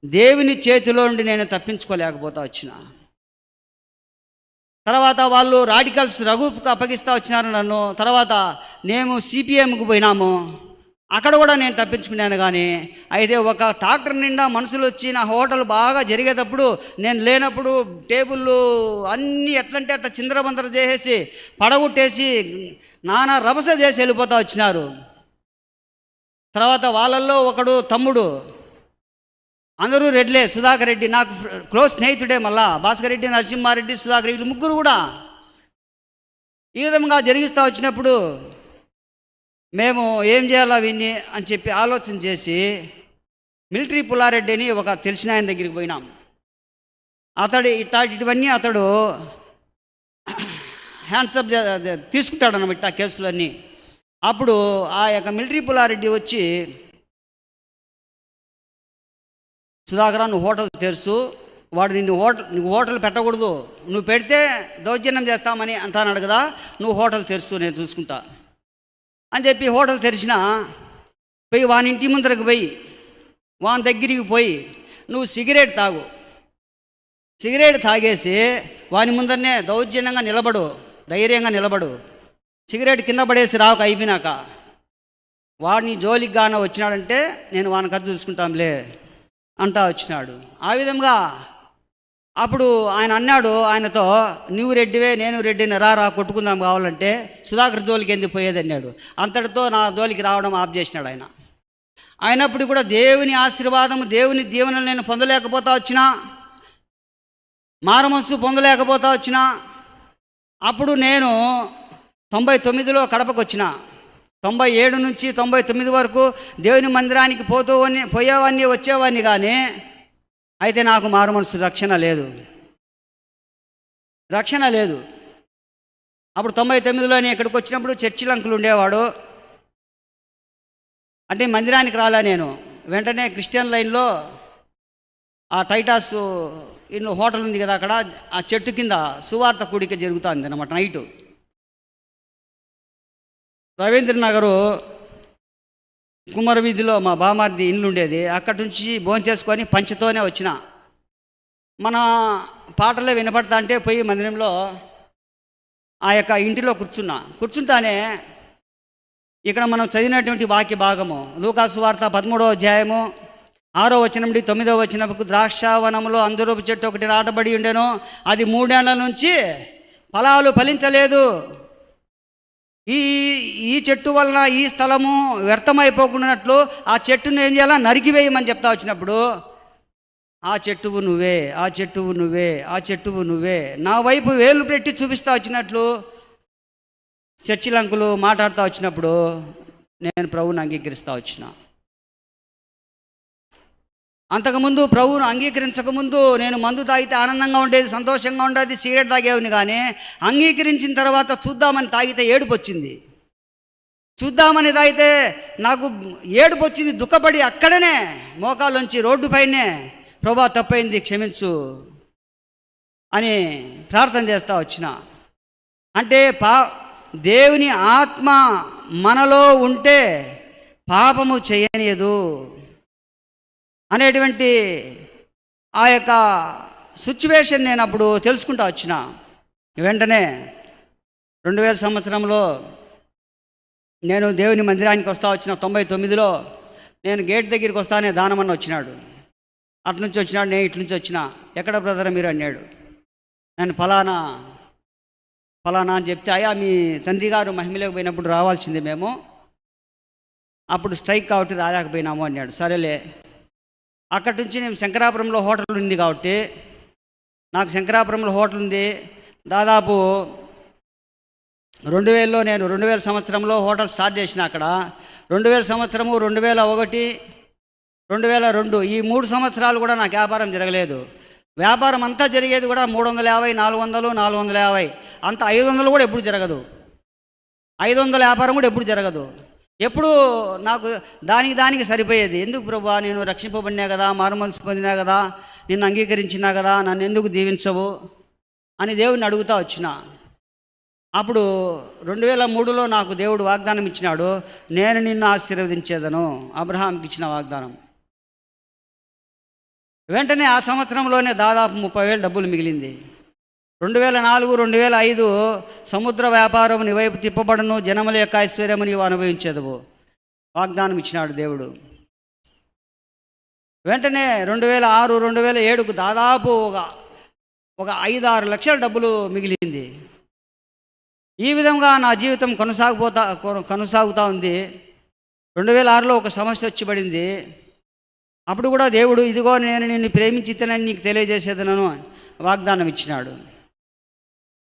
[SPEAKER 3] దేవుని చేతిలో నుండి నేను తప్పించుకోలేకపోతా వచ్చిన. తర్వాత వాళ్ళు రాడికల్స్ రఘుకు అప్పగిస్తూ వచ్చినారు నన్ను. తర్వాత మేము సిపిఎంకు పోయినాము, అక్కడ కూడా నేను తప్పించుకున్నాను. కానీ అయితే ఒక ట్రాక్టర్ నిండా మనుషులు వచ్చి నా హోటల్ బాగా జరిగేటప్పుడు నేను లేనప్పుడు టేబుళ్ళు అన్నీ ఎట్లంటే అట్లా చిందరబందర చేసేసి పడగొట్టేసి నానా రభస చేసి వెళ్ళిపోతూ వచ్చినారు. తర్వాత వాళ్ళల్లో ఒకడు తమ్ముడు, అందరూ రెడ్లే, సుధాకర్ రెడ్డి నాకు క్లోజ్ స్నేహితుడే, మళ్ళా భాస్కర్ రెడ్డి, నరసింహారెడ్డి, సుధాకర్ రెడ్డి ముగ్గురు కూడా ఈ విధంగా జరిగిస్తూ వచ్చినప్పుడు మేము ఏం చేయాలా విని అని చెప్పి ఆలోచన చేసి మిలిటరీ పుల్లారెడ్డి అని ఒక తెలిసిన ఆయన దగ్గరికి పోయినాం. అతడు ఇవన్నీ అతడు హ్యాండ్సప్ తీసుకుంటాడు అన్నమాట కేసులన్నీ. అప్పుడు ఆ యొక్క మిలిటరీ పుల్లారెడ్డి వచ్చి, సుధాకర్ నువ్వు హోటల్ తెరుసు, వాడు నువ్వు హోటల్ పెట్టకూడదు, నువ్వు పెడితే దౌర్జన్యం చేస్తామని అంటాన్నాడు కదా, నువ్వు హోటల్ తెరుసు, నేను చూసుకుంటా అని చెప్పి హోటల్ తెరిచిన. పోయి వాని ఇంటి ముందరకు పోయి వాని దగ్గరికి పోయి నువ్వు సిగరెట్ తాగు, సిగరెట్ తాగేసి వాని ముందరనే దౌర్జన్యంగా నిలబడు, ధైర్యంగా నిలబడు, సిగరెట్ కింద పడేసి రాకు, అయిపోయినాక వాడిని జోలికి గాన వచ్చినాడంటే నేను వాని కథ చూసుకుంటాంలే అంటా వచ్చినాడు. ఆ విధంగా అప్పుడు ఆయన అన్నాడు ఆయనతో, నువ్వు రెడ్డివే నేను రెడ్డిని, రా కొట్టుకుందాం కావాలంటే, సుధాకర్ జోలికి ఎందుకు పోయేది అన్నాడు. అంతటితో నా జోలికి రావడం ఆఫ్ చేసినాడు ఆయన. అయినప్పుడు కూడా దేవుని ఆశీర్వాదము, దేవుని దీవెనలు నేను పొందలేకపోతా వచ్చినా, మారుమనసు పొందలేకపోతా వచ్చినా. అప్పుడు నేను 99లో కడపకు వచ్చిన. 97 నుంచి 99 వరకు దేవుని మందిరానికి పోయేవాడిని వచ్చేవాడిని. కానీ అయితే నాకు మారుమనసు రక్షణ లేదు. అప్పుడు 99లో ఇక్కడికి వచ్చినప్పుడు చర్చిల అంకులు ఉండేవాడు. అంటే మందిరానికి రాలే నేను. వెంటనే క్రిస్టియన్ లైన్లో ఆ టైటాస్ ఇల్లు హోటల్ ఉంది కదా, అక్కడ ఆ చెట్టు కింద సువార్త కూడిక జరుగుతుంది అన్నమాట. నైటు రవీంద్రనగరు కుమార వీధిలో మా బామార్ది ఇల్లు ఉండేది. అక్కడి నుంచి భోంచేసుకొని పంచతోనే వచ్చిన. మన పాటలే వినపడతా అంటే పోయి మందిరంలో ఆ యొక్క ఇంటిలో కూర్చుంటానే ఇక్కడ మనం చదివినటువంటి వాక్య భాగము లూకాసు వార్త 13వ అధ్యాయము 6వ వచనం నుండి 9వ వచనముకు, ద్రాక్షావనములో అంజూరపు చెట్టు ఒకటి నాటబడి ఉండెను, అది 3 ఏళ్ల నుంచి ఫలాలు ఫలించలేదు. ఈ చెట్టు వలన ఈ స్థలము వ్యర్థమైపోకున్నట్లు ఆ చెట్టును ఏం చేయాలా, నరికివేయమని చెప్తా వచ్చినప్పుడు, ఆ చెట్టువు నువ్వే, ఆ చెట్టువు నువ్వే, ఆ చెట్టువు నువ్వే, నా వైపు వేలు పెట్టి చూపిస్తా వచ్చినట్లు చర్చిల అంకులు మాట్లాడుతూ వచ్చినప్పుడు నేను ప్రభువుని అంగీకరిస్తూ వచ్చిన. అంతకుముందు ప్రభువును అంగీకరించకముందు నేను మందు తాగితే ఆనందంగా ఉండేది, సంతోషంగా ఉండేది, సిగరెట్ తాగేవాడిని. కానీ అంగీకరించిన తర్వాత చూద్దామని తాగితే ఏడుపు వచ్చింది. చూద్దామని తాగితే నాకు ఏడుపు వచ్చింది. దుఃఖపడి అక్కడనే మోకాళ్ళొంచి రోడ్డు పైనే, ప్రభా తప్పైంది క్షమించు అని ప్రార్థన చేస్తూ వచ్చిన. అంటే దేవుని ఆత్మ మనలో ఉంటే పాపము చేయనియదు అనేటువంటి ఆ యొక్క సిచ్యువేషన్ నేను అప్పుడు తెలుసుకుంటూ వచ్చిన. వెంటనే 2000 సంవత్సరంలో నేను దేవుని మందిరానికి వస్తూ వచ్చిన. 99లో నేను గేట్ దగ్గరికి వస్తానే దానమన్న వచ్చినాడు. అటు నుంచి వచ్చినాడు, నేను ఇటు నుంచి వచ్చిన. ఎక్కడ బ్రదర్ మీరు అన్నాడు. నేను ఫలానా అని చెప్తే, అయ్యా మీ తండ్రి గారు మహిమలోకి పోయినప్పుడు రావాల్సింది, మేము అప్పుడు స్ట్రైక్ కాబట్టి రాలేకపోయినాము అన్నాడు. సరేలే. అక్కడి నుంచి నేను శంకరాపురంలో హోటల్ ఉంది కాబట్టి, నాకు శంకరాపురంలో హోటల్ ఉంది. దాదాపు 2000లో నేను 2000 సంవత్సరంలో హోటల్ స్టార్ట్ చేసిన. అక్కడ 2000 సంవత్సరము, 2001, 2002 ఈ 3 సంవత్సరాలు కూడా నాకు వ్యాపారం జరగలేదు. వ్యాపారం అంతా జరిగేది కూడా 350, 400, 450, అంత 500 కూడా ఎప్పుడు జరగదు. 500 వ్యాపారం కూడా ఎప్పుడు జరగదు. ఎప్పుడు నాకు దానికి సరిపోయేది. ఎందుకు ప్రభువా, నేను రక్షింపబడినా కదా, మారుమనసు పొందినా కదా, నిన్ను అంగీకరించినా కదా, నన్ను ఎందుకు దీవించవు అని దేవుడిని అడుగుతూ వచ్చిన. అప్పుడు 2003లో నాకు దేవుడు వాగ్దానం ఇచ్చినాడు, నేను నిన్ను ఆశీర్వదించేదను. అబ్రహాంకి ఇచ్చిన వాగ్దానం. వెంటనే ఆ సంవత్సరంలోనే దాదాపు 30,000 డబ్బులు మిగిలింది. 2004, 2005 సముద్ర వ్యాపారం నీ వైపు తిప్పబడును, జనముల యొక్క ఐశ్వర్యము నీవు అనుభవించదువు వాగ్దానం ఇచ్చినాడు దేవుడు. వెంటనే 2006, 2007కు దాదాపు ఒక 5-6 లక్షల డబ్బులు మిగిలింది. ఈ విధంగా నా జీవితం కొనసాగుతూ ఉంది. 2006లో ఒక సమస్య వచ్చి పడింది. అప్పుడు కూడా దేవుడు ఇదిగో నేను నిన్ను ప్రేమించితేనని నీకు తెలియజేసేదనను వాగ్దానం ఇచ్చినాడు.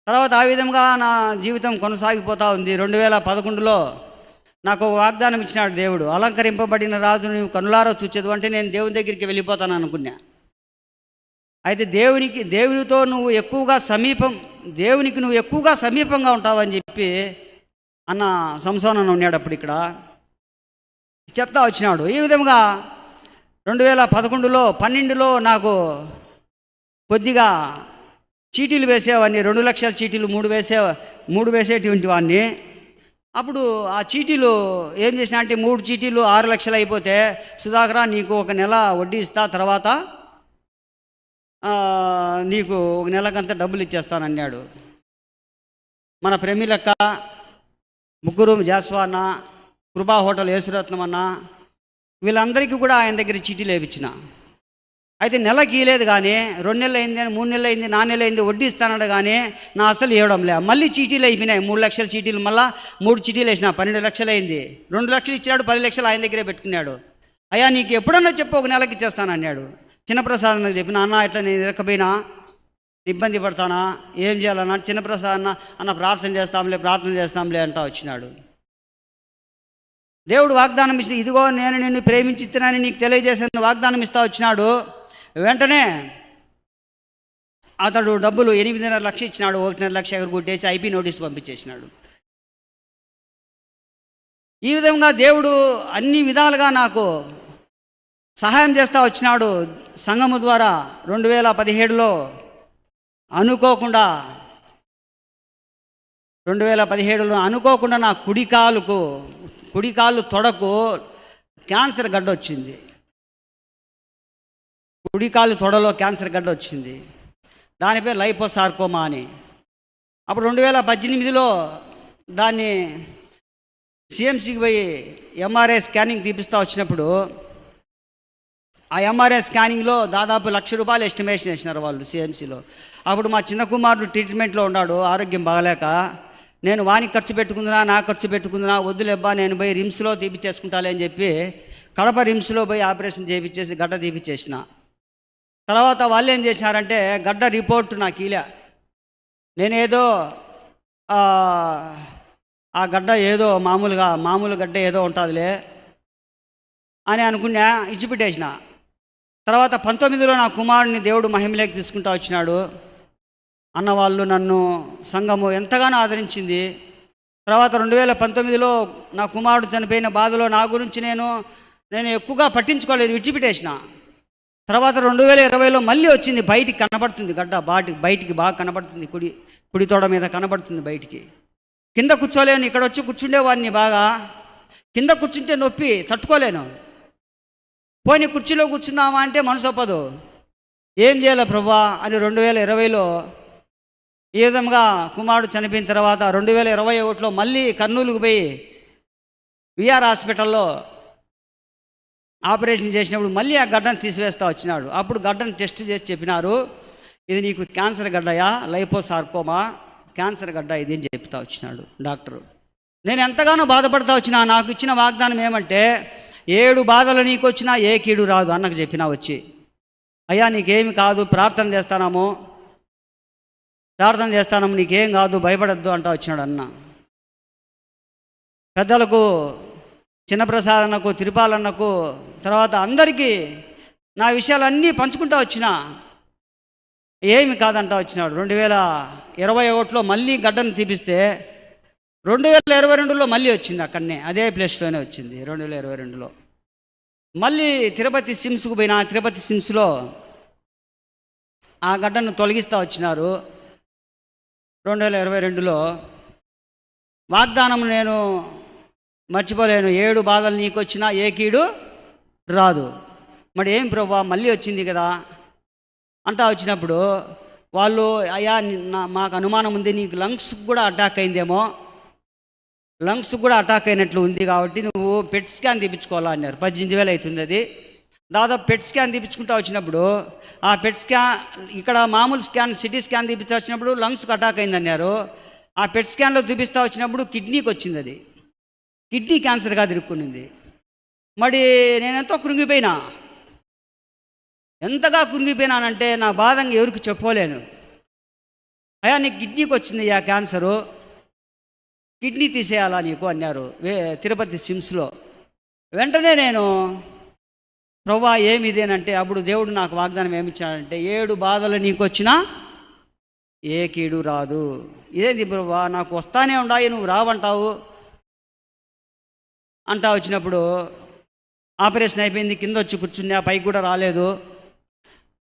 [SPEAKER 3] తర్వాత ఆ విధంగా నా జీవితం కొనసాగిపోతూ ఉంది. 2011లో నాకు ఒక వాగ్దానం ఇచ్చినాడు దేవుడు. అలంకరింపబడిన రాజు నువ్వు కనులారా చూచేది అంటే నేను దేవుని దగ్గరికి వెళ్ళిపోతాను అనుకున్నా. అయితే దేవునికి నువ్వు ఎక్కువగా సమీపంగా ఉంటావని చెప్పి అన్న సంసోను ఉన్నాడు అప్పుడు ఇక్కడ చెప్తా వచ్చినాడు. ఈ విధంగా 2011లో 12లో నాకు కొద్దిగా చీటీలు వేసేవాడిని. 2 లక్షల చీటీలు 3 వేసేటువంటి వాడిని. అప్పుడు ఆ చీటీలు ఏం చేసినా అంటే 3 చీటీలు 6 లక్షలు అయిపోతే సుధాకర నీకు 1 నెల వడ్డీ ఇస్తా, తర్వాత నీకు 1 నెలకంతా డబ్బులు ఇచ్చేస్తానన్నాడు. మన ప్రమీలక్క, ముగ్గురు, జాస్వా అన్న, కృపా హోటల్ యేసురత్నం అన్న, వీళ్ళందరికీ కూడా ఆయన దగ్గర చీటీలు వేయించిన. అయితే నెలకి ఇవ్వలేదు, కానీ 2 నెలలు అయింది, 3 నెలలు అయింది, 4 నెలలు అయింది, వడ్డీ ఇస్తానడు కానీ నా అసలు ఇవ్వడం లే. మళ్ళీ చీటీలు అయిపోయినాయి, 3 లక్షల చీటీలు, మళ్ళీ 3 చీటీలు వేసిన 12 లక్షలు అయింది. 2 లక్షలు ఇచ్చినాడు, 10 లక్షలు ఆయన దగ్గరే పెట్టుకున్నాడు. అయ్యా నీకు ఎప్పుడన్నా చెప్పు 1 నెలకి ఇచ్చేస్తాను అన్నాడు. చిన్నప్రసాద్ నాకు చెప్పిన, అన్న ఇట్లా నేను ఇరకపోయినా ఇబ్బంది పడతానా, ఏం చేయాలన్నా? చిన్నప్రసాద్ అన్న ప్రార్థన చేస్తాంలే అంటా వచ్చినాడు. దేవుడు వాగ్దానం ఇచ్చి ఇదిగో నేను నిన్ను ప్రేమించిస్తున్నానని నీకు తెలియజేసాను వాగ్దానం ఇస్తా వచ్చినాడు. వెంటనే అతడు డబ్బులు 8.5 లక్షలు ఇచ్చినాడు. 1.5 లక్ష ఎగరగొట్టేసి ఐపీ నోటీస్ పంపించేసినాడు. ఈ విధంగా దేవుడు అన్ని విధాలుగా నాకు సహాయం చేస్తూ వచ్చినాడు. సంఘము ద్వారా 2017లో అనుకోకుండా నా కుడికాలు తొడకు క్యాన్సర్ గడ్డ వచ్చింది. కుడికాలు తొడలో క్యాన్సర్ గడ్డ వచ్చింది. దాని పేరు లైపోసార్కోమా అని. అప్పుడు 2018లో దాన్ని సిఎంసికి పోయి ఎంఆర్ఐ స్కానింగ్ తీపిస్తూ వచ్చినప్పుడు ఆ ఎంఆర్ఐ స్కానింగ్లో దాదాపు ₹1,00,000 ఎస్టిమేషన్ వేసినారు వాళ్ళు సిఎంసిలో. అప్పుడు మా చిన్న కుమారుడు ట్రీట్మెంట్లో ఉన్నాడు, ఆరోగ్యం బాగలేక. నేను వానికి ఖర్చు పెట్టుకుందునా, నా ఖర్చు పెట్టుకుందునా, వద్దులేబ్బా నేను పోయి రిమ్స్లో తీపిచ్చేసుకుంటాలే అని చెప్పి కడప రిమ్స్లో పోయి ఆపరేషన్ చేయించేసి గడ్డ తీపిచ్చేసిన. తర్వాత వాళ్ళు ఏం చేసినారంటే గడ్డ రిపోర్ట్ నాకు ఇలా, నేనేదో ఆ గడ్డ ఏదో మామూలు గడ్డ ఏదో ఉంటుందిలే అని అనుకున్నా, ఇచ్చిపెట్టేసిన. తర్వాత 19లో నా కుమారుడిని దేవుడు మహిమలోకి తీసుకుంటూ వచ్చినాడు. అన్నవాళ్ళు నన్ను సంఘము ఎంతగానో ఆదరించింది. తర్వాత 2019లో నా కుమారుడు చనిపోయిన బాధలో నా గురించి నేను ఎక్కువగా పట్టించుకోలేదు, విడిచిపెట్టేసిన. తర్వాత 2020లో మళ్ళీ వచ్చింది, బయటికి కనబడుతుంది గడ్డ, బయటికి బాగా కనబడుతుంది, కుడి తోడ మీద కనబడుతుంది బయటికి. కింద కూర్చోలేను, ఇక్కడ వచ్చి కూర్చుండేవాడిని. బాగా కింద కూర్చుంటే నొప్పి తట్టుకోలేను. పోనీ కుర్చీలో కూర్చుందామా అంటే మనసు ఒప్పదు. ఏం చేయాలి ప్రభువా అని 2020లో ఈ విధంగా కుమారుడు చనిపోయిన తర్వాత 2021లో మళ్ళీ కర్నూలుకు పోయి విఆర్ హాస్పిటల్లో ఆపరేషన్ చేసినప్పుడు మళ్ళీ ఆ గడ్డను తీసివేస్తూ వచ్చినాడు. అప్పుడు గడ్డను టెస్ట్ చేసి చెప్పినారు, ఇది నీకు క్యాన్సర్ గడ్డయా, లైపోసార్కోమా క్యాన్సర్ గడ్డ ఇది అని చెప్తా వచ్చినాడు డాక్టరు. నేను ఎంతగానో బాధపడతా వచ్చినా. నాకు ఇచ్చిన వాగ్దానం ఏమంటే 7 బాధలు నీకు వచ్చినా ఏ కీడు రాదు అన్నకు చెప్పినా వచ్చి, అయ్యా నీకేమి కాదు, ప్రార్థన చేస్తాము నీకేం కాదు, భయపడద్దు అంటా వచ్చినాడు అన్న. పెద్దలకు, చిన్నప్రసాద్ అన్నకు, తిరుపాలన్నకు, తర్వాత అందరికీ నా విషయాలన్నీ పంచుకుంటూ వచ్చిన, ఏమి కాదంటా వచ్చినాడు. 2021లో మళ్ళీ గడ్డను తీపిస్తే 2022లో మళ్ళీ వచ్చింది, అక్కడనే అదే ప్లేస్లోనే వచ్చింది. 2022లో మళ్ళీ తిరుపతి సిమ్స్కు పోయినా, తిరుపతి సిమ్స్లో ఆ గడ్డను తొలగిస్తూ వచ్చినారు. 2022లో వాగ్దానం నేను మర్చిపోలేను, 7 బాధలు నీకు వచ్చినా ఏ కీడు రాదు. మరి ఏం ప్రభా మళ్ళీ వచ్చింది కదా అంటా వచ్చినప్పుడు వాళ్ళు, అయ్యా మాకు అనుమానం ఉంది, నీకు లంగ్స్ కూడా అటాక్ అయిందేమో, లంగ్స్ కూడా అటాక్ అయినట్లు ఉంది, కాబట్టి నువ్వు పెట్ స్కాన్ తీపించుకోవాలా అన్నారు. 18,000 అవుతుంది అది. దాదాపు పెట్ స్కాన్ తీపించుకుంటూ వచ్చినప్పుడు ఆ పెట్ స్కాన్, ఇక్కడ మామూలు స్కాన్ సిటీ స్కాన్ తీపిస్తూ వచ్చినప్పుడు లంగ్స్కి అటాక్ అయిందన్నారు. ఆ పెట్ స్కాన్లో చూపిస్తూ వచ్చినప్పుడు కిడ్నీకి వచ్చింది, అది కిడ్నీ క్యాన్సర్గా తిరుక్కునింది. మరి నేను ఎంతో కృంగిపోయినా, ఎంతగా కృంగిపోయినానంటే నా బాధంగా ఎవరికి చెప్పుకోలేను. అయ్యా నీకు కిడ్నీకి వచ్చింది అయ్యా క్యాన్సరు, కిడ్నీ తీసేయాలా నీకు అన్నారు తిరుపతి సిమ్స్లో. వెంటనే నేను ప్రభా ఏమిదేనంటే, అప్పుడు దేవుడు నాకు వాగ్దానం ఏమిచ్చాడంటే, 7 బాధలు నీకు వచ్చినా ఏ కీడు రాదు. ఇదేంది ప్రభా, నాకు వస్తానే ఉండాయి, నువ్వు రావంటావు అంటా వచ్చినప్పుడు ఆపరేషన్ అయిపోయింది, కింద వచ్చి కూర్చున్నా, పైకి కూడా రాలేదు.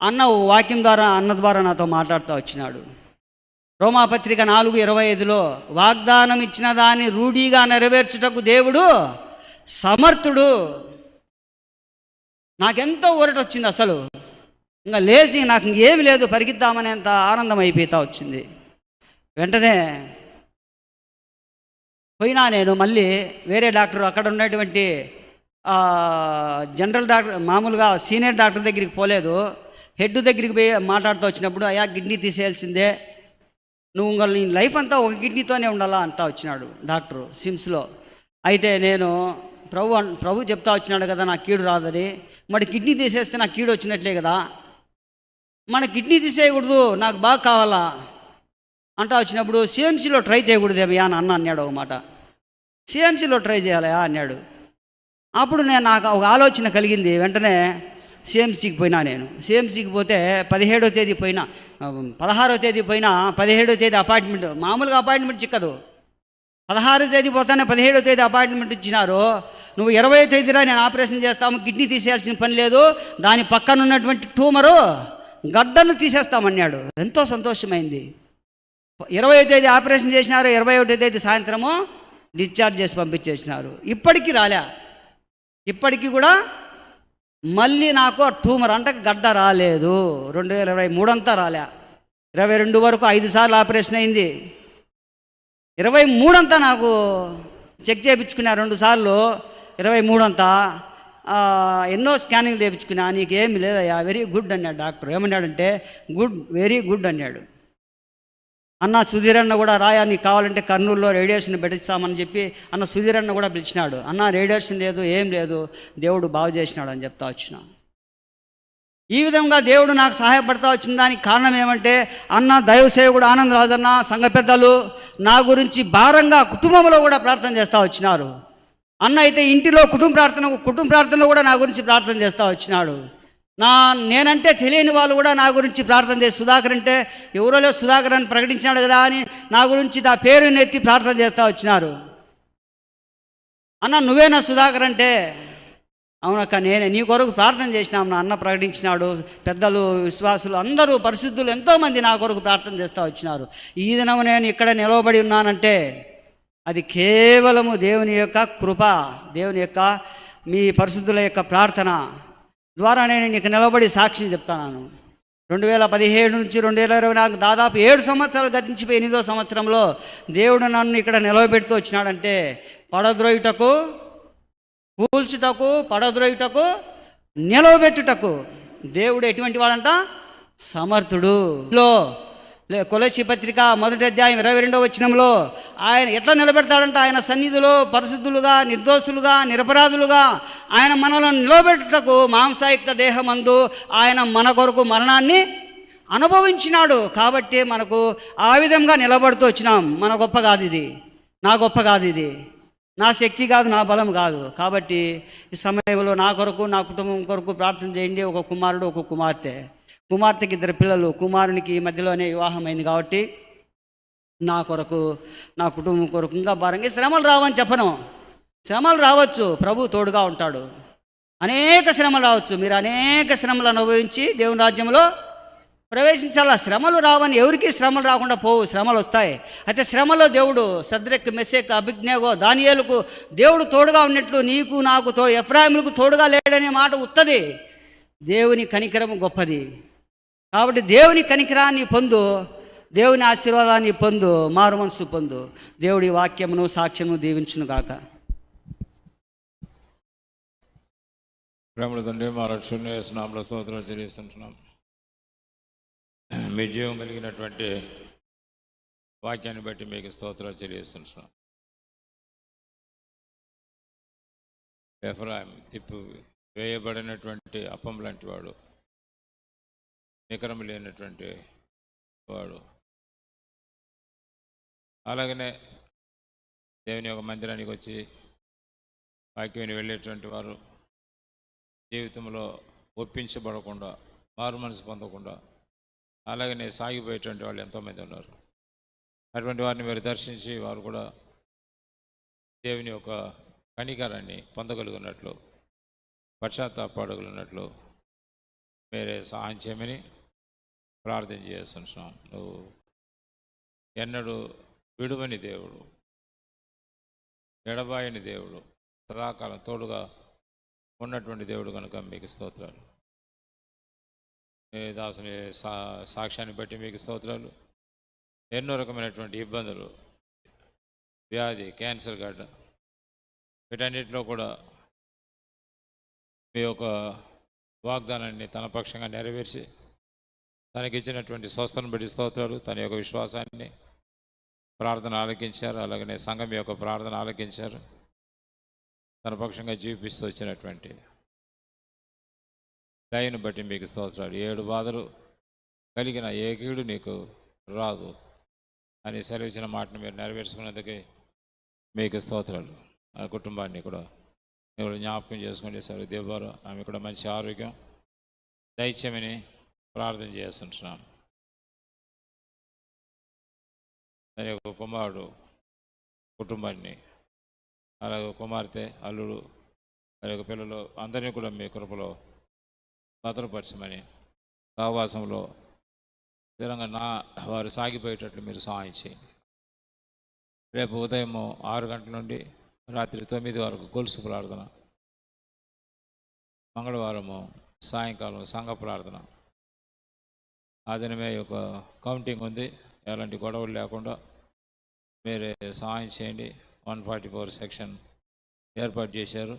[SPEAKER 3] అన్న వాక్యం ద్వారా, అన్న ద్వారా నాతో మాట్లాడుతూ వచ్చినాడు. రోమాపత్రిక 4:25లో వాగ్దానం ఇచ్చిన దాన్ని రూఢీగా నెరవేర్చుటకు దేవుడు సమర్థుడు. నాకెంతో ఊరట వచ్చింది, అసలు ఇంకా లేచి నాకు ఇంకేమి లేదు, పరిగెత్తామనేంత ఆనందం అయిపోతా వచ్చింది. వెంటనే పోయినా నేను మళ్ళీ వేరే డాక్టర్, అక్కడ ఉన్నటువంటి జనరల్ డాక్టర్, మామూలుగా సీనియర్ డాక్టర్ దగ్గరికి పోలేదు, హెడ్ దగ్గరికి పోయి మాట్లాడుతూ వచ్చినప్పుడు, అయ్యా కిడ్నీ తీసేయాల్సిందే, నువ్వు ఇంకా నీ లైఫ్ అంతా ఒక కిడ్నీతోనే ఉండాలా అంటా వచ్చినాడు డాక్టరు సిమ్స్లో. అయితే నేను ప్రభు చెప్తా వచ్చినాడు కదా నాకు కీడు రాదని, మరి కిడ్నీ తీసేస్తే నాకు కీడు వచ్చినట్లే కదా, మన కిడ్నీ తీసేయకూడదు, నాకు బాగా కావాలా అంటా వచ్చినప్పుడు సిఎంసీలో ట్రై చేయకూడదేమయ్యా అని అన్నాడు ఒక మాట. సిఎంసీలో ట్రై చేయాలయా అన్నాడు. అప్పుడు నాకు ఒక ఆలోచన కలిగింది. వెంటనే సిఎంసీకి పోయినా. నేను సిఎంసీకి పోతే 17వ తేదీ పోయినా, 16వ తేదీ పోయినా, 17వ తేదీ అపాయింట్మెంట్, మామూలుగా అపాయింట్మెంట్ చిక్కదు. 16వ తేదీ పోతానే 17వ తేదీ అపాయింట్మెంట్ ఇచ్చినారు. నువ్వు 20వ తేదీలో నేను ఆపరేషన్ చేస్తాము, కిడ్నీ తీసేయాల్సిన పని లేదు, దాని పక్కన ఉన్నటువంటి ట్యూమరు గడ్డను తీసేస్తామన్నాడు. ఎంతో సంతోషమైంది. 20వ తేదీ ఆపరేషన్ చేసినారు, 21వ తేదీ సాయంత్రము డిశ్చార్జ్ చేసి పంపించేసినారు. ఇప్పటికీ రాలే, ఇప్పటికీ కూడా మళ్ళీ నాకు ఆ ట్యూమర్ అంటే గడ్డ రాలేదు. 2023 అంతా రాలే, 22 వరకు 5 సార్లు ఆపరేషన్ అయింది. 23 అంతా నాకు చెక్ చేయించుకున్నా 2 సార్లు. 23 అంతా ఎన్నో స్కానింగ్ చేయించుకున్నా, నీకేమి లేదయ్యా, వెరీ గుడ్ అన్నాడు డాక్టర్. ఏమన్నాడంటే గుడ్, వెరీ గుడ్ అన్నాడు. అన్న సుధీర్ అన్న కూడా రాయా, నీకు కావాలంటే కర్నూలులో రేడియేషన్ పెట్టిస్తామని చెప్పి అన్న సుధీర్ అన్న కూడా పిలిచినాడు. అన్న రేడియేషన్ లేదు, ఏం లేదు, దేవుడు బాగు చేసినాడు అని చెప్తా వచ్చిన. ఈ విధంగా దేవుడు నాకు సహాయపడతా వచ్చిన దానికి కారణం ఏమంటే, అన్న దైవ సేవకుడు ఆనంద్ రాజన్న, సంఘ పెద్దలు నా గురించి భారంగా కుటుంబంలో కూడా ప్రార్థన చేస్తూ వచ్చినారు. అన్న అయితే ఇంటిలో కుటుంబ ప్రార్థనలో కూడా నా గురించి ప్రార్థన చేస్తూ వచ్చినాడు. నేనంటే తెలియని వాళ్ళు కూడా నా గురించి ప్రార్థన చేసి, సుధాకర్ అంటే ఎవరో లేదు, సుధాకర్ అని ప్రకటించినాడు కదా అని నా గురించి నా పేరుని ఎత్తి ప్రార్థన చేస్తూ వచ్చినారు. అన్న నువ్వేనా సుధాకర్ అంటే, అవునక్క నేనే, నీ కొరకు ప్రార్థన చేసినాం, నా అన్న ప్రకటించినాడు. పెద్దలు, విశ్వాసులు అందరూ, పరిశుద్ధులు ఎంతోమంది నా కొరకు ప్రార్థన చేస్తూ వచ్చినారు. ఈ దినం నేను ఇక్కడ నిలవబడి ఉన్నానంటే అది కేవలము దేవుని యొక్క కృప, దేవుని యొక్క మీ పరిశుద్ధుల యొక్క ప్రార్థన ద్వారా నేను నీకు నిలబడి సాక్ష్యం చెప్తాను. 2017 నుంచి 2024 దాదాపు 7 సంవత్సరాలు గతించిపోయి 8వ సంవత్సరంలో దేవుడు నన్ను ఇక్కడ నిలవబెడుతూ వచ్చినాడంటే, పడద్రోయుటకు, కూల్చుటకు, పడద్రోయుటకు, నిలవబెట్టుటకు దేవుడు ఎటువంటి వాడంట? సమర్థుడు. కొలస్సీ పత్రిక 1వ అధ్యాయం 22వ వచనంలో ఆయన ఎట్లా నిలబెడతాడంట? ఆయన సన్నిధిలో పరిశుద్ధులుగా, నిర్దోషులుగా, నిరపరాధులుగా ఆయన మనలను నిలబెట్టుటకు మాంసాయుక్త దేహమందు ఆయన మన కొరకు మరణాన్ని అనుభవించినాడు. కాబట్టి మనకు ఆ విధంగా నిలబడుతూ వచ్చినాం. మన గొప్ప కాదు ఇది, నా గొప్ప కాదు ఇది, నా శక్తి కాదు, నా బలం కాదు. కాబట్టి ఈ సమయంలో నా కొరకు, నా కుటుంబం కొరకు ప్రార్థన చేయండి. ఒక కుమారుడు, ఒక కుమార్తెకి 2 పిల్లలు. కుమారునికి ఈ మధ్యలోనే వివాహం అయింది కాబట్టి నా కొరకు, నా కుటుంబం కొరకు ఇంకా భారంగా. శ్రమలు రావని చెప్పను, శ్రమలు రావచ్చు, ప్రభు తోడుగా ఉంటాడు. అనేక శ్రమలు రావచ్చు, మీరు అనేక శ్రమలు అనుభవించి దేవుని రాజ్యంలో ప్రవేశించాలా. శ్రమలు రావని ఎవరికి శ్రమలు రాకుండా పోవు, శ్రమలు వస్తాయి. అయితే శ్రమలో దేవుడు సద్రెక్, మెషెక్, అబేద్నెగో, దానియేలుకు దేవుడు తోడుగా ఉన్నట్లు నీకు, నాకు ఎఫ్రాయిములకు తోడుగా లేడనే మాట ఉత్తది. దేవుని కనికరము గొప్పది. కాబట్టి దేవుని కనికరాన్ని పొందు, దేవుని ఆశీర్వాదాన్ని పొందు, మారు మనసు పొందు. దేవుడి వాక్యమును సాక్ష్యమును దీవించును గాక.
[SPEAKER 1] ప్రేమల తండ్రి, మా రక్షణ యేసునామములో స్తోత్రాలు చెల్లిస్తుంటున్నాం. మీ జీవం కలిగినటువంటి వాక్యాన్ని బట్టి మీకు స్తోత్రాలు చెల్లిస్తుంటున్నాం. ఎఫ్రాయిం తిప్పు వేయబడినటువంటి అప్పం లాంటి వాడు, నికరం లేనటువంటి వాడు. అలాగనే దేవుని యొక్క మందిరానికి వచ్చి వాక్యాన్ని వెళ్ళేటువంటి వారు జీవితంలో ఒప్పించబడకుండా, మారు మనసు పొందకుండా అలాగనే సాగిపోయేటువంటి వాళ్ళు ఎంతోమంది ఉన్నారు. అటువంటి వారిని మీరు దర్శించి వారు కూడా దేవుని యొక్క కనికరాన్ని పొందగలిగినట్లు, పశ్చాత్తాపడగలిగినట్లు మీరే సహాయం చేయమని ప్రార్థన చేస్తున్నాం. నువ్వు ఎన్నడూ విడువని దేవుడు, ఎడబాయని దేవుడు, సదాకాలం తోడుగా ఉన్నటువంటి దేవుడు కనుక మీకు స్తోత్రాలు. దాసుని సాక్ష్యాన్ని బట్టి మీకు స్తోత్రాలు. ఎన్నో రకమైనటువంటి ఇబ్బందులు, వ్యాధి, క్యాన్సర్ గడ్డ, వీటన్నిటిలో కూడా మీ యొక్క వాగ్దానాన్ని తన పక్షంగా నెరవేర్చి తనకిచ్చినటువంటి స్వస్థను బట్టి స్తోత్రాలు. తన యొక్క విశ్వాసాన్ని, ప్రార్థన ఆలకించారు. అలాగనే సంఘం యొక్క ప్రార్థన ఆలకించారు. తన పక్షంగా జీవిపిస్తూ వచ్చినటువంటి దయను బట్టి మీకు స్తోత్రాలు. 7 బాధలు కలిగిన ఏ కీడు నీకు రాదు అని సెలవిచ్చిన మాటను మీరు నెరవేర్చుకున్నందుకే మీకు స్తోత్రాలు. ఆ కుటుంబాన్ని కూడా మీరు జ్ఞాపకం చేసుకుని సరే దేవారు ఆమె కూడా మంచి ఆరోగ్యం దయచేయమని ప్రార్థన చేస్తుంటున్నాం. దాని యొక్క కుమారుడు కుటుంబాన్ని, అలాగే కుమార్తె, అల్లుడు, వారి యొక్క పిల్లలు అందరినీ కూడా మీ కృపలో భద్రపరచమని, సహవాసంలో స్థిరంగా వారు సాగిపోయేటట్లు మీరు సహాయం చేయండి. రేపు ఉదయం 6 గంటల నుండి రాత్రి 9 వరకు గొలుసు ప్రార్థన, మంగళవారము సాయంకాలం సంఘ ప్రార్థన. ఆ దినమే ఒక కౌంటింగ్ ఉంది. ఎలాంటి గొడవలు లేకుండా మీరే సహాయం చేయండి. 144 సెక్షన్ ఏర్పాటు చేశారు.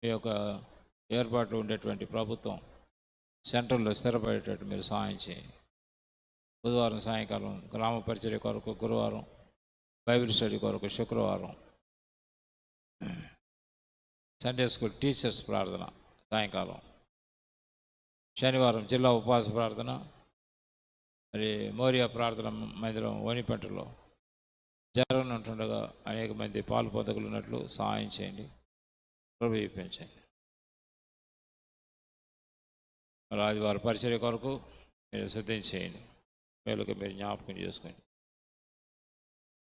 [SPEAKER 1] మీ యొక్క ఏర్పాట్లు ఉండేటువంటి ప్రభుత్వం సెంట్రల్లో స్థిరపడేటట్టు మీరు సహాయం చేయండి. బుధవారం సాయంకాలం గ్రామ పరిచర్య కొరకు, గురువారం బైబిల్ స్టడీ కొరకు, శుక్రవారం సండే స్కూల్ టీచర్స్ ప్రార్థన సాయంకాలం, శనివారం జిల్లా ఉపవాస ప్రార్థన, మరి మోరియా ప్రార్థన మందిరం ఓనిపెంటలో జరగనుంటుండగా అనేక మంది పాలు పొందగలిగినట్లు సహాయం చేయండి, ప్రోత్సహించండి. మరి ఆదివారం పరిచర్య కొరకు మీరు సిద్ధం చేయండి. మేలుగా మీరు జ్ఞాపకం చేసుకోండి.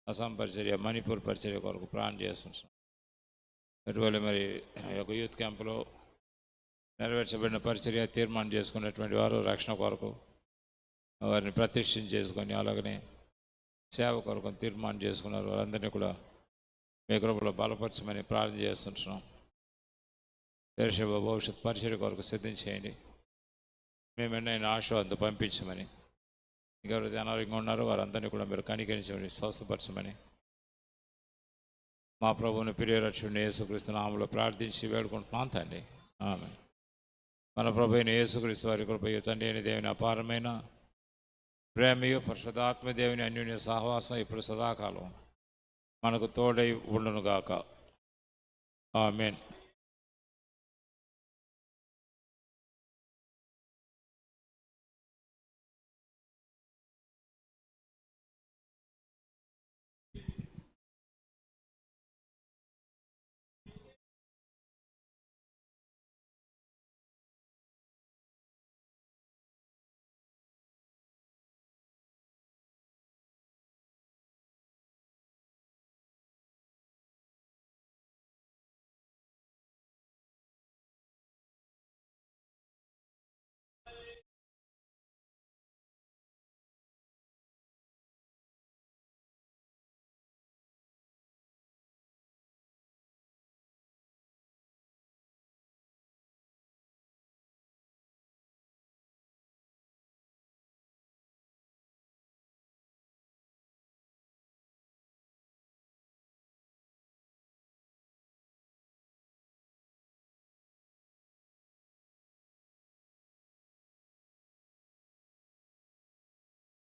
[SPEAKER 1] అస్సాం పరిచర్య, మణిపూర్ పరిచర్య కొరకు ప్రార్థన చేస్తున్నాం. అటువల్ల మరి ఒక యూత్ క్యాంపులో నెరవేర్చబడిన పరిచర్య తీర్మానం చేసుకున్నటువంటి వారు రక్షణ కొరకు వారిని ప్రతిష్ఠించి చేసుకొని, అలాగనే సేవ కొరకు తీర్మానం చేసుకున్నారు. వారందరినీ కూడా మీ కృపలో బలపరచమని ప్రార్థన చేస్తుంటున్నాం. దేశ భవిష్యత్ పరిచర్య కొరకు సిద్ధం చేయండి. మేము ఎన్నైనా ఆశీర్వాదంతో పంపించమని, ఎవరైతే అనారోగ్యంగా ఉన్నారో వారందరినీ కూడా మీరు కనికరించమని, స్వస్థపరచమని మా ప్రభువుని ప్రియరక్షుడిని యేసుక్రీస్తు నామములో ప్రార్థించి వేడుకుంటున్నాం తండ్రి. ఆమేన్. మన ప్రభు అయిన యేసుక్రీస్తు వారి కృపయు, తండ్రి అయిన దేవుని అపారమైన ప్రేమయు, పరిశుద్ధాత్మ దేవుని అన్యోన్య సహవాసం ఇప్పుడు సదాకాలం మనకు తోడై ఉండునుగాక. ఆమేన్.